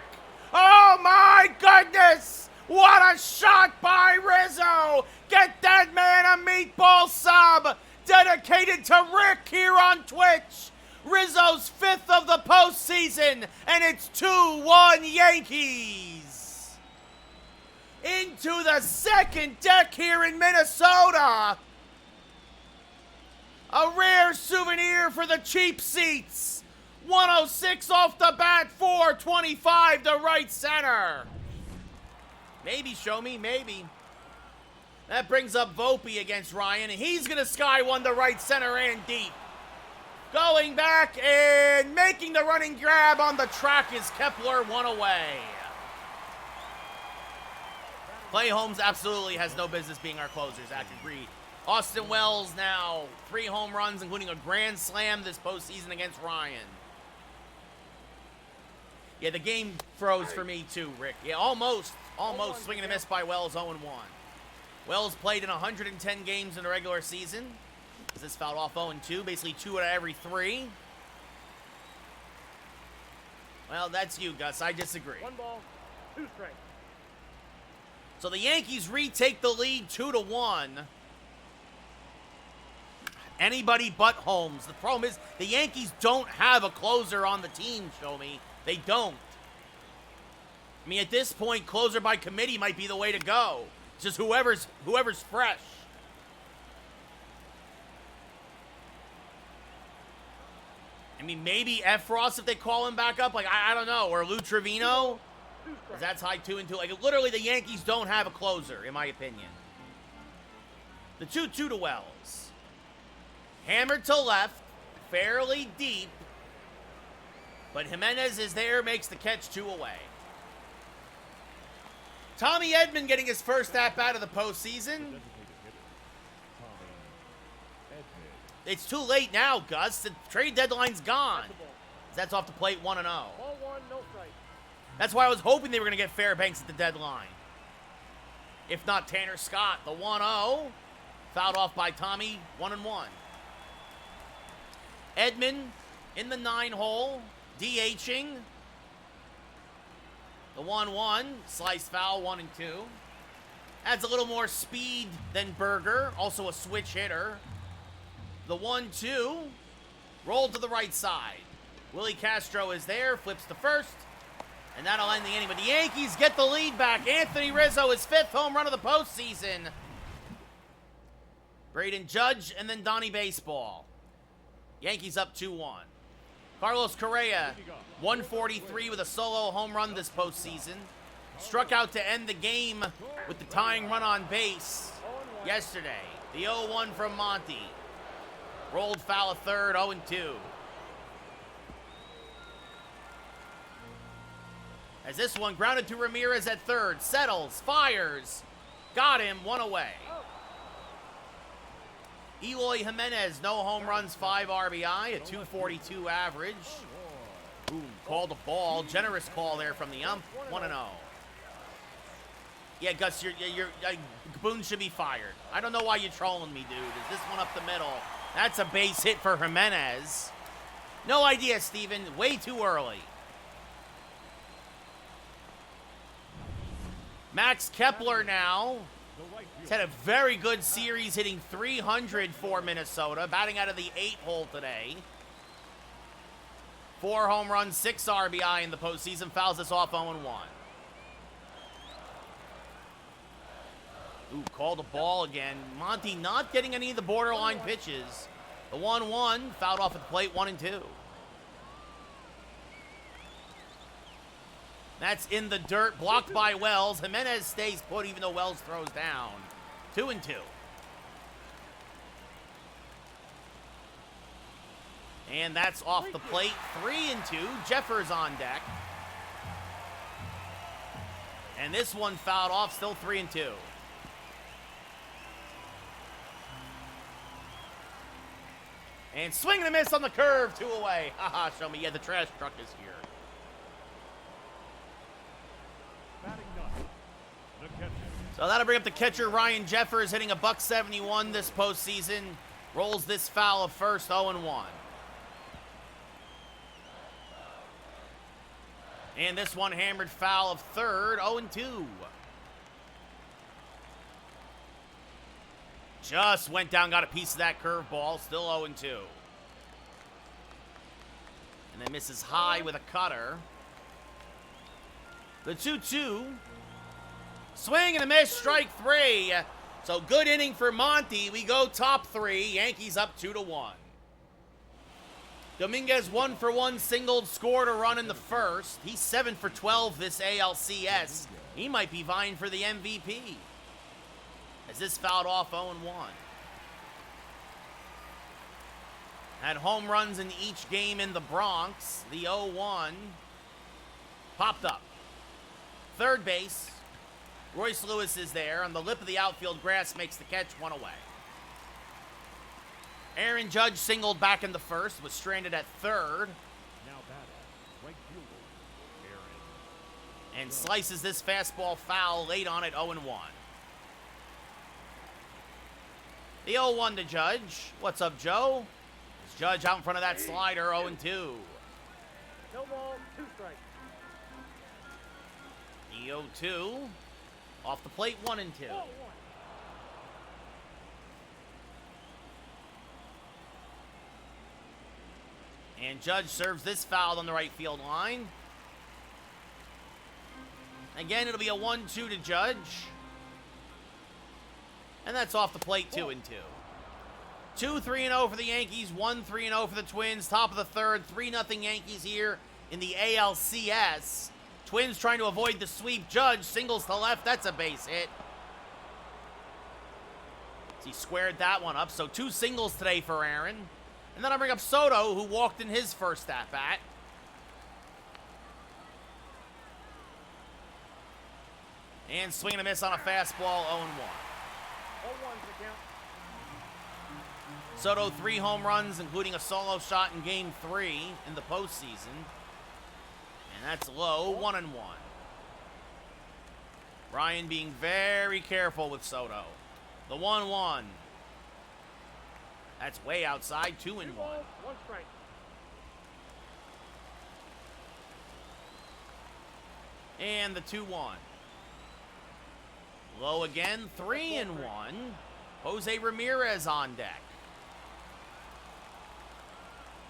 Oh my goodness! What a shot by Rizzo! Get that man a meatball sub! Dedicated to Rick here on Twitch! Rizzo's 5th of the postseason, and it's 2-1 Yankees! Into the second deck here in Minnesota! A rare souvenir for the cheap seats! 106 off the bat, 425 to right center! Maybe, show me, maybe. That brings up Volpe against Ryan, and he's going to sky one to right center and deep. Going back and making the running grab on the track is Kepler, 1 away. Clay Holmes absolutely has no business being our closer, Zach, agreed. Austin Wells now 3 home runs, including a grand slam this postseason against Ryan. Yeah, the game froze for me too, Rick. Yeah, almost swing and a miss by Wells, 0-1. Wells played in 110 games in the regular season. This fouled off 0-2, basically 2 out of every 3. Well, that's you, Gus. I disagree. 1 ball, 2 strikes. So the Yankees retake the lead 2-1. Anybody but Holmes. The problem is the Yankees don't have a closer on the team, show me. They don't. I mean, at this point, closer by committee might be the way to go. It's just whoever's fresh. I mean, maybe Efros if they call him back up. Like, I don't know. Or Lou Trevino. That's high 2-2. Like, literally, the Yankees don't have a closer, in my opinion. The 2-2 to Wells. Hammered to left. Fairly deep. But Jimenez is there, makes the catch, 2 away. Tommy Edman getting his first at-bat of the postseason. It's too late now, Gus. The trade deadline's gone. That's off the plate, 1-0. Ball 1, no strike. That's why I was hoping they were going to get Fairbanks at the deadline. If not Tanner Scott, the 1-0. Fouled off by Tommy, 1-1. Edman in the 9-hole, DHing. The 1-1, slice foul, 1-2. Adds a little more speed than Berger, also a switch hitter. The 1-2, rolled to the right side. Willie Castro is there, flips to first, and that'll end the inning. But the Yankees get the lead back. Anthony Rizzo, his 5th home run of the postseason. Braden Judge, and then Donnie Baseball. Yankees up 2-1. Carlos Correa, 143 with a solo home run this postseason. Struck out to end the game with the tying run on base yesterday. The 0-1 from Monty. Rolled foul of third, 0-2. As this one grounded to Ramirez at third. Settles, fires. Got him, one away. Eloy Jimenez, no home runs, 5 RBI, a 242 average. Ooh, called a ball. Generous call there from the ump. 1-0. Yeah, Gus, Boone should be fired. I don't know why you're trolling me, dude. Is this one up the middle? That's a base hit for Jimenez. No idea, Steven. Way too early. Max Kepler now. He's had a very good series, hitting 300 for Minnesota, batting out of the 8-hole today. 4 home runs, 6 RBI in the postseason. Fouls us off 0-1. Ooh, called a ball again. Monty not getting any of the borderline pitches. The 1-1, fouled off at the plate, 1-2. That's in the dirt, blocked by Wells. Jimenez stays put even though Wells throws down. 2-2. And that's off the plate, 3-2. Jeffers on deck. And this one fouled off, still 3-2. And swing and a miss on the curve, 2 away. Haha, show me. Yeah, the trash truck is here. So that'll bring up the catcher, Ryan Jeffers, hitting a .171 this postseason. Rolls this foul of first, 0-1. And this one hammered foul of third, 0-2. Just went down, got a piece of that curveball, still 0-2. And then misses high with a cutter. The 2-2. Swing and a miss, strike 3. So good inning for Monty. We go top 3. Yankees up 2-1. Dominguez 1-for-1 singled, scored a run in the first. He's 7 for 12 this ALCS. He might be vying for the MVP. As this fouled off 0-1. Had home runs in each game in the Bronx. The 0-1 popped up. Third base. Royce Lewis is there. On the lip of the outfield grass, makes the catch, 1 away. Aaron Judge singled back in the first, was stranded at third. Now batting, right fielder, Aaron. And slices this fastball foul late on it, 0-1. The 0-1 to Judge. What's up, Joe? Is Judge out in front of that slider, 0-2. No ball, 2 strikes. The 0-2. Off the plate, 1-2. 0-1. And Judge serves this foul on the right field line. Again, it'll be a 1-2 to Judge. And that's off the plate, 2-2. 2-3-0 for the Yankees, 1-3-0 for the Twins. Top of the third, 3-0 Yankees here in the ALCS. Twins trying to avoid the sweep. Judge singles to left. That's a base hit. He squared that one up. So 2 singles today for Aaron. And then I bring up Soto, who walked in his first at-bat. And swing and a miss on a fastball, 0-1. 0-1 the count. Soto 3 home runs, including a solo shot in Game 3 in the postseason. And that's low, 1-1. Ryan being very careful with Soto. The 1-1. That's way outside, 2-1. 2 balls, 1 strike. And the 2-1. Low again, 3-1. Jose Ramirez on deck.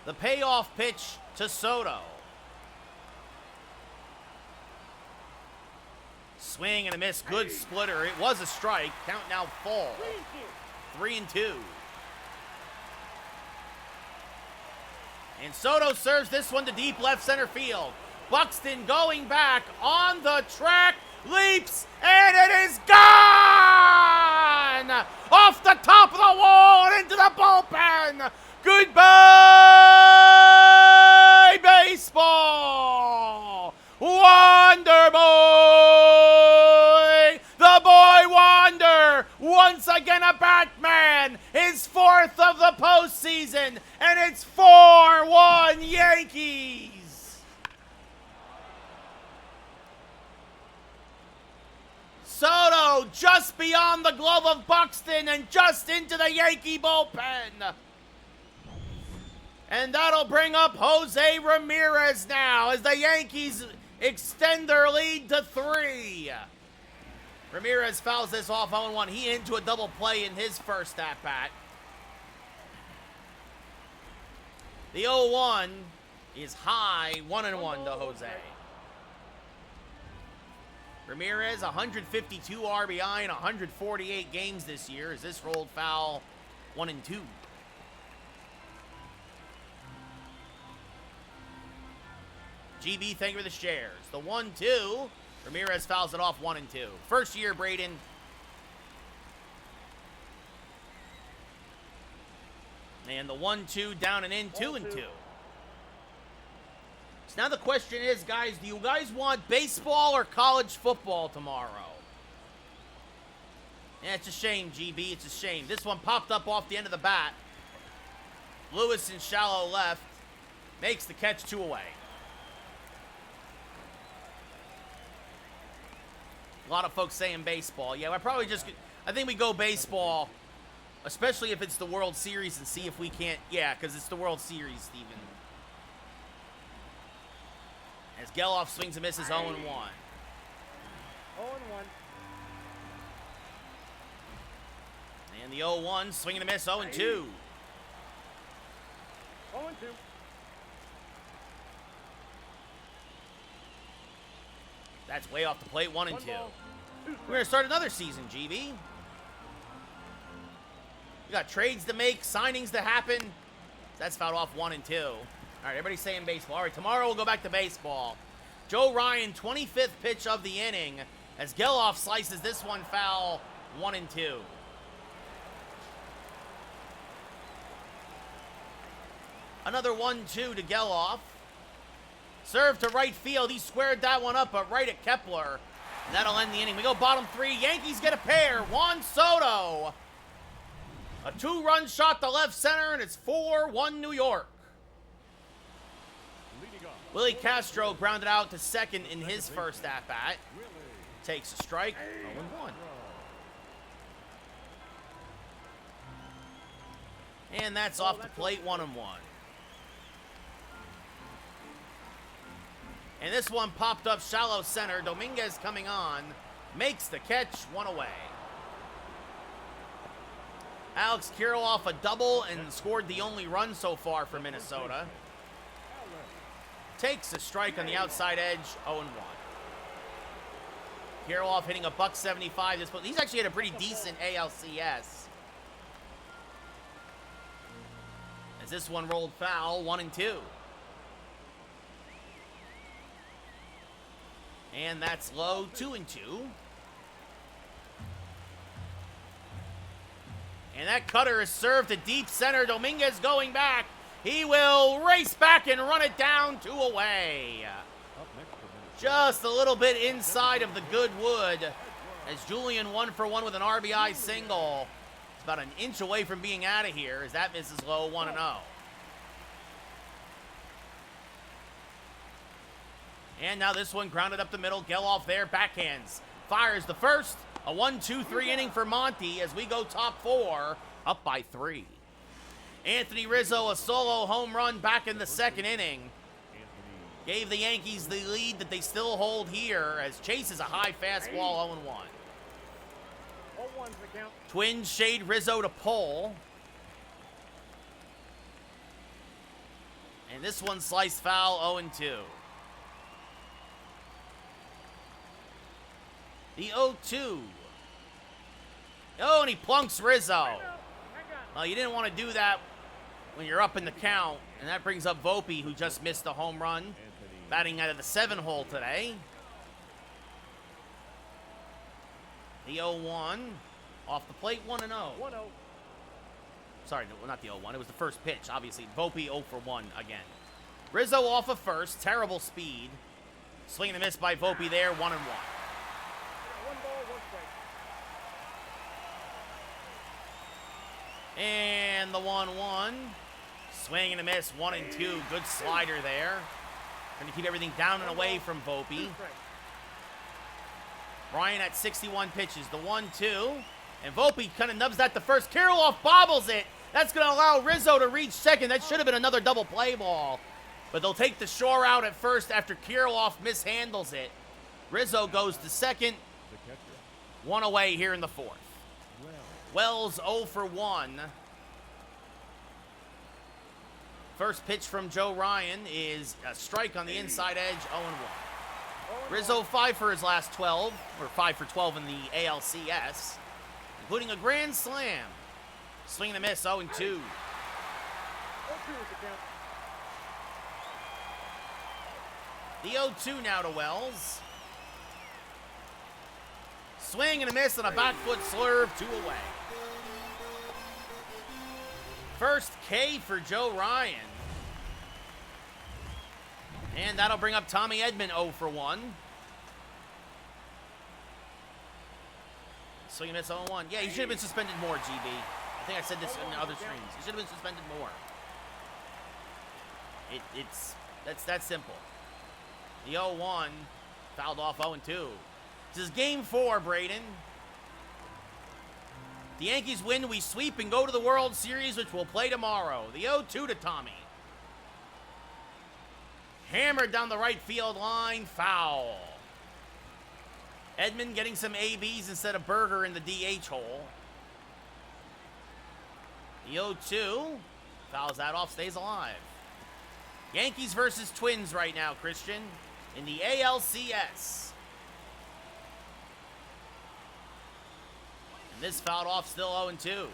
The payoff pitch to Soto. Swing and a miss, good splitter. It was a strike. Count now full. 3-2. And Soto serves this one to deep left center field. Buxton going back on the track, leaps, and it is gone! Off the top of Once again, a Batman. His 4th of the postseason. And it's 4-1 Yankees. Soto just beyond the glove of Buxton and just into the Yankee bullpen. And that'll bring up Jose Ramirez now as the Yankees extend their lead to 3. Ramirez fouls this off 0-1. He into a double play in his first at-bat. The 0-1 is high, 1-1 to Jose. Ramirez, 152 RBI in 148 games this year as this rolled foul 1-2. GB, thank you for the shares. The 1-2, Ramirez fouls it off 1-2. First year, Braden. And the 1-2 down and in, 2-2. So now the question is, guys, do you guys want baseball or college football tomorrow? Yeah, it's a shame, GB. It's a shame. This one popped up off the end of the bat. Lewis in shallow left. Makes the catch 2 away. A lot of folks saying baseball. Yeah, I think we go baseball, especially if it's the World Series, and see if we can't. Yeah, because it's the World Series, Steven. As Geloff swings and misses 0-1. 0-1. And the 0-1, swing and a miss, 0-2. 0-2. That's way off the plate, 1-2. 1 ball, 2 We're going to start another season, GB. We got trades to make, signings to happen. That's fouled off 1-2. All right, everybody's saying baseball. All right, tomorrow we'll go back to baseball. Joe Ryan, 25th pitch of the inning, as Geloff slices this one foul, 1-2. Another 1-2 to Geloff. Serve to right field. He squared that one up, but right at Kepler. And that'll end the inning. We go bottom 3. Yankees get a pair. Juan Soto. A 2-run shot to left center, and it's 4-1 New York. Willie Castro grounded out to second in his first at-bat. Takes a strike, 0-1. And that's off the plate, 1-1. And this one popped up shallow center. Dominguez coming on. Makes the catch, 1 away. Alex Kirilloff a double and scored the only run so far for Minnesota. Takes a strike on the outside edge, 0-1. Kirilloff hitting a $175. He's actually had a pretty decent ALCS. As this one rolled foul, 1-2. And that's low, 2-2. And that cutter is served to deep center. Dominguez going back. He will race back and run it down, 2 away. Just a little bit inside of the good wood as Julian 1 for 1 with an RBI single. It's about an inch away from being out of here as that misses low, 1-0. And now this one grounded up the middle. Geloff there, backhands. Fires the first. A 1-2-3 inning for Monty as we go top 4, up by 3. Anthony Rizzo, a solo home run back in the second inning. Gave the Yankees the lead that they still hold here as chases a high fastball, 0-1. 0-1's the count. Twins shade Rizzo to pull. And this one sliced foul, 0-2. The 0-2. Oh, and he plunks Rizzo. Well, you didn't want to do that when you're up in the count. And that brings up Volpe, who just missed a home run. Batting out of the 7-hole today. The 0-1. Off the plate, 1-0. 1-0. Sorry, no, not the 0-1. It was the first pitch, obviously. Volpe 0 for 1 again. Rizzo off of first. Terrible speed. Swing and a miss by Volpe there, 1-1. 1 ball, 1 strike. And the 1-1. Swing and a miss, 1 and 2. Good slider there. Trying to keep everything down and away from Volpe. Ryan at 61 pitches. The 1-2. And Volpe kind of nubs that to first. Kirilloff bobbles it. That's going to allow Rizzo to reach second. That should have been another double play ball. But they'll take the shore out at first after Kirilloff mishandles it. Rizzo goes to second. One away here in the fourth. Wells 0 for 1. First pitch from Joe Ryan is a strike on the inside edge, 0-1. Rizzo 5 for his last 12, or 5 for 12 in the ALCS, including a grand slam. Swing and a miss, 0-2. The 0-2 now to Wells. Swing and a miss on a back foot slurve, 2 away. First K for Joe Ryan. And that'll bring up Tommy Edman 0 for 1. Swing and miss 0-1. Yeah, he should have been suspended more, GB. I think I said this in other streams. He should have been suspended more. That's that simple. The 0-1 fouled off 0-2. This is game 4, Braden. The Yankees win, we sweep and go to the World Series, which we'll play tomorrow. The 0-2 to Tommy. Hammered down the right field line, foul. Edman getting some ABs instead of Berger in the DH hole. The 0-2 fouls that off, stays alive. Yankees versus Twins right now, Christian, in the ALCS. And this fouled off, still 0-2.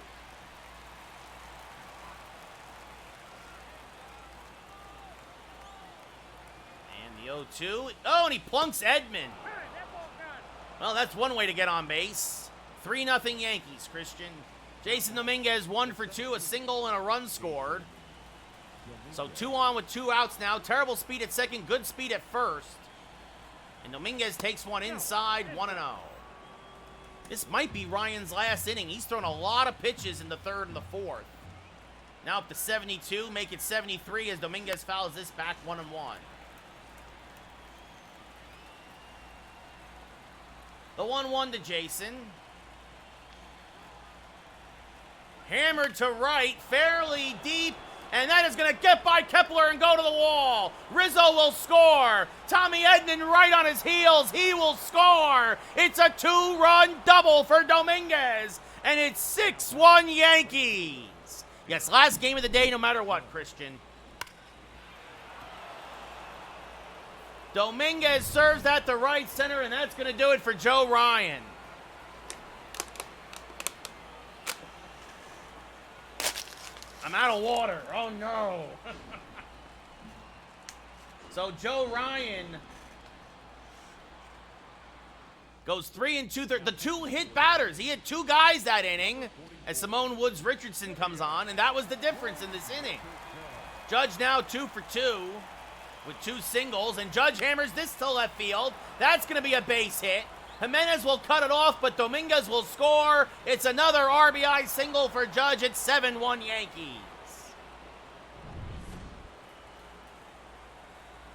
And the 0-2. Oh, and he plunks Edman. Well, that's one way to get on base. 3-0 Yankees, Christian. Jason Dominguez 1 for 2, a single and a run scored. So 2 on with 2 outs now. Terrible speed at second, good speed at first. And Dominguez takes one inside, 1-0. This might be Ryan's last inning. He's thrown a lot of pitches in the third and the fourth. Now up to 72, make it 73 as Dominguez fouls this back 1-1. The 1-1 to Jason. Hammered to right, fairly deep, and that is going to get by Kepler and go to the wall. Rizzo will score. Tommy Edman right on his heels. He will score. It's a 2-run double for Dominguez, and it's 6-1 Yankees. Yes, last game of the day no matter what, Christian. Dominguez serves that to right center, and that's going to do it for Joe Ryan. I'm out of water. Oh, no. So Joe Ryan goes 3 2/3. The 2 hit batters. He had 2 guys that inning as Simone Woods Richardson comes on, and that was the difference in this inning. Judge now 2 for 2 with 2 singles, and Judge hammers this to left field. That's going to be a base hit. Jimenez will cut it off, but Dominguez will score. It's another RBI single for Judge. It's 7-1 Yankees.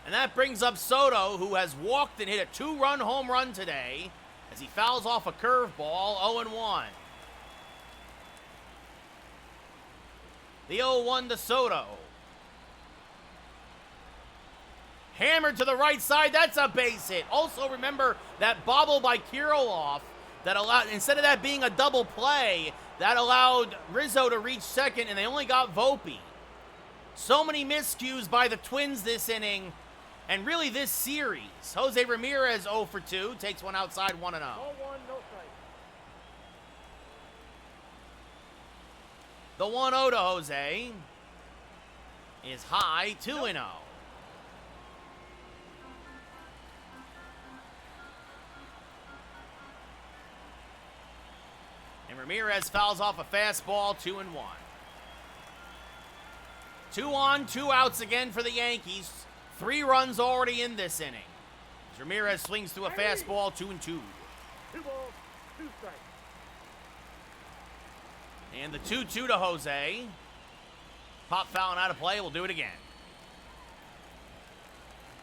And that brings up Soto, who has walked and hit a 2-run home run today as he fouls off a curveball, 0-1. The 0-1 to Soto. Hammered to the right side. That's a base hit. Also remember that bobble by Kirilloff that allowed, instead of that being a double play, that allowed Rizzo to reach second, and they only got Volpe. So many miscues by the Twins this inning, and really this series. Jose Ramirez 0 for 2, takes one outside, 1-0. 0-1, no strike. The 1-0 to Jose is high, 2-0. And Ramirez fouls off a fastball, 2-1. 2 on, 2 outs again for the Yankees. 3 runs already in this inning. As Ramirez swings through a fastball, 2-2. 2 balls, 2 strikes. And the 2-2 to Jose. Pop foul and out of play. We'll do it again.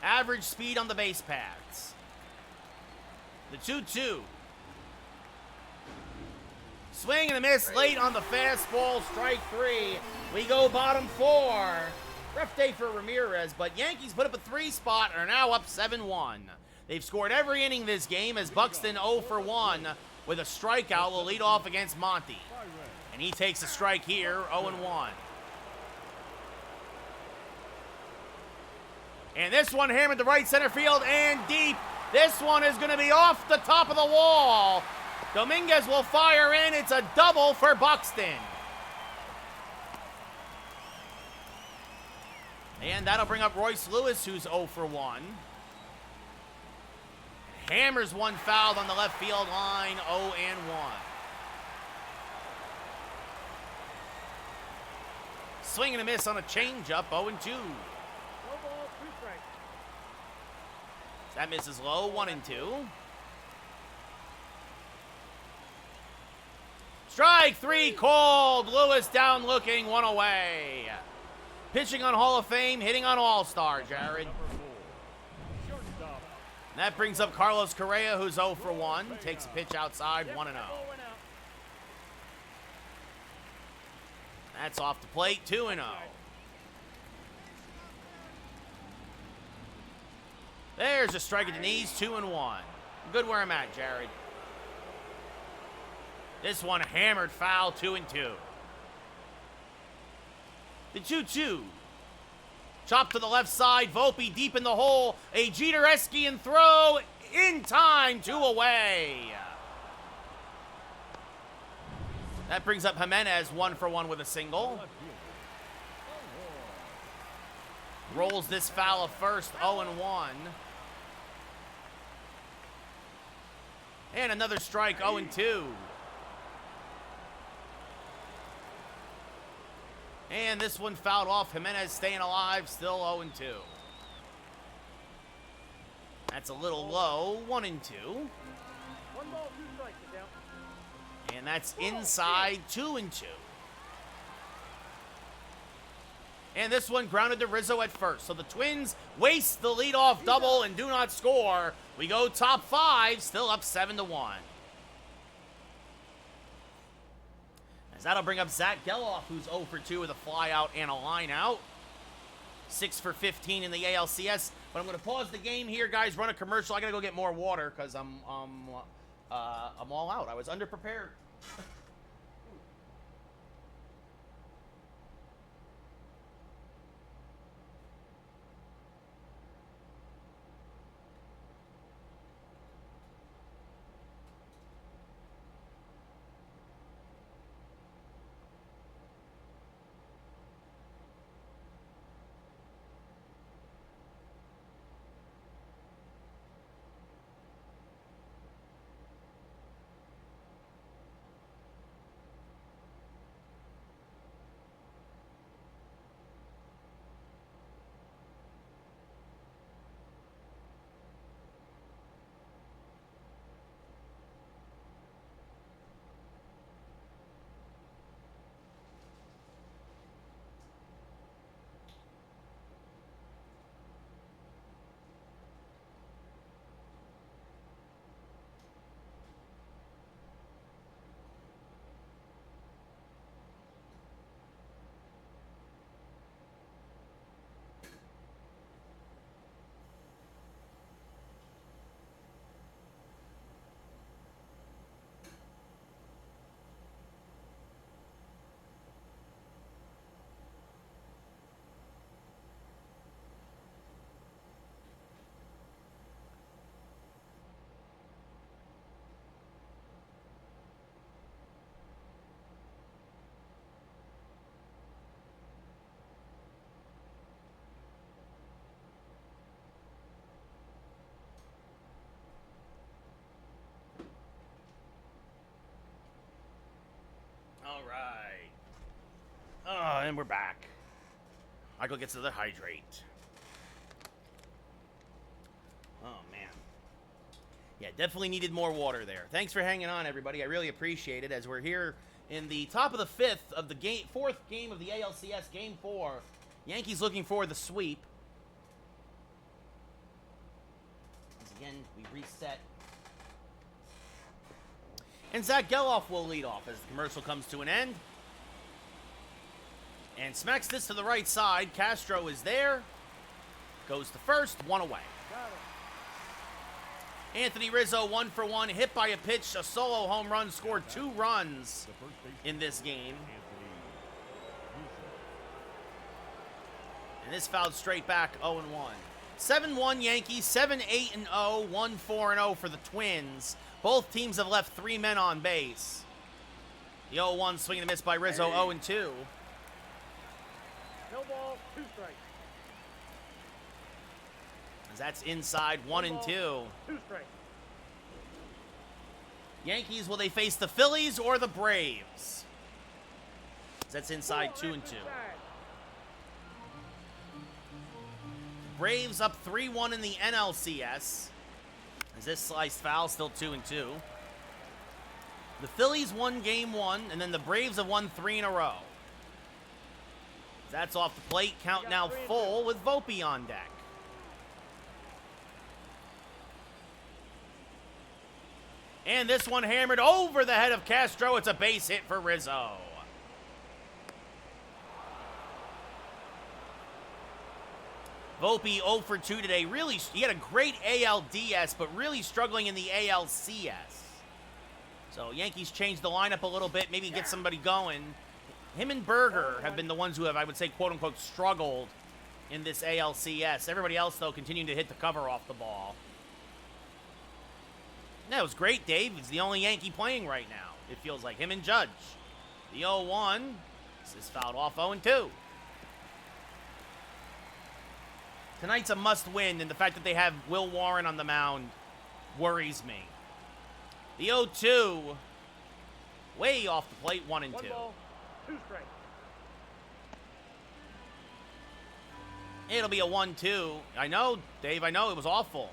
Average speed on the base paths. The 2-2. Swing and a miss late on the fastball. Strike 3. We go bottom 4. Rough day for Ramirez, but Yankees put up a 3 spot and are now up 7-1. They've scored every inning this game as Buxton 0 for 1 with a strikeout will lead off against Monty. And he takes a strike here, 0-1. And this one hammered to right center field and deep. This one is going to be off the top of the wall. Dominguez will fire in. It's a double for Buxton. And that'll bring up Royce Lewis, who's 0 for 1. Hammers one fouled on the left field line, 0-1. Swing and a miss on a changeup, 0-2. No ball, 2 strikes. That misses low, 1-2. Strike 3 called. Lewis down looking, 1 away. Pitching on Hall of Fame, hitting on All-Star, Jared. Shortstop. And that brings up Carlos Correa, who's 0 for 1. Takes a pitch outside, 1-0. That's off the plate, 2-0. There's a strike at the knees, 2-1. Good where I'm at, Jared. This one hammered foul, 2-2. The 2-2. Chop to the left side, Volpe deep in the hole. A Jeter-esque throw in time, 2 away. That brings up Jimenez, 1 for 1 with a single. Rolls this foul of first, 0-1. And another strike, 0-2. And this one fouled off. Jimenez staying alive, still 0-2. That's a little low, 1-2. 1 ball, 2 strikes. Get down. And that's inside, 2-2. And this one grounded to Rizzo at first. So the Twins waste the leadoff double and do not score. We go top 5, still up 7-1. As that'll bring up Zach Geloff, who's 0 for 2 with a fly out and a line out. 6 for 15 in the ALCS. But I'm going to pause the game here, guys. Run a commercial. I got to go get more water because I'm all out. I was underprepared. All right. Oh, and we're back. Michael gets to the hydrate. Oh, man. Yeah, definitely needed more water there. Thanks for hanging on, everybody. I really appreciate it as we're here in the top of the fifth of the fourth game of the ALCS, Game 4. Yankees looking for the sweep. Once again, we reset. And Zach Geloff will lead off as the commercial comes to an end. And smacks this to the right side. Castro is there. Goes to first, one away. Anthony Rizzo, 1 for 1, hit by a pitch, a solo home run, scored 2 runs in this game. And this fouled straight back, 0-1. 7-1 Yankees, 7-8-0, 1-4-0 for the Twins. Both teams have left 3 men on base. The 0-1 swing and a miss by Rizzo, 0-2. No ball, 2 strikes. As that's inside, 1-2. 2 strikes. Yankees, will they face the Phillies or the Braves? That's inside, 2-2. Braves up 3-1 in the NLCS. As this sliced foul, still 2-2. The Phillies won Game 1, and then the Braves have won 3 in a row. That's off the plate. Count now full with Volpe on deck. And this one hammered over the head of Castro. It's a base hit for Rizzo. Volpe 0 for 2 today. Really, he had a great ALDS, but really struggling in the ALCS. So Yankees changed the lineup a little bit, maybe get somebody going. Him and Berger have been the ones who have, I would say, quote-unquote, struggled in this ALCS. Everybody else, though, continuing to hit the cover off the ball. That was great, Dave. He's the only Yankee playing right now. It feels like him and Judge. The 0-1. This is fouled off, 0-2. Tonight's a must-win, and the fact that they have Will Warren on the mound worries me. The 0-2. Way off the plate, 1-2. 1 ball, 2 strikes. It'll be a 1-2. I know, Dave, I know it was awful.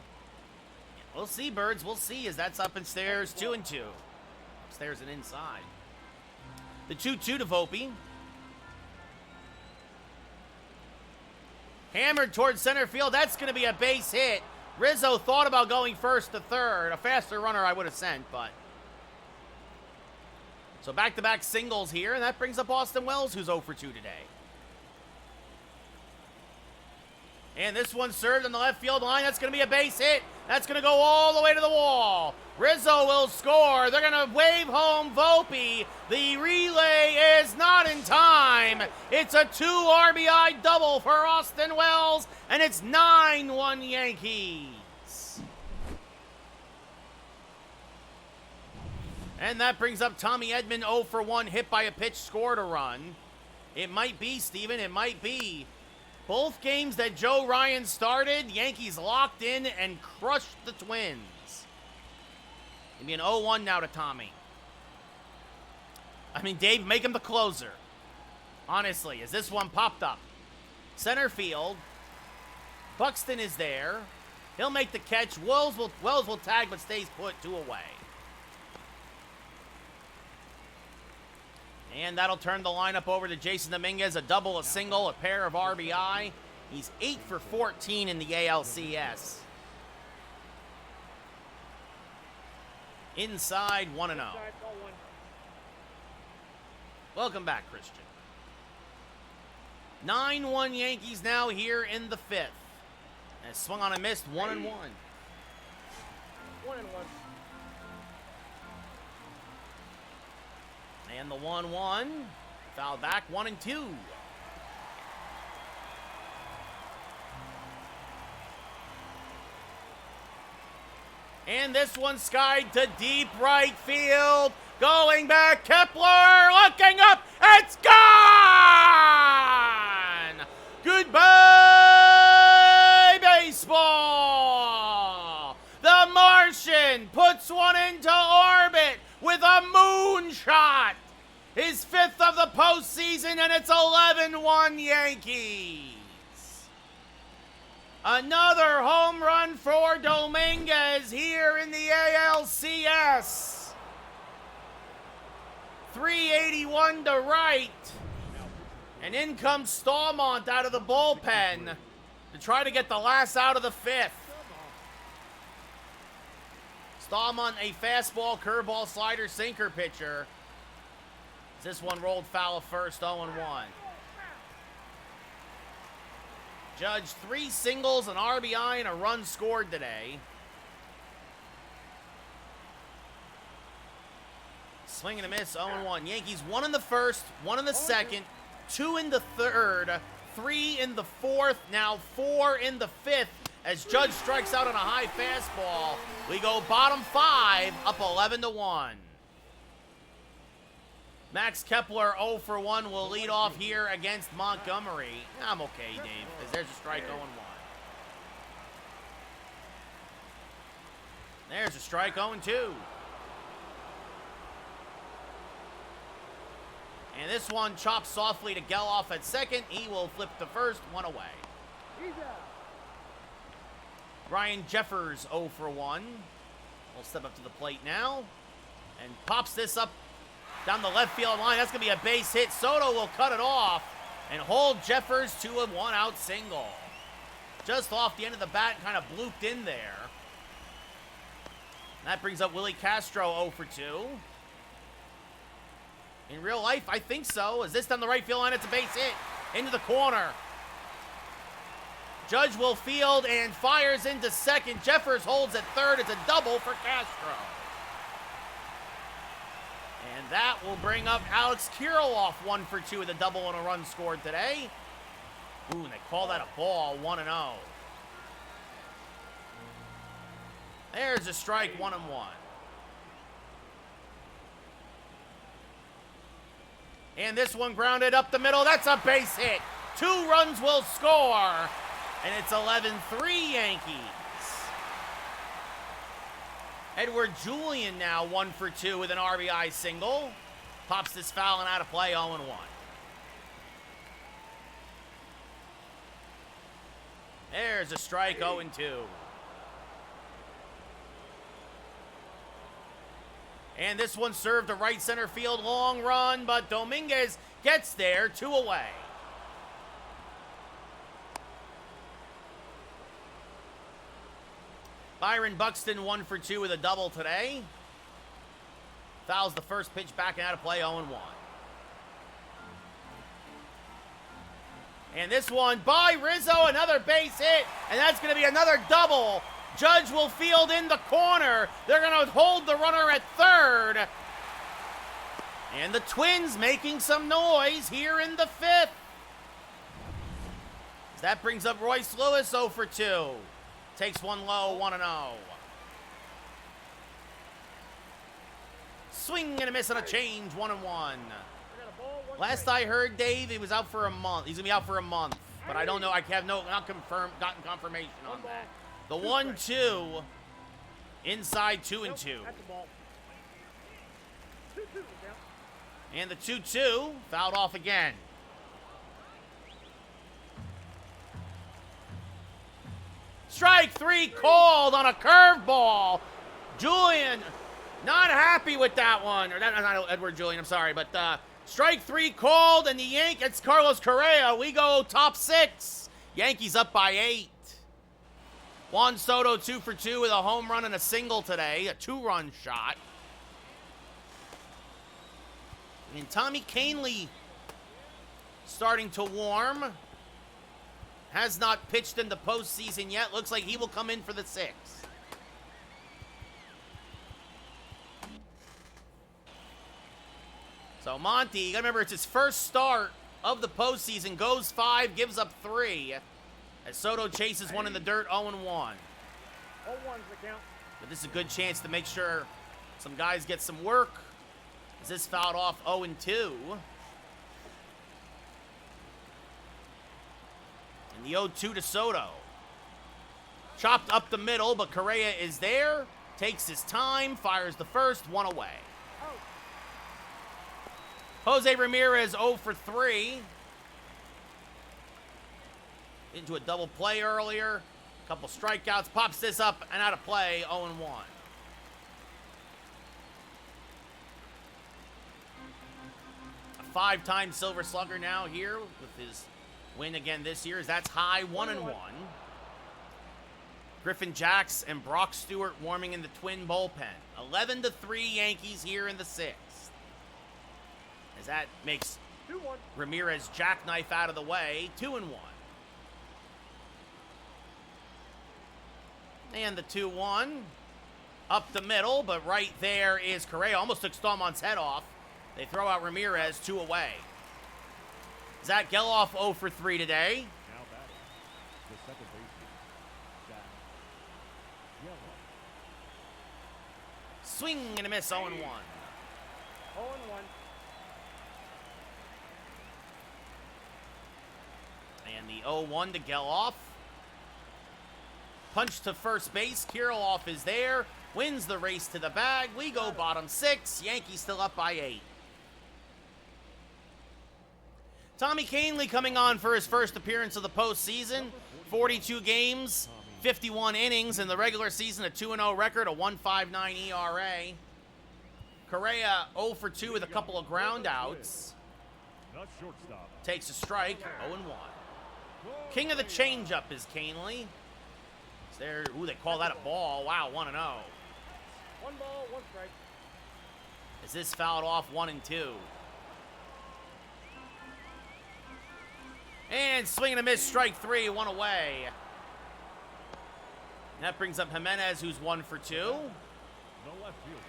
We'll see, Birds. We'll see as that's up and stairs, 2-2. Upstairs and inside. The 2-2 to Volpe. Hammered towards center field. That's going to be a base hit. Rizzo thought about going first to third. A faster runner I would have sent, but. So back-to-back singles here, and that brings up Austin Wells, who's 0 for 2 today. And this one served on the left field line. That's going to be a base hit. That's going to go all the way to the wall. Rizzo will score. They're going to wave home Volpe. The relay is not in time. It's a 2 RBI double for Austin Wells, and it's 9-1 Yankees. And that brings up Tommy Edman, 0 for 1, hit by a pitch, scored a run. It might be, Steven, it might be. Both games that Joe Ryan started, Yankees locked in and crushed the Twins. It'll be an 0-1 now to Tommy. I mean, Dave, make him the closer. Honestly, as this one popped up. Center field. Buxton is there. He'll make the catch. Wells will tag, but stays put, 2 away. And that'll turn the lineup over to Jason Dominguez. A double, a single, a pair of RBI. He's 8 for 14 in the ALCS. Inside, 1-0. Welcome back, Christian. 9-1 Yankees now here in the 5th. And swung on and missed, 1-1. 1-1. And the 1-1. Foul back, 1-2. And this one skied to deep right field. Going back, Kepler looking up. It's gone! Goodbye, baseball! The Martian puts one into orbit with a moonshot. His 5th of the postseason, and it's 11-1 Yankees. Another home run for Dominguez here in the ALCS. 381 to right. And in comes Stallmont out of the bullpen to try to get the last out of the fifth. Stallmont, a fastball, curveball, slider, sinker pitcher. This one rolled foul first, 0-1. Judge 3 singles, an RBI, and a run scored today. Swing and a miss, 0-1. Yankees 1 in the first, 1 in the second, 2 in the third, 3 in the fourth, now 4 in the fifth. As Judge strikes out on a high fastball, we go bottom 5, up 11-1. Max Kepler 0 for 1 will lead off here against Montgomery. I'm okay, Dave, because there's a strike 0-1. There's a strike 0-2. And this one chops softly to Geloff at second. He will flip to first, 1 away. Ryan Jeffers 0 for 1. Will step up to the plate now and pops this up down the left field line. That's going to be a base hit. Soto will cut it off and hold Jeffers to a 1-out single. Just off the end of the bat, kind of blooped in there. That brings up Willie Castro 0 for 2. In real life, I think so. Is this down the right field line? It's a base hit into the corner. Judge will field and fires into second. Jeffers holds at third. It's a double for Castro. And that will bring up Alex Kirilloff 1 for 2 with a double and a run scored today. Ooh, and they call that a ball, 1-0. There's a strike, 1-1. And this one grounded up the middle. That's a base hit. 2 runs will score. And it's 11-3 Yankees. Edward Julian now 1 for 2 with an RBI single. Pops this foul and out of play, 0-1. There's a strike, 0-2. And this one served to right center field, long run, but Dominguez gets there, 2 away. Byron Buxton 1 for 2 with a double today. Fouls the first pitch back and out of play, 0-1. And this one by Rizzo, another base hit, and that's going to be another double. Judge will field in the corner. They're going to hold the runner at third. And the Twins making some noise here in the fifth. That brings up Royce Lewis 0 for 2. Takes one low, 1-0. Swing and a miss on a change, 1-1. Last I heard, Dave, he was out for a month. He's going to be out for a month. But I don't know. I have not gotten confirmation on that. The 1-2 inside 2-2. And the 2-2 fouled off again. Strike 3 called on a curveball. Julian not happy with that one. Or not Edward Julian, I'm sorry. But strike 3 called, and the Yankees, it's Carlos Correa. We go top 6. Yankees up by 8. Juan Soto 2 for 2 with a home run and a single today. A 2-run shot. And Tommy Kahnle starting to warm. Has not pitched in the postseason yet. Looks like he will come in for the 6th. So Monty, you gotta remember it's his first start of the postseason. Goes 5, gives up 3. As Soto chases one in the dirt, 0-1. 0-1's the count. But this is a good chance to make sure some guys get some work. As this fouled off 0-2. And the 0-2 to Soto. Chopped up the middle, but Correa is there. Takes his time, fires the first, 1 away. Jose Ramirez 0 for 3. Into a double play earlier. Couple strikeouts. Pops this up and out of play, 0-1. 5-time Silver Slugger now here with his win again this year. That's high 1-1. Griffin Jacks and Brock Stewart warming in the Twin bullpen. 11-3 Yankees here in the 6th. As that makes 2-1. Ramirez jackknife out of the way. 2-1. And the 2-1 up the middle, but right there is Correa. Almost took Stallman's head off. They throw out Ramirez, 2 away. Zach Geloff 0 for 3 today. Now batting, the second baseman, Zach Geloff. Swing and a miss, 0-1. 0-1. And the 0-1 to Geloff. Punch to first base. Kirilloff is there. Wins the race to the bag. We go bottom 6. Yankees still up by 8. Tommy Kahnle coming on for his first appearance of the postseason. 42 games, 51 innings in the regular season, a 2-0 record, a 1.59 ERA. Correa 0 for 2 with a couple of ground outs. Not shortstop. Takes a strike, 0-1. King of the changeup is Kahnle. Is there? Ooh, they call that a ball. Wow, 1-0. 1 ball, 1 strike. Is this fouled off 1-2? And swing and a miss, strike 3, 1 away. And that brings up Jimenez, who's 1 for 2. The left fielder.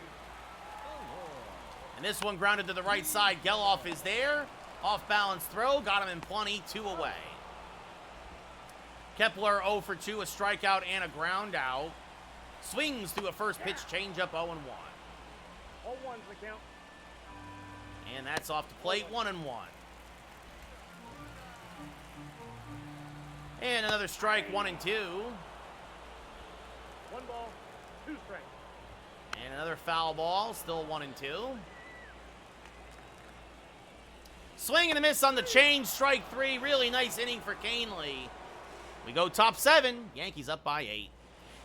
And this one grounded to the right side. Geloff is there. Off balance throw, got him in plenty, 2 away. Kepler 0 for 2, a strikeout and a ground out. Swings through a first pitch changeup, 0-1. 0-1's the count. And that's off the plate, 1-1. And another strike, 1-2. 1 ball, 2 strikes. And another foul ball, still 1-2. Swing and a miss on the change, strike 3. Really nice inning for Kahnle. We go top 7. Yankees up by 8.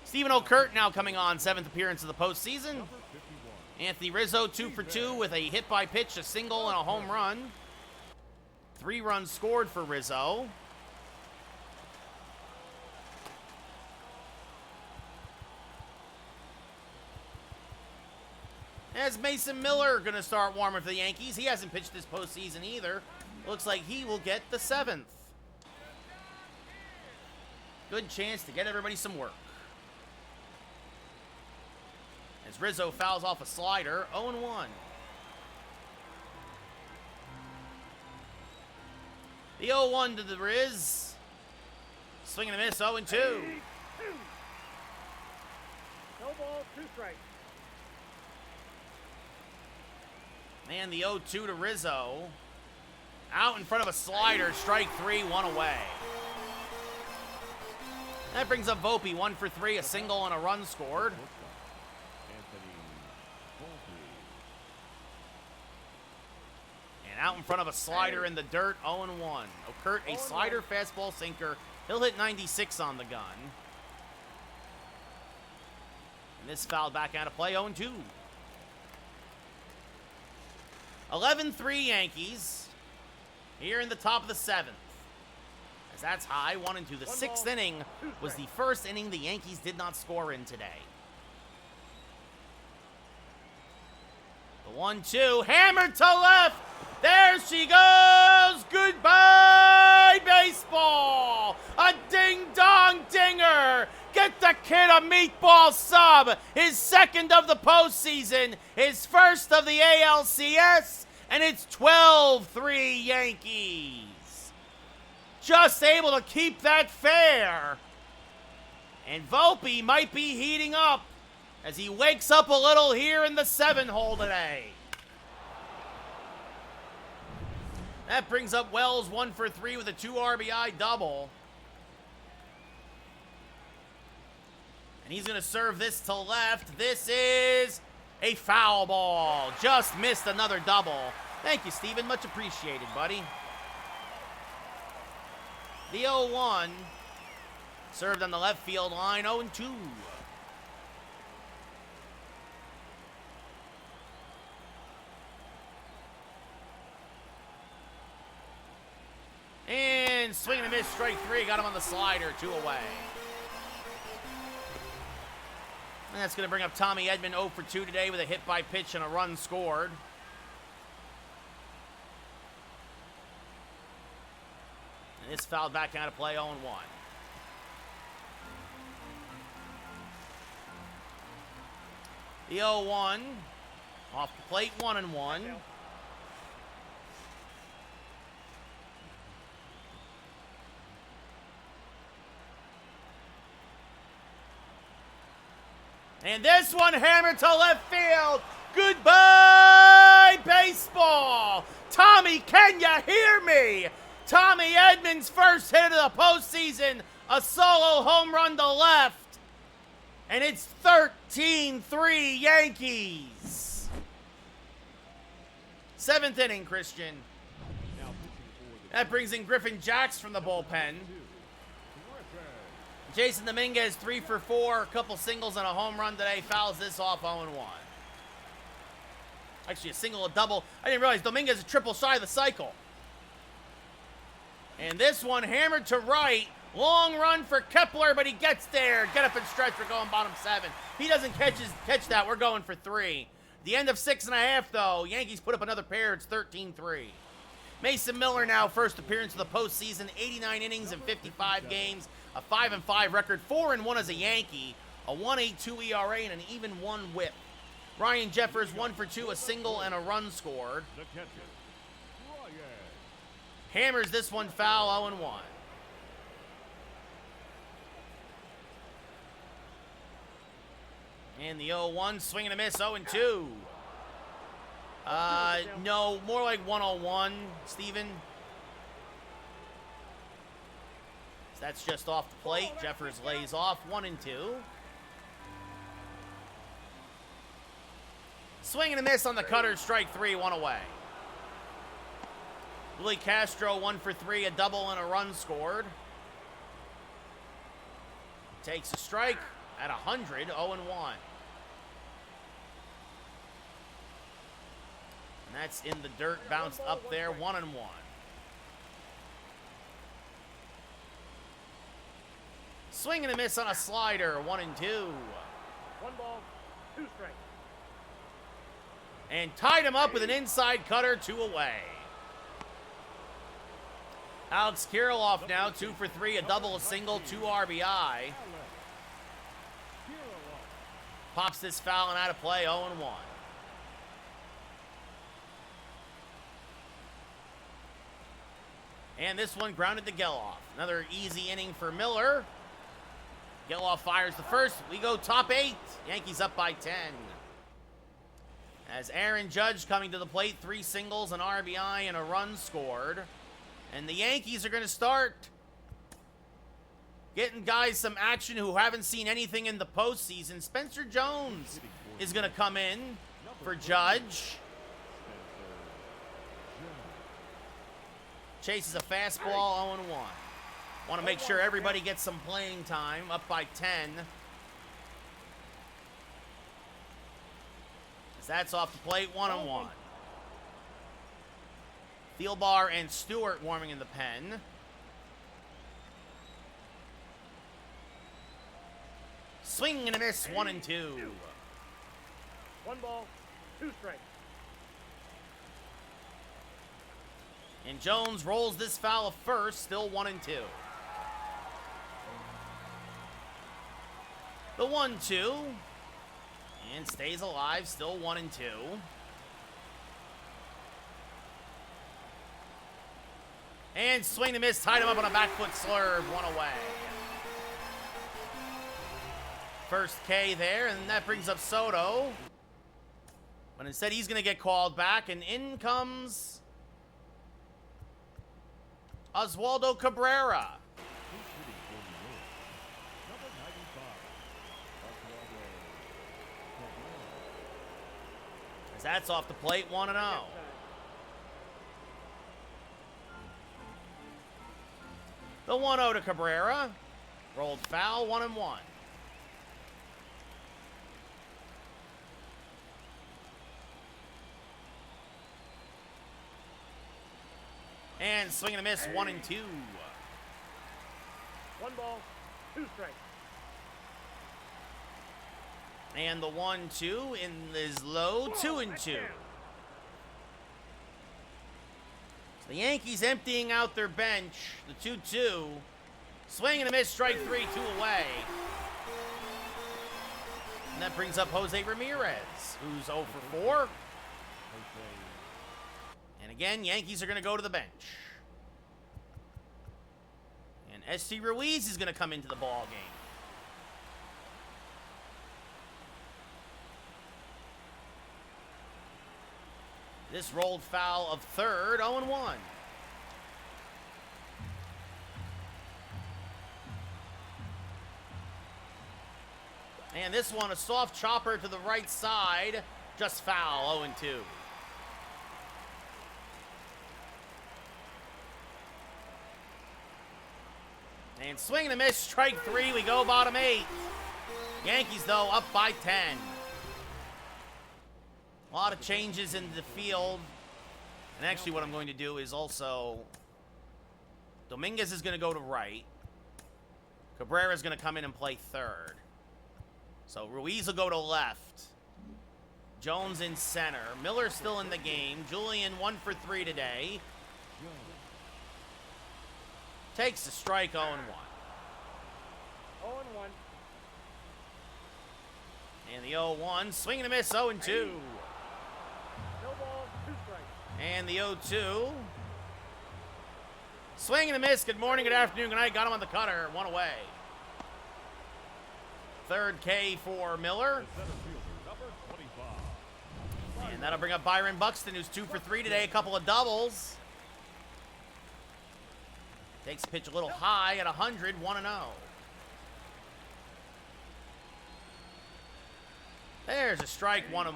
Stephen O'Kurt now coming on, 7th appearance of the postseason. Number 51. Anthony Rizzo 2 for 2 with a hit by pitch, a single, and a home run. 3 runs scored for Rizzo. As Mason Miller going to start warming for the Yankees. He hasn't pitched this postseason either. Looks like he will get the 7th. Good chance to get everybody some work. As Rizzo fouls off a slider, 0-1. The 0-1 to the Riz. Swing and a miss, 0-2. No ball, 2 strikes. Man, the 0-2 to Rizzo. Out in front of a slider, strike 3, 1 away. That brings up Volpe, 1 for 3, a single and a run scored. Anthony Volpe. And out in front of a slider in the dirt, 0-1. O'Kurt, a slider, fastball, sinker. He'll hit 96 on the gun. And this fouled back out of play, 0-2. 11-3 Yankees here in the top of the 7th. As that's high, 1-2. The 6th inning was the first inning the Yankees did not score in today. The 1-2, hammered to left. There she goes. Goodbye, baseball. A ding-dong dinger. Get the kid a meatball sub. His 2nd of the postseason. His 1st of the ALCS. And it's 12-3 Yankees. Just able to keep that fair. And Volpe might be heating up as he wakes up a little here in the 7-hole today. That brings up Wells, 1 for 3 with a 2 RBI double. And he's going to serve this to left. This is a foul ball. Just missed another double. Thank you, Steven. Much appreciated, buddy. The 0-1 served on the left field line, 0-2. And swing and a miss, strike 3. Got him on the slider, 2 away. And that's going to bring up Tommy Edman 0 for 2 today with a hit by pitch and a run scored. And this fouled back out of play, 0-1. The 0-1 off the plate, 1-1. And this one hammered to left field. Goodbye, baseball. Tommy, can you hear me? Tommy Edman's first hit of the postseason, a solo home run to left. And it's 13-3 Yankees. 7th inning, Christian. That brings in Griffin Jacks from the bullpen. Jason Dominguez, 3 for 4, a couple singles and a home run today. Fouls this off, 0-1. Actually, a single, a double. I didn't realize Dominguez is a triple shy of the cycle. And this one hammered to right. Long run for Kepler, but he gets there. Get up and stretch. We're going bottom 7. He doesn't catch that. We're going for 3. The end of 6.5, though. Yankees put up another pair. It's 13-3. Mason Miller now, first appearance of the postseason. 89 innings in 55 games. A 5-5 record. 4-1 as a Yankee. A 1.82 ERA and an even 1 whip. Ryan Jeffers, 1 for 2, a single and a run scored. Hammers this one foul, 0-1. And the 0-1, swing and a miss, 0-2. No, more like 101, Steven. So that's just off the plate. Jeffers lays off, 1-2. Swing and a miss on the cutter, strike 3, 1 away. Willie Castro, 1 for 3, a double and a run scored. Takes a strike at 100, 0-1. And that's in the dirt, bounced up there, 1-1. Swing and a miss on a slider, 1-2. 1 ball, 2 strikes. And tied him up with an inside cutter, 2 away. Alex Kirilloff now, 2 for 3, a double, a single, 2 RBI. Pops this foul and out of play, 0-1. And this one grounded to Geloff. Another easy inning for Miller. Geloff fires the first. We go top 8. Yankees up by 10. As Aaron Judge coming to the plate, 3 singles, an RBI, and a run scored. And the Yankees are going to start getting guys some action who haven't seen anything in the postseason. Spencer Jones is going to come in for Judge. Chases a fastball, 0-1. Want to make sure everybody gets some playing time, up by 10. As that's off the plate, 1-1. Thielbar and Stewart warming in the pen. Swing and a miss, 1-2. 1 ball, 2 strikes. And Jones rolls this foul of first, still 1-2. The 1-2. And stays alive, still 1-2. And swing and miss, tied him up on a back foot slurve, 1 away. First K there, and that brings up Soto. But instead he's going to get called back, and in comes Oswaldo Cabrera. As that's off the plate, 1-0. The 1-0 to Cabrera. Rolled foul, 1-1. And swing and a miss, 1-2. 1 ball, 2 strikes. And the 1-2 is low, 2-2. So the Yankees emptying out their bench. The 2-2. Swing and a miss, strike 3, 2 away. And that brings up Jose Ramirez, who's 0 for 4. And again, Yankees are going to go to the bench. And S.T. Ruiz is going to come into the ball game. This rolled foul of third, 0-1. And this one, a soft chopper to the right side, just foul, 0-2. And swing and a miss, strike 3, we go bottom 8. Yankees, though, up by 10. A lot of changes in the field. And actually what I'm going to do is also... Dominguez is going to go to right. Cabrera is going to come in and play third. So Ruiz will go to left. Jones in center. Miller still in the game. Julian 1 for 3 today. Takes the strike, 0-1. 0-1. And the 0-1. Swing and a miss, 0-2. No ball, 2 strikes. And the 0-2. Swing and a miss. Good morning, good afternoon, good night. Got him on the cutter. 1 away. Third K for Miller. And that'll bring up Byron Buxton, who's 2 for 3 today. A couple of doubles. Takes pitch a little high at 100, 1-0. There's a strike, 1-1.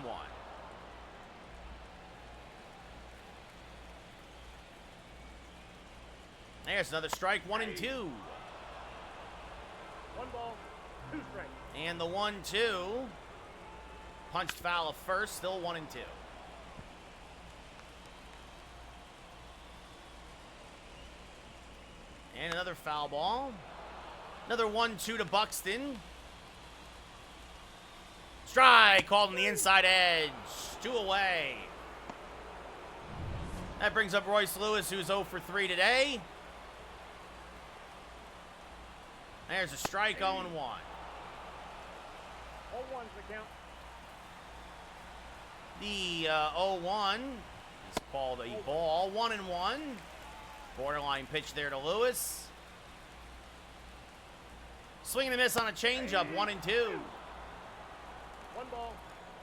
There's another strike, 1-2. 1 ball, 2 strikes. And the 1-2. Punched foul of first, still 1-2. And another foul ball. Another 1-2 to Buxton. Strike called on the inside edge. 2 away. That brings up Royce Lewis, who's 0 for 3 today. There's a strike, 0-1. 0-1's the count. The 0-1 is called a ball. 1-1. Borderline pitch there to Lewis. Swing and a miss on a changeup, 1-2. 1 ball,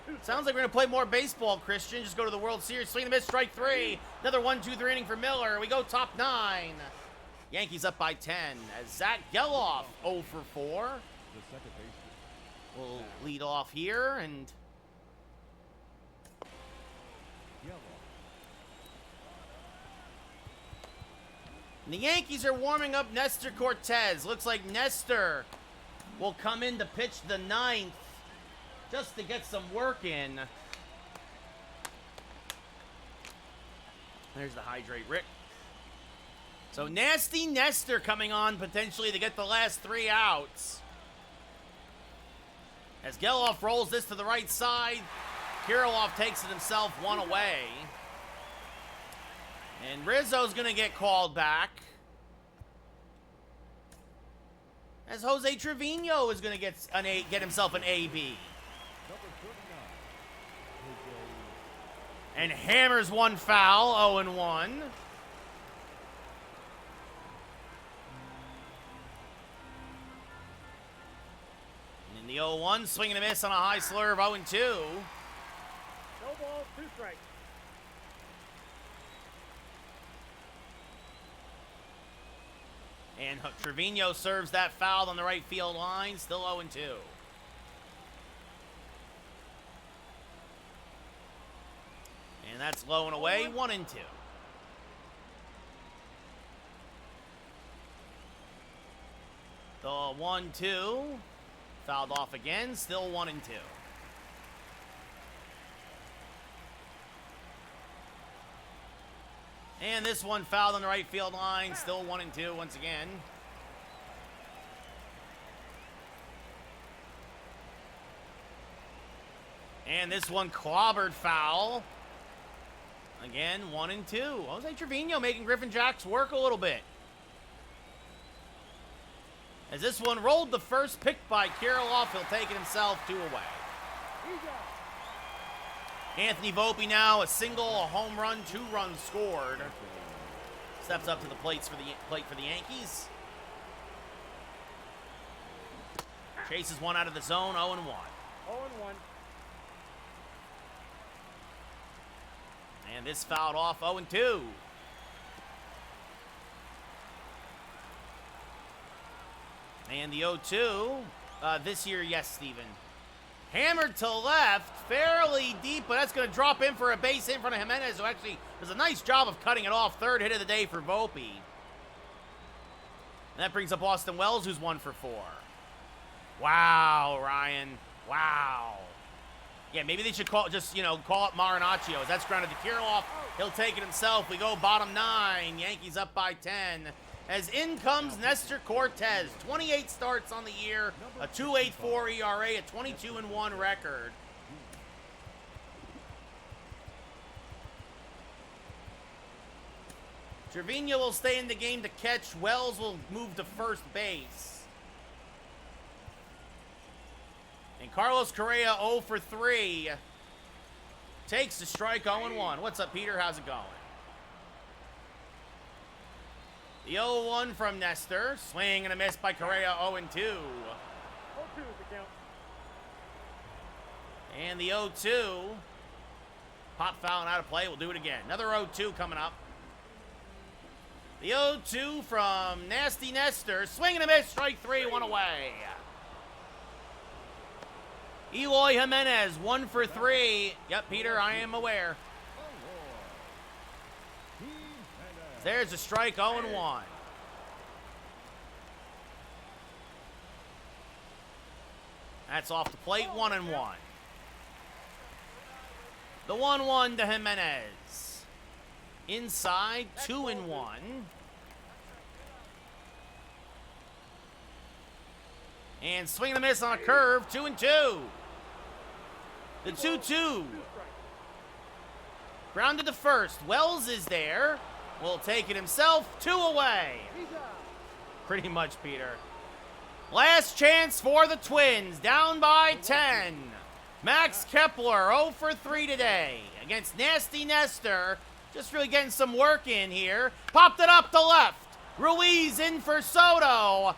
2 strikes. Sounds like we're going to play more baseball, Christian. Just go to the World Series. Swing and a miss, strike 3. Another 1-2-3 inning for Miller. We go top 9. Yankees up by 10 as Zach Geloff, 0 for 4. The second baseman. Will lead off here, and the Yankees are warming up Nestor Cortez. Looks like Nestor will come in to pitch the 9th just to get some work in. There's the hydrate, Rick. So Nasty Nestor coming on potentially to get the last 3 outs. As Geloff rolls this to the right side, Kirilloff takes it himself, 1 away. And Rizzo's going to get called back. As Jose Trevino is going to get himself an AB. Number 39. And hammers 1 foul, 0-1. And in the 0-1, swing and a miss on a high slurve, 0-2. No ball, 2 strikes. And Trevino serves that foul on the right field line, still 0-2. And that's low and away, 1-2. The 1-2 fouled off again, still 1-2. And this one fouled on the right field line, still 1-2 once again. And this one clobbered foul. Again, 1-2. Jose Trevino making Griffin Jacks work a little bit. As this one rolled the first, picked by Kirilloff, he'll take it himself, 2 away. Anthony Volpe now, a single, a home run, 2 runs scored. Steps up to the plate for the Yankees. Chases one out of the zone, 0-1. 0-1. And this fouled off, 0-2. And the 0-2, this year, yes, Steven. Hammered to left, fairly deep, but that's going to drop in for a base hit in front of Jimenez, who actually does a nice job of cutting it off. 3rd hit of the day for Volpe. And that brings up Austin Wells, who's 1 for 4. Wow, Ryan. Wow. Yeah, maybe they should call up Marinaccio. That's grounded to Kirilloff. He'll take it himself. We go bottom 9. Yankees up by 10. As in comes Nestor Cortez. 28 starts on the year, a 2.84 ERA, a 22-1 record. Trevino will stay in the game to catch. Wells will move to first base. And Carlos Correa 0 for 3. Takes the strike, 0-1. What's up, Peter? How's it going? The 0-1 from Nestor. Swing and a miss by Correa, 0-2. 0-2 is the count. And the 0-2. Pop foul and out of play. We'll do it again. Another 0-2 coming up. The 0-2 from Nasty Nestor. Swing and a miss. Strike 3, 1 away. Eloy Jimenez, 1 for 3. Yep, Peter, I am aware. There's a strike, 0-1. That's off the plate, 1-1. The 1-1 to Jimenez. Inside, 2-1. And swing and a miss on a curve, 2-2. The 2-2. Grounded to first. Wells is there. Will take it himself, 2 away. Pretty much, Peter. Last chance for the Twins, down by 10. Max Kepler, 0 for 3 today against Nasty Nestor. Just really getting some work in here. Popped it up to left. Ruiz in for Soto.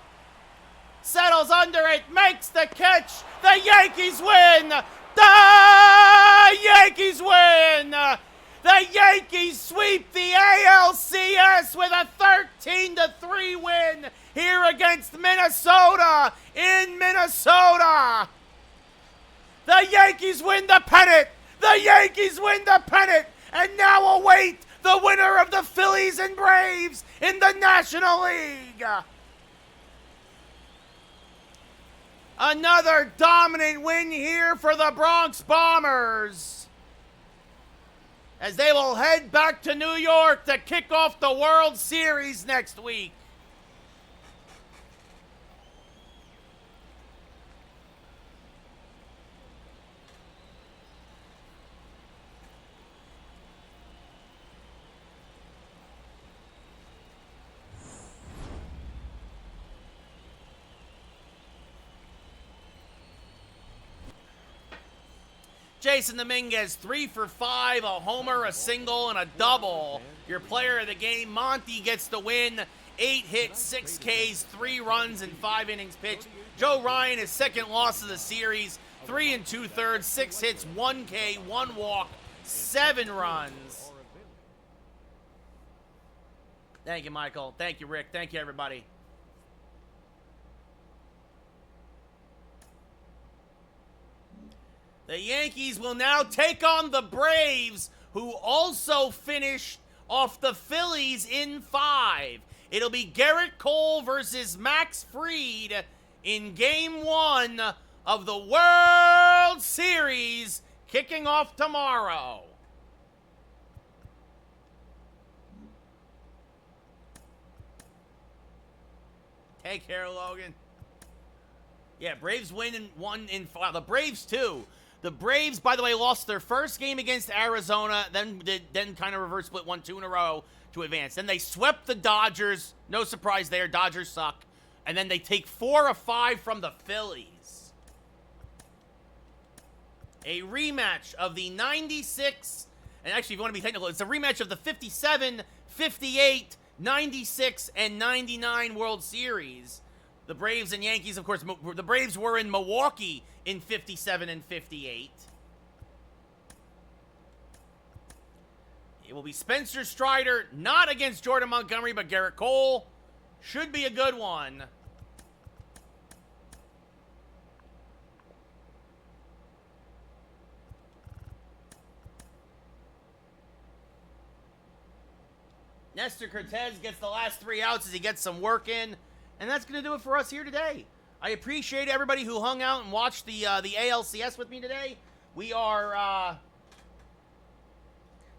Settles under it, makes the catch. The Yankees win. The Yankees win. The Yankees sweep the ALCS with a 13-3 win here against Minnesota in Minnesota. The Yankees win the pennant. The Yankees win the pennant and now await the winner of the Phillies and Braves in the National League. Another dominant win here for the Bronx Bombers, as they will head back to New York to kick off the World Series next week. Jason Dominguez, 3 for 5, a homer, a single, and a double. Your player of the game, Monty, gets the win. 8 hits, 6 Ks, 3 runs, and 5 innings pitched. Joe Ryan, his second loss of the series, 3 2/3, 6 hits, 1 K, 1 walk, 7 runs. Thank you, Michael. Thank you, Rick. Thank you, everybody. The Yankees will now take on the Braves, who also finished off the Phillies in 5. It'll be Garrett Cole versus Max Fried in Game 1 of the World Series, kicking off tomorrow. Take care, Logan. Yeah, Braves win in 1 in 5. The Braves, too. The Braves, by the way, lost their first game against Arizona, then kind of reverse split 1-2 in a row to advance. Then they swept the Dodgers. No surprise there. Dodgers suck. And then they take 4 of 5 from the Phillies. A rematch of the 96, and actually, if you want to be technical, it's a rematch of the 57, 58, 96, and 99 World Series. The Braves and Yankees, of course, the Braves were in Milwaukee in 57 and 58. It will be Spencer Strider, not against Jordan Montgomery, but Garrett Cole. Should be a good one. Nestor Cortez gets the last 3 outs as he gets some work in. And that's going to do it for us here today. I appreciate everybody who hung out and watched the ALCS with me today. We are,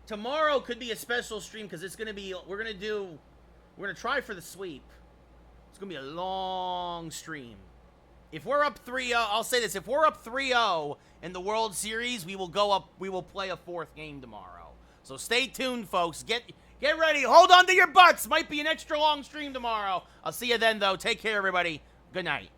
tomorrow could be a special stream because it's going to be, we're going to try for the sweep. It's going to be a long stream. If we're up 3-0, I'll say this, if we're up 3-0 in the World Series, we will play a 4th game tomorrow. So stay tuned, folks. Get ready. Hold on to your butts. Might be an extra long stream tomorrow. I'll see you then, though. Take care, everybody. Good night.